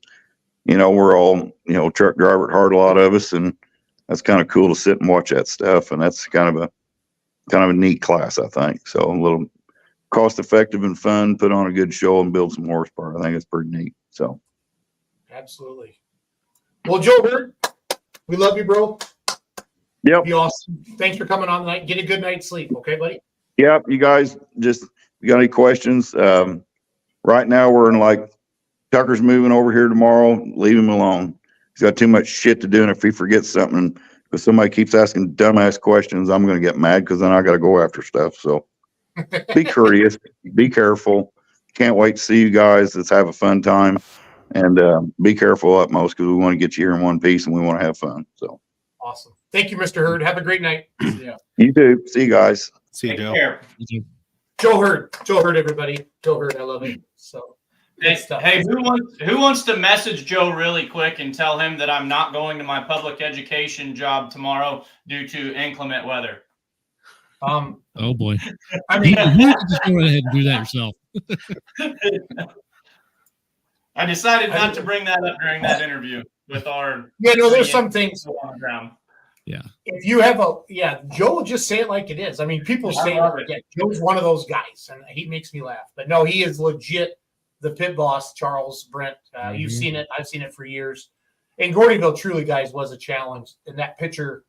we're all, truck driver at heart, a lot of us, and that's kind of cool to sit and watch that stuff. And that's kind of a neat class, I think. So a little cost effective and fun, put on a good show and build some horsepower. I think it's pretty neat. So. Absolutely. Well, Joe Bird, we love you, bro. Yep. Be awesome. Thanks for coming on tonight. Get a good night's sleep. Okay, buddy? Yep. You guys just, you got any questions? Right now we're in Tucker's moving over here tomorrow. Leave him alone. He's got too much shit to do. And if he forgets something, if somebody keeps asking dumbass questions, I'm going to get mad, because then I got to go after stuff. So be courteous, be careful. Can't wait to see you guys. Let's have a fun time, and be careful utmost, because we want to get you here in one piece and we want to have fun. So awesome. Thank you, Mr. Hurd. Have a great night. Yeah. You too. See you guys. See you, Joe. Joe Hurd, everybody. Joe Hurd, I love it. So. Hey, who wants to message Joe really quick and tell him that I'm not going to my public education job tomorrow due to inclement weather? Oh boy. I mean, you can just go ahead and do that yourself. I decided not to bring that up during that interview with our. There's some things on the ground. Yeah. If you have Joe will just say it like it is. I mean, people say Joe's one of those guys, and he makes me laugh. But no, he is legit the pit boss, Charles Brent. You've seen it. I've seen it for years. And Gordyville truly, guys, was a challenge. And that picture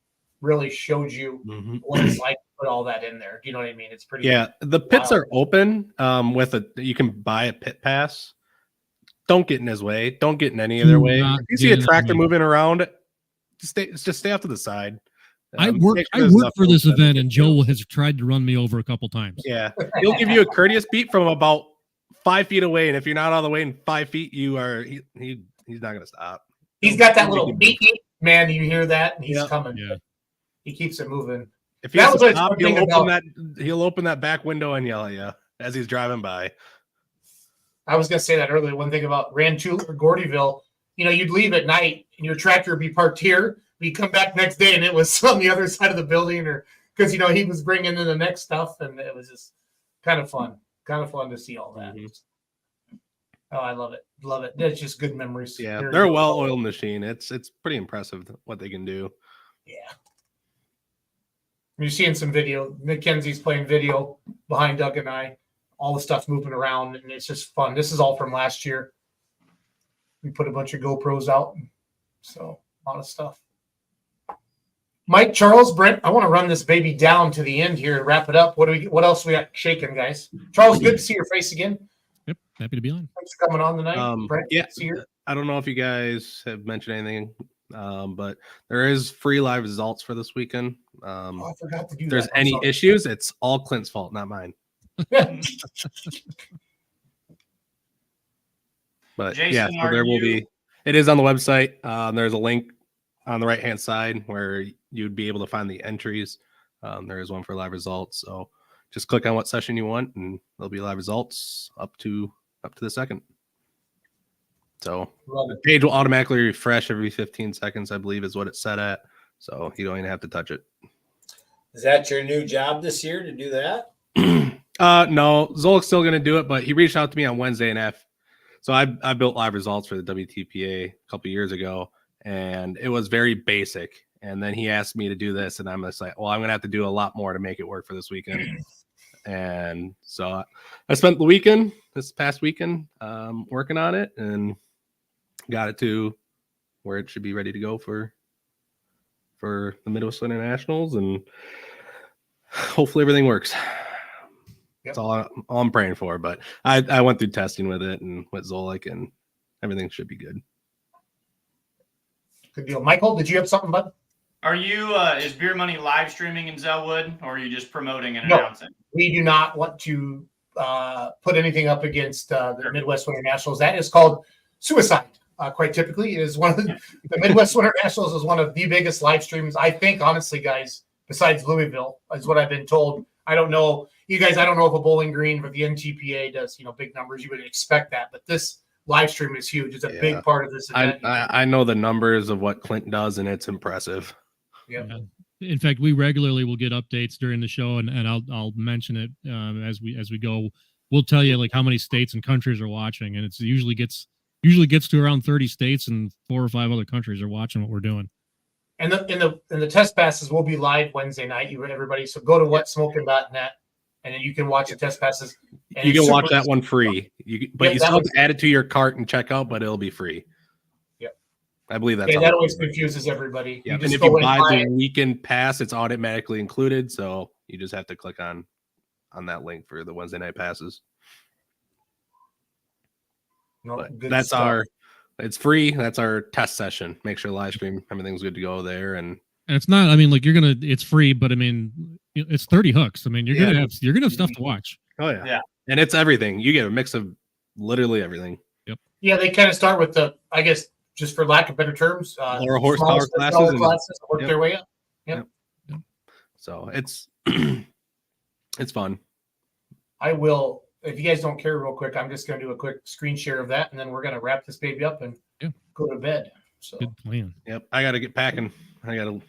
really showed you Mhm. what it's like to put all that in there. Do you know what I mean? It's pretty. Yeah, the pits wild. are open. With a you can buy a pit pass. Don't get in his way. Don't get in any of their Do way. not If you get see a in their tractor way. moving around, just stay off to the side. I Make worked sure there's enough for room this for them to event, get and through. Joe has tried to run me over a couple times. Yeah, he'll give you a courteous beat from about 5 feet away, and if you're not all the way in 5 feet, you are he's not gonna stop. He's got that He'll make little you move. beep beep, man. You hear that, and he's Yeah. coming. Yeah. He keeps it moving. If he That has was to what's stop, one thing he'll open that back window and yell at you as he's driving by. I was going to say that earlier. One thing about Rantoul or Gordyville, you'd leave at night and your tractor would be parked here. But you come back next day and it was on the other side of the building, or because he was bringing in the next stuff, and it was just kind of fun to see all that. Mhm. Oh, I love it. That's just good memories. Yeah, Very they're a good. well-oiled machine. It's pretty impressive what they can do. Yeah. You're seeing some video. Mackenzie's playing video behind Doug and I. All the stuff moving around, and it's just fun. This is all from last year. We put a bunch of GoPros out, so a lot of stuff. Mike, Charles, Brent, I want to run this baby down to the end here and wrap it up. What else we got shaking, guys? Charles, good to see your face again. Yep, happy to be on. Thanks for coming on tonight. Brent, Yeah, good to see you. I don't know if you guys have mentioned anything, but there is free live results for this weekend. Oh, I forgot to do If there's that. I'm any sorry. issues, it's all Clint's fault, not mine. But Jason, yeah, so there will be. It is on the website. There's a link on the right-hand side where you'd be able to find the entries. There is one for live results, so just click on what session you want, and there'll be live results up to the second. So Love the it. page will automatically refresh every 15 seconds, I believe, is what it's set at. So you don't even have to touch it. Is that your new job this year to do that? No, Zolik's still going to do it, but he reached out to me on Wednesday and so I built live results for the WTPA a couple years ago, and it was very basic. And then he asked me to do this, and I'm just like, well, I'm going to have to do a lot more to make it work for this weekend. And so I spent this past weekend, working on it and got it to where it should be ready to go for the Midwest Internationals, and hopefully everything works. That's all I'm praying for. But I went through testing with it and with Zolik, and everything should be good. Good deal. Michael, did you have something, bud? Are you is Beer Money live streaming in Zellwood, or are you just promoting and No. announcing? We do not want to put anything up against the Midwest Winter Nationals. That is called suicide. Quite typically, it is one of the Midwest Winter Nationals is one of the biggest live streams, I think, honestly, guys, besides Louisville, is what I've been told. I don't know, you guys. I don't know if a Bowling Green or the NTPA does, big numbers. You would expect that, but this live stream is huge. It's a big part of this event. I know the numbers of what Clint does, and it's impressive. Yeah. In fact, we regularly will get updates during the show, and I'll mention it as we go. We'll tell you like how many states and countries are watching, and it's usually gets to around 30 states, and 4 or 5 other countries are watching what we're doing. And the test passes will be live Wednesday night, everybody. So go to whatsmoking.net, and then you can watch the test passes. And You can watch that one free. You still have to add it to your cart and check out, but it'll be free. Yep. I believe that's that always confuses everybody. Yeah, You and just if go you in, buy buy the it. weekend pass, it's automatically included. So you just have to click on that link for the Wednesday night passes. No, But good that's stuff. it's free. That's our test session. Make sure live stream, everything's good to go there. And it's not, I mean, like it's free, but I mean, it's 30 hooks. I mean, you're gonna have stuff to watch. Oh yeah. Yeah. And it's everything. You get a mix of literally everything. Yeah, they kind of start with I guess, just for lack of better terms, Lower horsepower classes and work their way up. Yep. So it's it's fun. I will, if you guys don't care, real quick, I'm just going to do a quick screen share of that, and then we're going to wrap this baby up and go to bed. So Good plan. Yep. I gotta get packing. I'm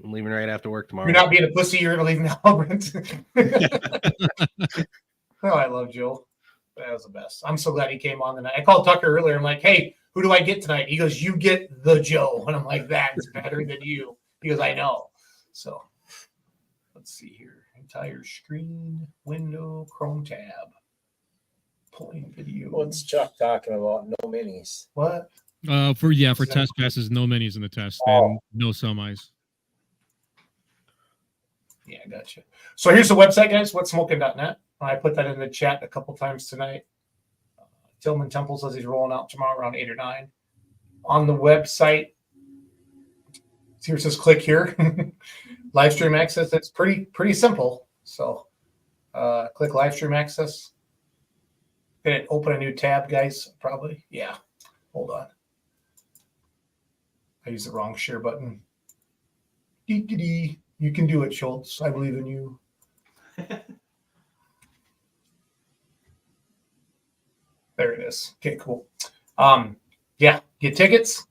leaving right after work tomorrow. you're not being a pussy. You're going to leave now, Brent. Oh, I love Joe. That was the best. I'm so glad he came on tonight. I called Tucker earlier. I'm like, hey, who do I get tonight? He goes, you get the Joe. And I'm like, that's better than you. He goes, I know. So let's see here. Entire screen, window, Chrome tab. Pulling video. What's Chuck talking about? No minis. What? For test passes, no minis in the test and no semis. Yeah, I got you. So here's the website, guys, whatsmoking.net. I put that in the chat a couple times tonight. Tillman Temple says he's rolling out tomorrow around 8 or 9. On the website, see where it says click here. Live stream access. It's pretty simple. So click live stream access. Gonna open a new tab, guys, probably. Yeah. Hold on. I used the wrong share button. Dee. You can do it, Schultz. I believe in you. There it is. Okay, cool. Yeah, get tickets.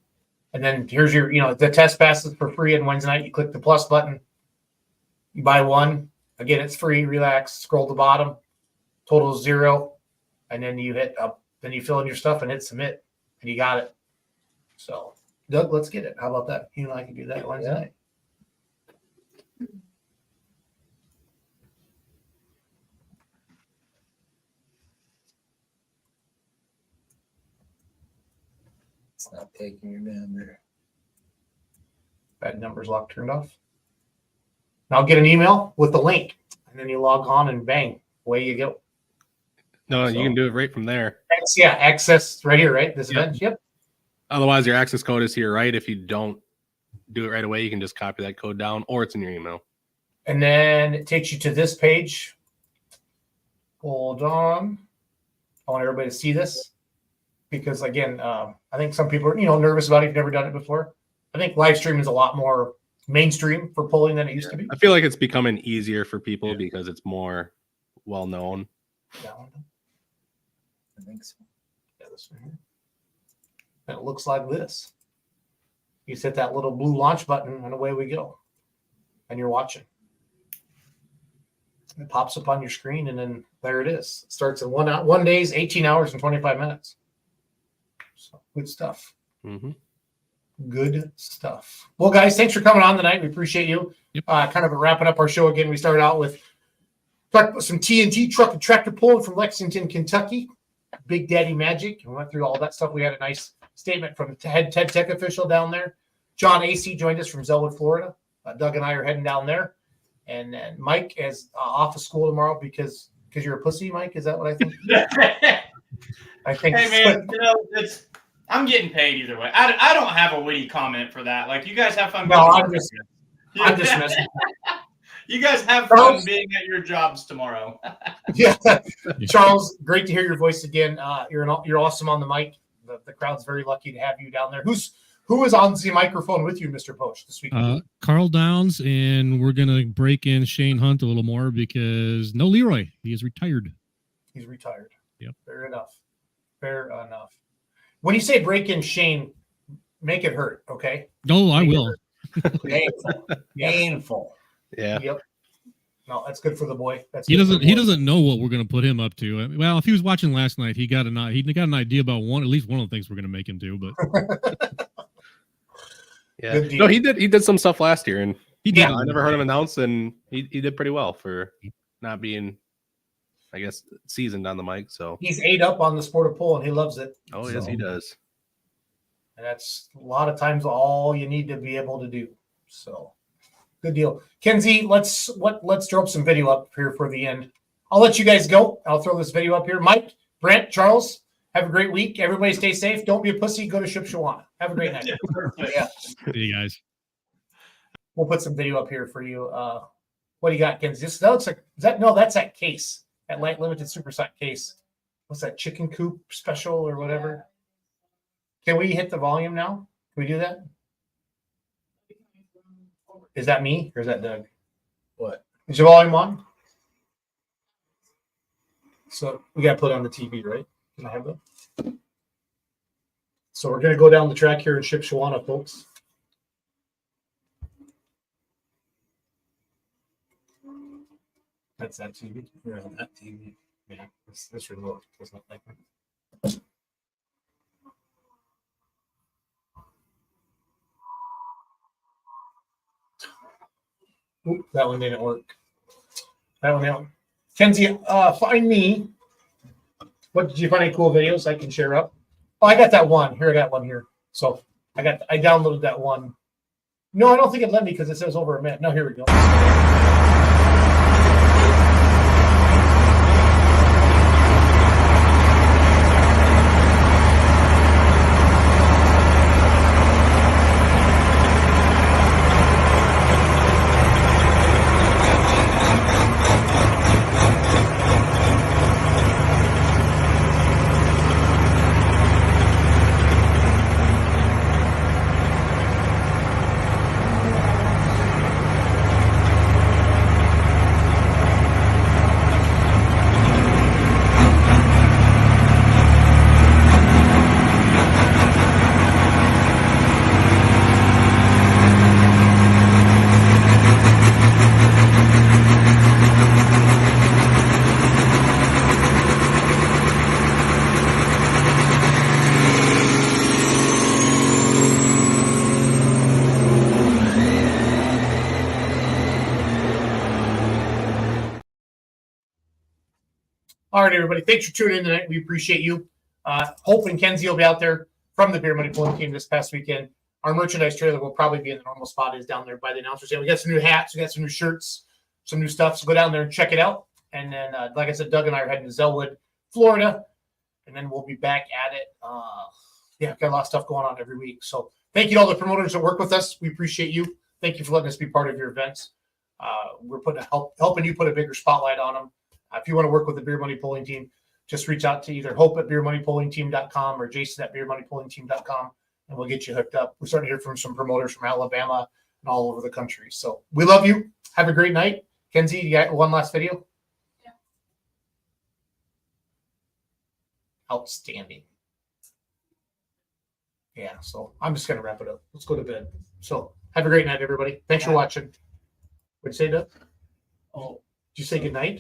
And then here's your, the test passes for free on Wednesday night. You click the plus button. You buy one. Again, it's free. Relax. Scroll to the bottom. Total is 0. And then you hit up. Then you fill in your stuff and hit submit. And you got it. So, Doug, let's get it. How about that? You and I can do that Wednesday night. It's not taking you down there. That number's lock turned off. Now get an email with the link, and then you log on and bang, away you go. No, you can do it right from there. Access right here, right? This event. Yep. Otherwise, your access code is here, right? If you don't do it right away, you can just copy that code down, or it's in your email. And then it takes you to this page. Hold on. I want everybody to see this because, again, I think some people are, nervous about it. You've never done it before. I think live stream is a lot more mainstream for polling than it used to be. I feel like it's becoming easier for people because it's more well known. That one. I think so. Yeah, this one here. And it looks like this. You hit that little blue launch button, and away we go. And you're watching. It pops up on your screen, and then there it is. It starts in 1 day, 18 hours, and 25 minutes. So good stuff. Mm-hmm. Good stuff. Well, guys, thanks for coming on tonight. We appreciate you. Yep. Kind of wrapping up our show again. We started out with talked about some TNT truck and tractor pulling from Lexington, Kentucky. Big Daddy Magic. We went through all that stuff. We had a nice statement from the head TED Tech official down there. John Asay joined us from Zellwood, Florida. Doug and I are heading down there. And then Mike is off of school tomorrow because you're a pussy, Mike. Is that what I think? I think. Hey man, I'm getting paid either way. I don't have a witty comment for that. Like, you guys have fun. No, I'm just messing. You guys have fun being at your jobs tomorrow. Yeah, Charles, great to hear your voice again. You're awesome on the mic. The crowd's very lucky to have you down there. Who is on the microphone with you, Mr. Poach, this week? Carl Downs, and we're gonna break in Shane Hunt a little more because no Leroy. He is retired. He's retired. Yep. Fair enough. When you say break in Shane, make it hurt, okay? No, I will. Painful. Yeah. Yep. No, that's good for the boy. He doesn't know what we're going to put him up to. Well, if he was watching last night, he got an idea about at least one of the things we're going to make him do. But yeah, no, he did some stuff last year, and he did. I never heard him announce, and he did pretty well for not being, I guess, seasoned on the mic. So he's ate up on the sport of pull, and he loves it. Oh, yes, he does. And that's a lot of times all you need to be able to do. So good deal. Kenzie, let's throw up some video up here for the end. I'll let you guys go. I'll throw this video up here. Mike, Brent, Charles, have a great week. Everybody stay safe. Don't be a pussy. Go to Shipshewana. Have a great night. Yeah. See you guys. We'll put some video up here for you. What do you got, Kenzie? That looks like that's that case, that light limited superset case. What's that, chicken coop special or whatever? Can we hit the volume now? Can we do that? Is that me or is that Doug? What? Is your volume on? So we got to put it on the TV, right? Can I have that? So we're going to go down the track here in Shipshewana, folks. That's that TV. Yeah, that TV. Yeah, this remote does not like that. Oop, that one didn't work. That one didn't. Kenzie, find me. What did you find? Any cool videos I can share up? Oh, I got that one. Here, I got one here. So I downloaded that one. No, I don't think it let me because it says over a minute. No, here we go. All right, everybody. Thanks for tuning in tonight. We appreciate you. Hope and Kenzie will be out there from the Beer Money Pulling Team this past weekend. Our merchandise trailer will probably be in the normal spot is down there by the announcers. Yeah, we got some new hats, we got some new shirts, some new stuff. So go down there and check it out. And then, like I said, Doug and I are heading to Zellwood, Florida, and then we'll be back at it. Yeah, got a lot of stuff going on every week. So thank you to all the promoters that work with us. We appreciate you. Thank you for letting us be part of your events. We're helping you put a bigger spotlight on them. If you want to work with the Beer Money Pulling Team, just reach out to either Hope at beermoneypullingteam.com or Jason at beermoneypullingteam.com, and we'll get you hooked up. We're starting to hear from some promoters from Alabama and all over the country. So we love you. Have a great night. Kenzie, you got one last video? Yeah. Outstanding. Yeah, so I'm just going to wrap it up. Let's go to bed. So have a great night, everybody. Thanks for watching. What'd you say, Doug? Oh, did you say good night?